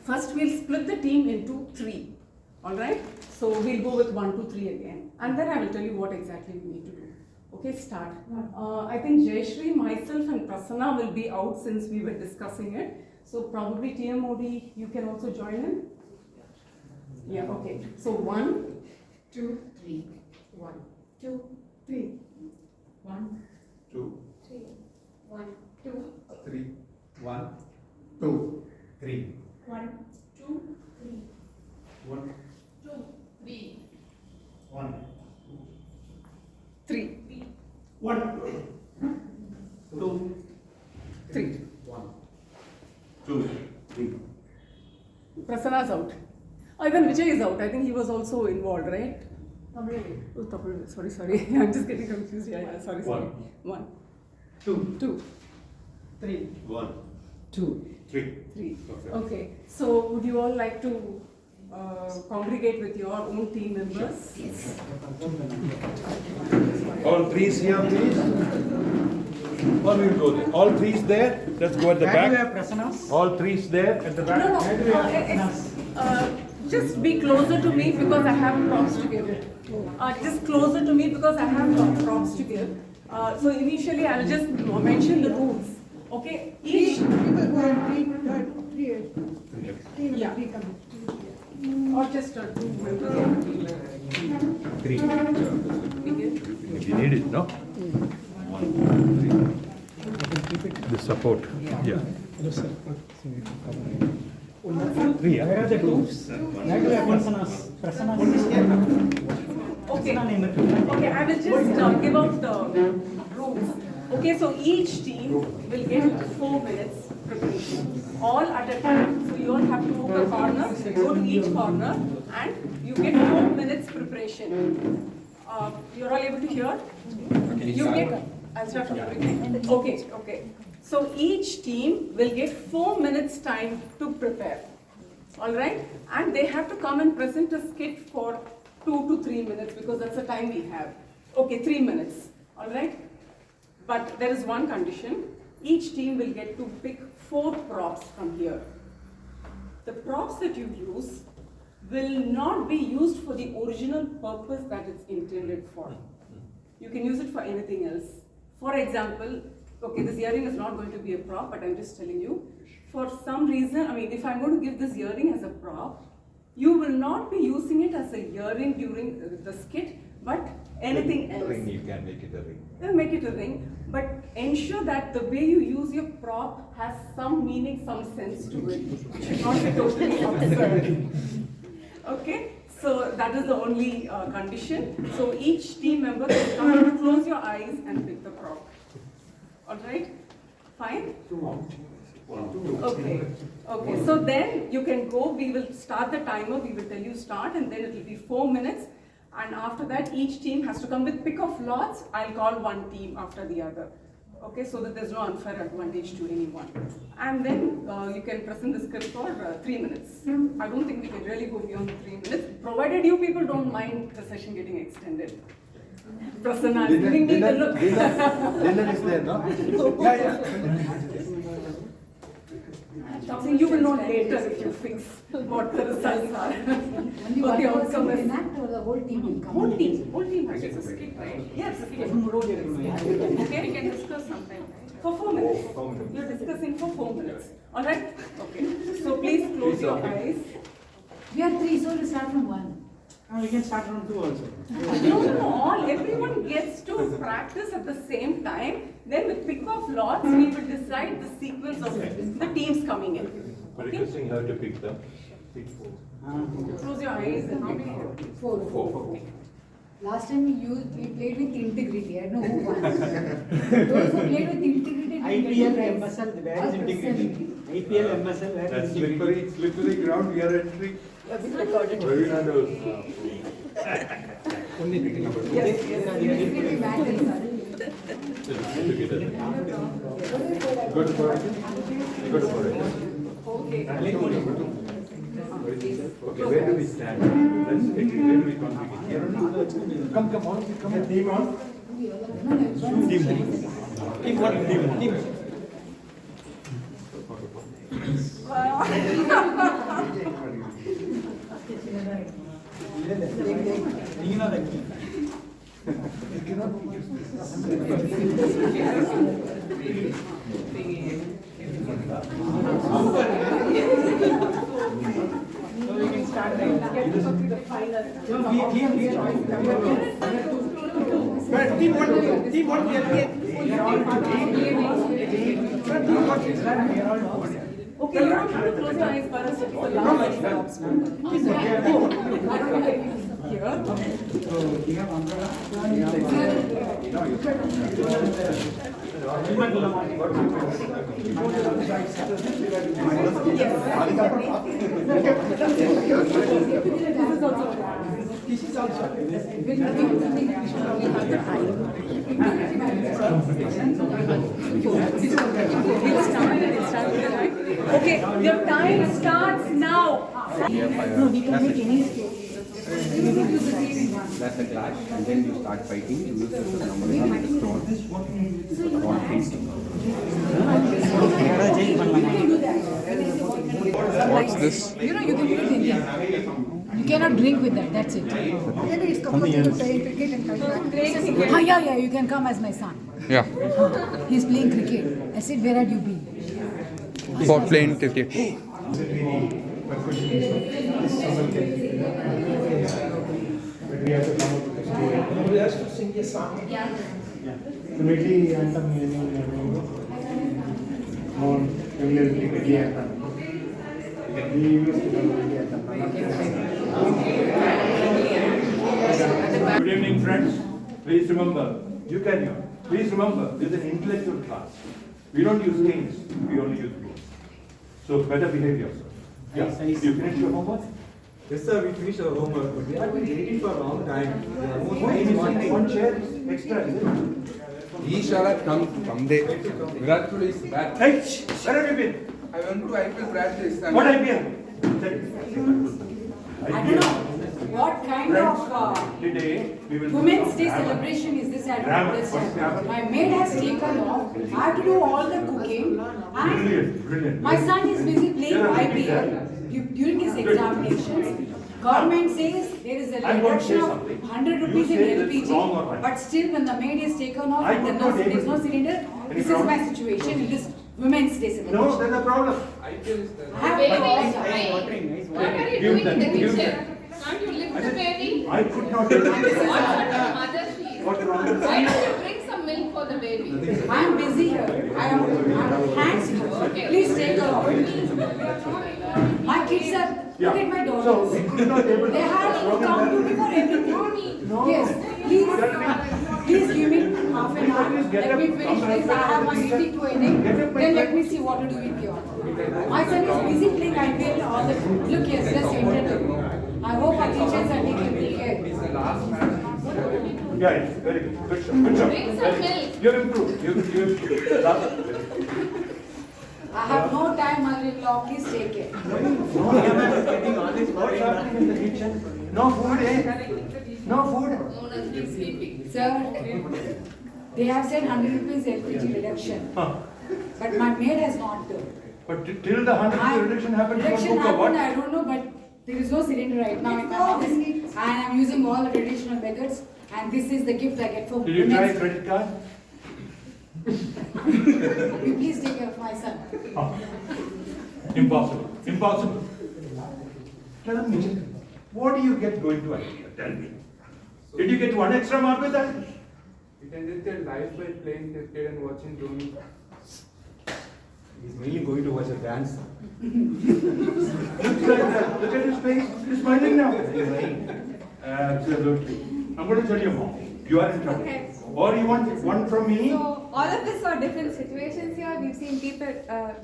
First, we'll split the team into 3, all right? So we'll go with 1, 2, 3 again, and then I will tell you what exactly we need to do. Okay, start. I think Jayashree, myself, and Prasanna will be out since we were discussing it. So probably TMOD, you can also join in. Yeah, okay. So 1, 2, 3. 1, 2, 3. 1, 2, 3. 1, 2, 3. 1, 2, 3. 1, 2, 3. 1, 2, 3. 1, 3. 1, 2, 3. 1, 2, 3. Prasanna's out. Oh, even Vijay is out. I think he was also involved, right? Oh, Tamil. Sorry. I'm just getting confused. Yeah. Sorry. 1, 2, 2, 3. 1, 2, 3. 3. Perfect. Okay. So, would you all like to congregate with your own team members? Yes. All threes here, please. Or we'll go there. All threes there. Let's go at the Where do you back. have prasanas? All threes there at the back. No. Just be closer to me because I have props to give. Just closer to me because I have props to give. So initially I'll just mention the rules. Okay? Each yeah. Or just 2 members of the team. 3. If you need it, no? 1, 3. The support. Yeah. 3. Where are the groups? Where do you have prasanas? Prasanas? Okay. Okay, I will just give out the rules. Okay, so each team will get 4 minutes preparation, all at a time. So you all have to move a corner, go to each corner, and you get 4 minutes preparation. You're all able to hear? You get. I'll start from the beginning. Okay. So each team will get 4 minutes time to prepare. All right, and they have to come and present a skit for 2 to 3 minutes because that's the time we have. Okay, 3 minutes. All right. But there is one condition. Each team will get to pick 4 props from here. The props that you use will not be used for the original purpose that it's intended for. You can use it for anything else. For example, okay, this earring is not going to be a prop, but I'm just telling you. For some reason, I mean, if I'm going to give this earring as a prop, you will not be using it as a earring during the skit, but anything else. Ring, you can make it a ring. Make it a ring, but ensure that the way you use your prop has some meaning, some sense to it. It should not be totally absurd. Okay, so that is the only condition. So each team member can come and close your eyes and pick the prop. All right, fine? Okay, so then you can go, we will start the timer, we will tell you start, and then it will be 4 minutes. And after that, each team has to come with pick of lots. I'll call one team after the other. Okay, so that there's no unfair advantage to anyone. And then you can present the script for 3 minutes. I don't think we can really go beyond 3 minutes, provided you people don't mind the session getting extended. Prasanna is giving me the look. Dinner is there, no? So you will know later if you fix what the results are. Only What the one person outcome will is. enact or the whole team will come? Whole team has to skip, right? Yes, okay. Okay, we can discuss sometime, right? For 4 minutes. You're discussing for 4 minutes. All right? Okay. So please close your eyes. We are 3, so we'll start from 1. We can start from 2 also. No, everyone gets to practice at the same time. Then with pick of lots, we will decide the sequence of the teams coming in. But requesting her to pick them. Close your eyes and how many? 4. Last time we played with integrity. I don't know who won. Those who played with integrity. IPL, MSL, where is integrity? IPL, MSL, where That's is integrity? slippery ground we are entering. Recorded. Good for it. Okay, where do we stand? Let's take it. Where do we congregate? Here? Come on, team on. Team one. Okay, you don't have to close your eyes, but it's the last This is also. Okay, your time starts now. No, we can make any story. That's a clash, and then you start fighting. You use the number of What's this? You know, you can put it in here. You cannot drink with that, that's it. Maybe it's compulsory to play cricket and come back. Yeah, you can come as my son. Yeah. He's playing cricket. I said, where had you been? For playing cricket. But we have to come up with a story. Nobody has to sing a song. Yeah. The Medley anthem, on Medley anthem. We used to do Medley anthem. Good evening, friends. Please remember, you carry on. Please remember, this is an intellectual class. We don't use canes, we only use books. So better behave yourself. Yeah, did you finish your homework? Yes, sir, we finished our homework, but we have been waiting for a long time. One chair extra, is it? He shall have come someday. Virat Kohli is back. Hey, where have you been? I went to IPL practice. And What IPL? I don't know what kind of Today, we will Women's Day celebration is this? I don't understand. My maid has taken off. I have to do all the cooking. Brilliant. My son is busy playing IPL during his examinations. Government says there is a reduction of 100 rupees in LPG, but still when the maid is taken off and there is no cylinder, this is my situation in this Women's Day celebration. No, there's a problem. IPL is the I have to do all that. What are you doing in the kitchen? Can't you lift the baby? I could not do What sort of mother she is? What's wrong? Why don't you drink some milk for the baby? I am busy here. I am hands here. Please take her off. My kids are, look at my daughters. They have to come to me for everything. Yes, please give me half an hour. Let me finish this. I have my meeting to end. Then let me see what to do with you. My son is busy playing IPL all the time. Look, yes, just entered. I hope our teachers are taking good care. It's the last match. Yeah, it's very good. Good job. Good job. Drink some milk. You've improved. You've improved. I have no time, mother-in-law. Please take care. What's happening in the kitchen? No food, eh? No food. Sir, they have said 100 rupees LPG reduction. But my maid has not done. But till the 100 reduction happened, you Reduction won't cook for what? happened, I don't know, but there is no cylinder right now in my house. And I'm using all the traditional methods. And this is the gift I get from Did you try a credit card? You please take care of my son. Impossible. Impossible. Tell me, what do you get going to IPL? Tell me. Did you get one extra mark with that? You can just get life by playing cricket and watching Dhoni. He's mainly going to watch a dance. Looks like that. Look at his face. He's smiling now. Absolutely. I'm going to tell you more. You are in trouble. Okay. Or you want one from me? So all of us are different situations here. We've seen people,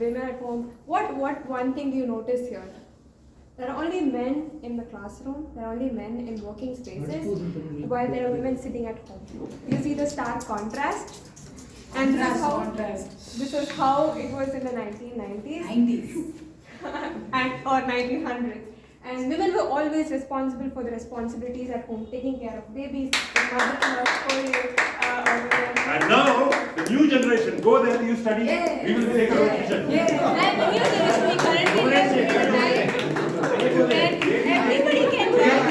women at home. What one thing do you notice here? There are only men in the classroom. There are only men in working spaces, while there are women sitting at home. You see the stark contrast. And this is how it was in the 1990s. Or 1900s. And women were always responsible for the responsibilities at home, taking care of babies, mother-in-law, And now, the new generation, go there, you study, we will take our decision. And the new generation we currently live in a time when everybody can work.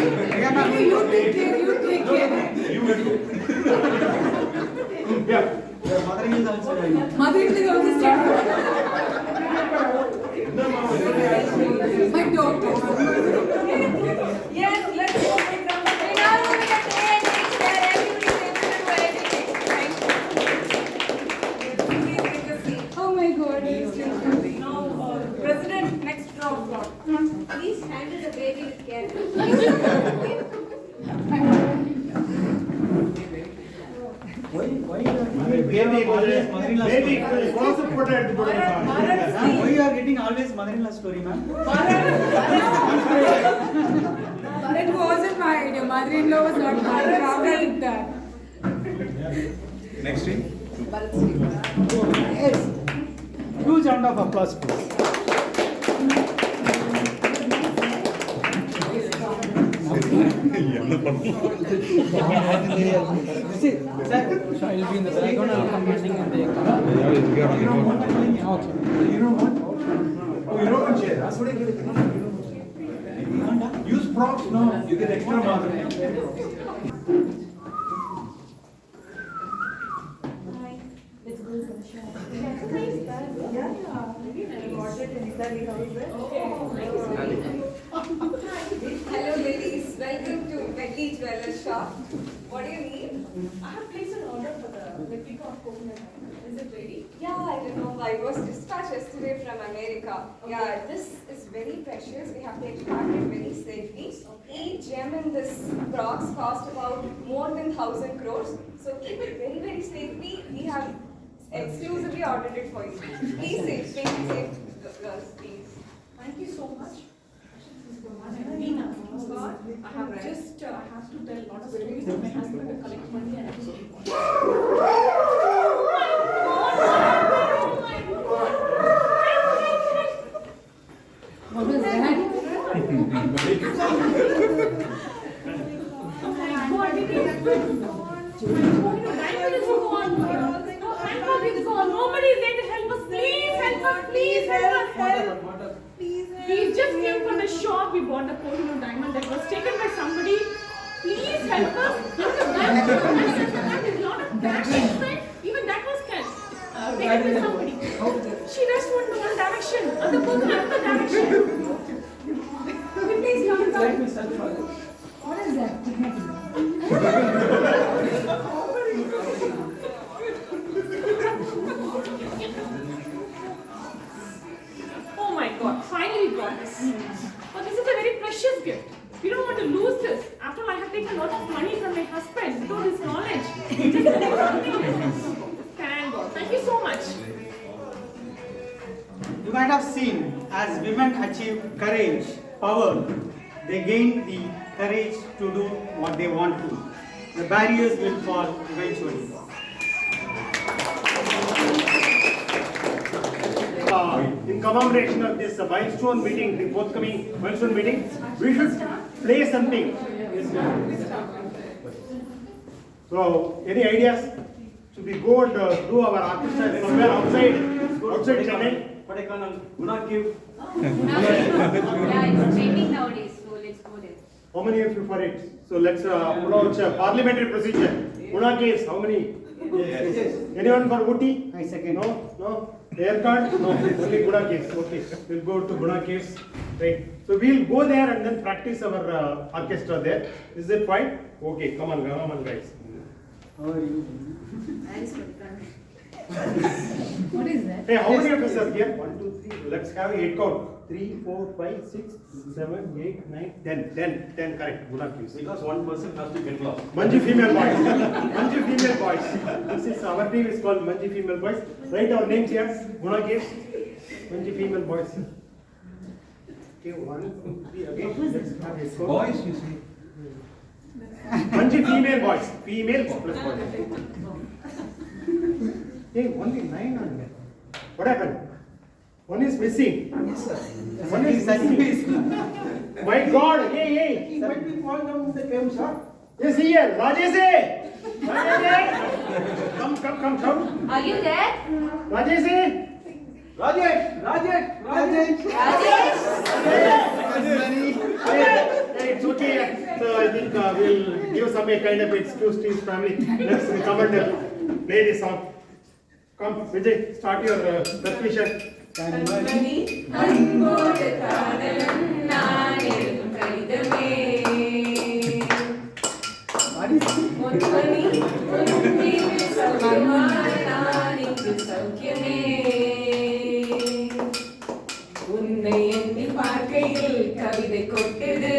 You take care, you take care. You will do. Yeah. Mother-in-law is also staying. My daughter. Yes, let's go. We now move to the day and age where everybody is able to wear it. Please take a seat. Oh my God. Now, President, next drop. Please handle the baby with care. Why you are getting always mother-in-law story, ma'am? That wasn't my idea. Mother-in-law was not my problem with that. Next week? Yes. Huge round of applause, please. See, sir, so I'll be in the background, I'll come running and they come. You don't want? Okay. You don't want? Oh, you don't want chair? That's what I get. Use props now. You get extra mark. Let's go for the show. Hello ladies, welcome to Medley Toastmasters. Anisha. What do you need? I have placed an order for the replica of coconut. Is it ready? Yeah, I remember. It was dispatched yesterday from America. Okay. Yeah, this is very precious. We have to extract it very safely. Each gem in this box cost about more than 1,000 crores. So keep it very, very safely. We have exclusively ordered it for you. Please safe, make it safe, girls, please. Thank you so much. I have read. I have to tell a lot of stories of my husband to collect money and What was that? Nobody is there to help us. Please help us. Please help us. Help. We just came from the shop. We bought the Kohinoor diamond that was taken by somebody. Please help us. Look at that. There's a lot of cash inside. Even that was cash. Taken by somebody. She just went to one direction. And the person another direction. Please come back. What is that? Oh my God, finally we got this. But this is a very precious gift. We don't want to lose this. After all, I have taken a lot of money from my husband without his knowledge. Thank God. Thank you so much. You might have seen, as women achieve courage, power, they gain the courage to do what they want to. The barriers will fall eventually. In commemoration of this milestone meeting, the forthcoming milestone meeting, we should play something. So, any ideas? Should we go and do our orchestra somewhere outside Chennai? What I call Guna give. Yeah, it's trending nowadays, so let's go there. How many of you for it? So let's put out parliamentary procedure. Guna caves, how many? Yes. Anyone for Ooty? I second. No? Air card? No, only Guna caves. Okay, we'll go to Guna caves. Right. So we'll go there and then practice our orchestra there. Is it fine? Okay, come on guys. How are you? What is that? Hey, how many of us are here? 1, 2, 3. Let's have 8 count. 3, 4, 5, 6, 7, 8, 9, 10. 10, correct. Guna caves. Because one person has to get lost. Manji female boys. Manji female boys. This is our team is called Manji female boys. Write our names here. Guna caves. Manji female boys. Okay, 1, 2, 3. Again, let's have a Boys, you see. Manji female boys. Female plus boys. Hey, only 9 on there. What happened? One is missing. Yes, sir. One is missing. My God! Hey! He might be falling down the caves, huh? Yes, here. Rajesh! Rajesh! Come. Are you there? Rajesh! Hey, it's okay. So I think we'll give some kind of excuse to his family. Let's come and play this song. Come, Vijay, start your percussion. Kanmani anbodu kaadalan naan elum kaidame Monmani unni saukhyamai naan ingu saukhyame Unnai enni paarkayil kavithai kottadu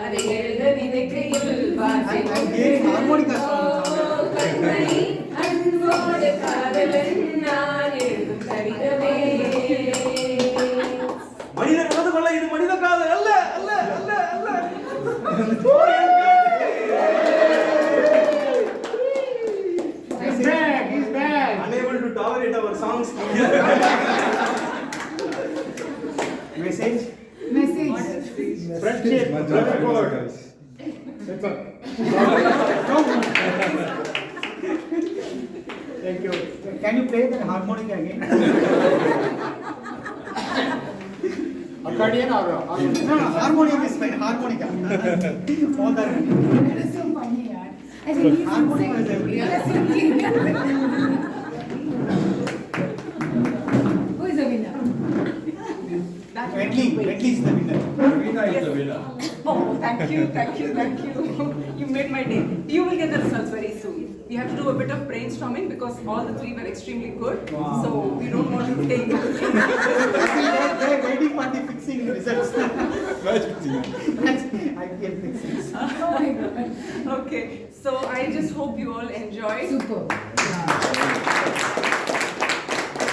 adai eludha ninaikayil vaasai harmonica Kanmani anbodu kaadalan naan elum kaidame மனிதன் நடந்து கொள்ள இது மனித காதல் அல்ல. He's back. Unable to tolerate our songs. Message. Friendship, brotherhood. Thank you. Can you play that harmonica again? Accordion or harmonica? No, harmonica is fine. Harmonica. All that. That is so funny, yaar. I said, he's Harmonica is singing. Who is the winner? Medley is the winner. Ravina is the winner. Oh, thank you, thank you, thank you. You made my day. You will get the results very soon. We have to do a bit of brainstorming because all the three were extremely good. Wow. So we don't want to take They're waiting for the fixing results. I can fix it. Oh my God. Okay, so I just hope you all enjoyed. Super.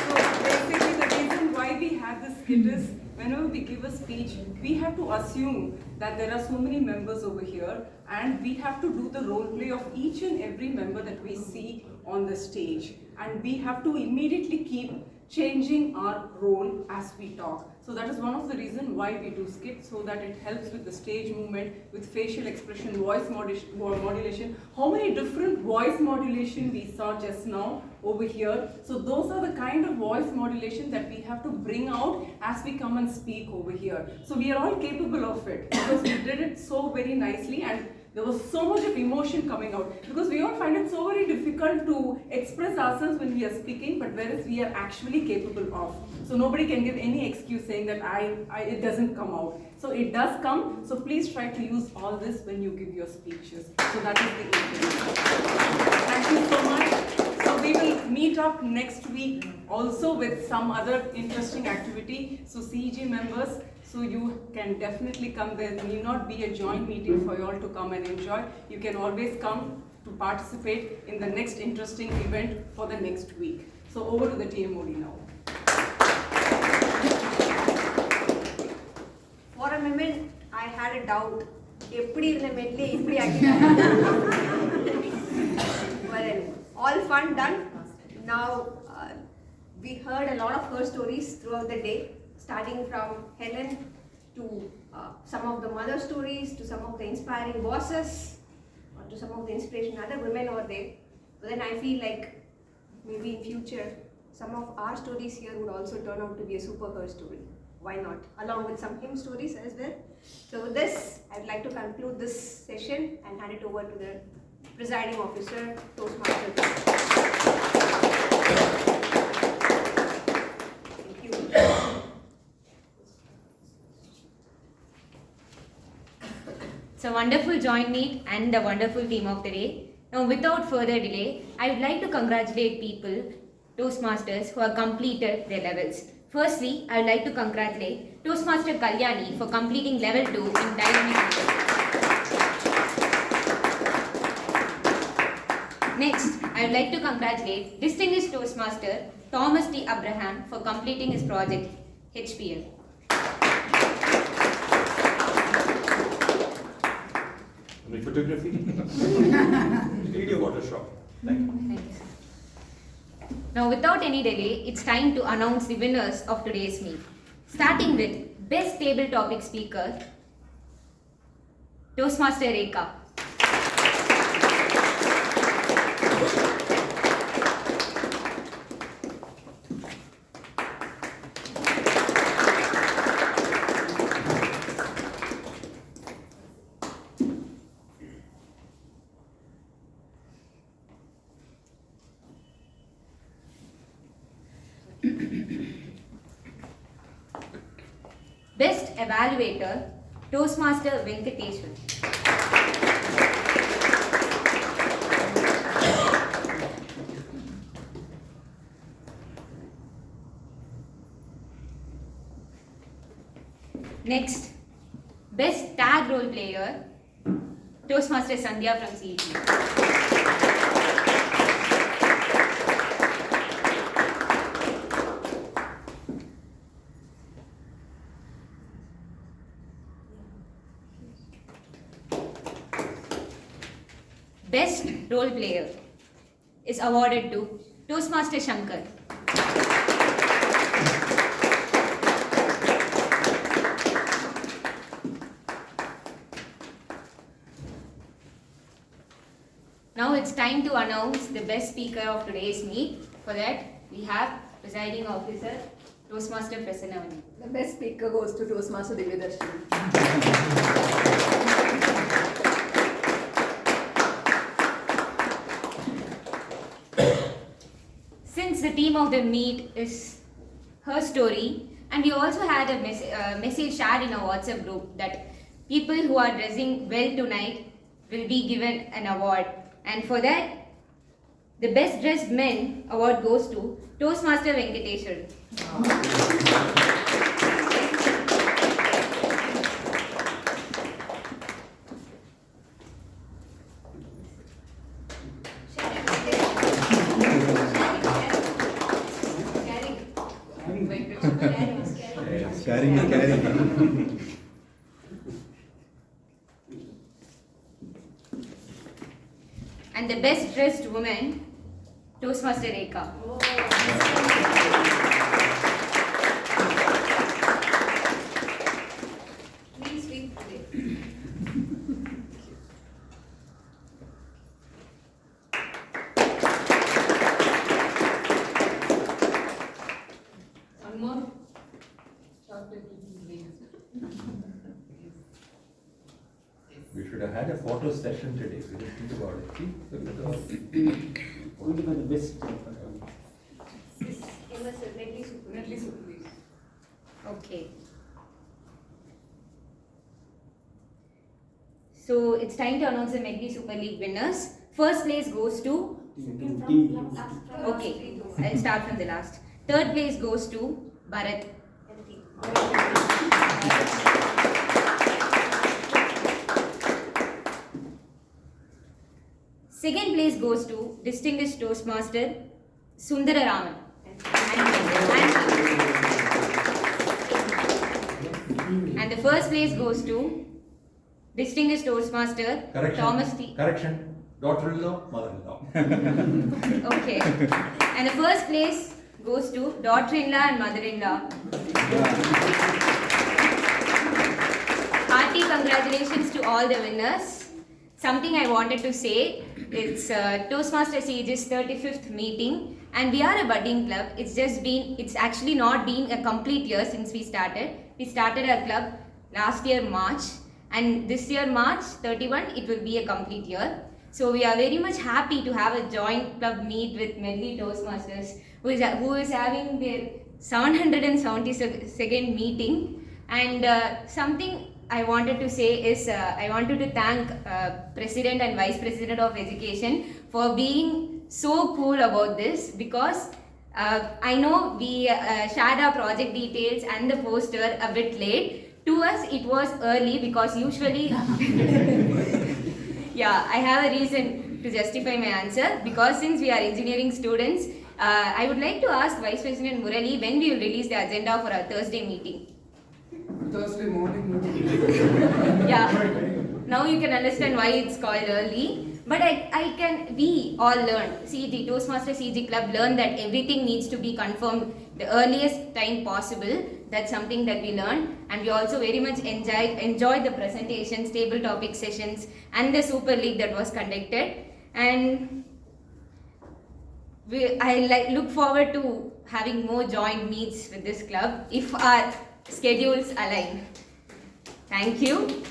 So basically the reason why we have this skit is whenever we give a speech, we have to assume that there are so many members over here and we have to do the role play of each and every member that we see on the stage. And we have to immediately keep changing our role as we talk. So that is one of the reasons why we do skits, so that it helps with the stage movement, with facial expression, voice modulation. How many different voice modulation we saw just now over here. So those are the kind of voice modulation that we have to bring out as we come and speak over here. So we are all capable of it because we did it so very nicely, and there was so much of emotion coming out because we all find it so very difficult to express ourselves when we are speaking, but whereas we are actually capable of. So nobody can give any excuse saying that it doesn't come out. So it does come. So please try to use all this when you give your speeches. So that is the intention. Thank you so much. So we will meet up next week also with some other interesting activity. So CEG members, so you can definitely come. There need not be a joint meeting for you all to come and enjoy. You can always come to participate in the next interesting event for the next week. So over to the TMOD now. For a moment, I had a doubt. Well, all fun done. Now, we heard a lot of her stories throughout the day, starting from Helen to some of the mother stories, to some of the inspiring bosses, or to some of the inspiration other women over there. But then I feel like maybe in future, some of our stories here would also turn out to be a super her story. Why not? Along with some hymn stories as well. So with this, I'd like to conclude this session and hand it over to the presiding officer, Toastmaster. Thank you. It's a wonderful joint meet and a wonderful team of the day. Now, without further delay, I would like to congratulate people, Toastmasters, who have completed their levels. Firstly, I would like to congratulate Toastmaster Kalyani for completing level 2 in dynamic leadership. Next, I would like to congratulate distinguished Toastmaster Thomas T. Abraham for completing his project HPL. Any photography? Video Photoshop. Thank you. Thank you. Now, without any delay, it's time to announce the winners of today's meet. Starting with Best Table Topic Speaker, Toastmaster Rekha. Best Evaluator, Toastmaster Venkateshwar. Next, Best Tag Role Player, Toastmaster Sandhya from CEG. Best Role Player is awarded to Toastmaster Shankar. Now it's time to announce the best speaker of today's meet. For that, we have presiding officer, Toastmaster Prasanna. The best speaker goes to Toastmaster Divyadarshini. Since the theme of the meet is her story, and we also had a message shared in our WhatsApp group that people who are dressing well tonight will be given an award. And for that, the Best Dressed Men award goes to Toastmaster Venkateshwar. Caring is caring. And the Best Dressed Woman, Toastmaster Rekha. Please sweep today. One more chocolate please. We should have had a photo session today. We didn't think about it. See? Look at the Only for the best. Medley Super League. Okay. So it's time to announce the Medley Super League winners. First place goes to. Okay, I'll start from the last. Third place goes to Bharat. Second place goes to Distinguished Toastmaster Sundara Raman. And the first place goes to Distinguished Toastmaster Thomas T. Correction. Daughter-in-law, mother-in-law. Okay. And the first place goes to daughter-in-law and mother-in-law. Hearty congratulations to all the winners. Something I wanted to say, it's Toastmasters CEG's 35th meeting, and we are a budding club. It's actually not been a complete year since we started. We started our club last year March, and this year March 31 it will be a complete year. So we are very much happy to have a joint club meet with Medley Toastmasters, who is having their 772nd meeting. And something I wanted to say is I wanted to thank President and Vice President of Education for being so cool about this, because I know we shared our project details and the poster a bit late. To us it was early because usually yeah, I have a reason to justify my answer, because since we are engineering students, I would like to ask Vice President Murali when we will release the agenda for our Thursday meeting. Thursday morning. Yeah, now you can understand why it's called early. But we all learn, CEG, Toastmaster CEG Club learned that everything needs to be confirmed the earliest time possible. That's something that we learned, and we also very much enjoyed the presentations, table topic sessions, and the Super League that was conducted. And I look forward to having more joint meets with this club if our schedules align. Thank you.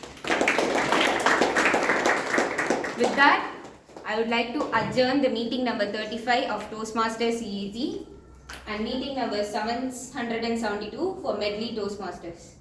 With that, I would like to adjourn the meeting number 35 of Toastmasters CEG and meeting number 772 for Medley Toastmasters.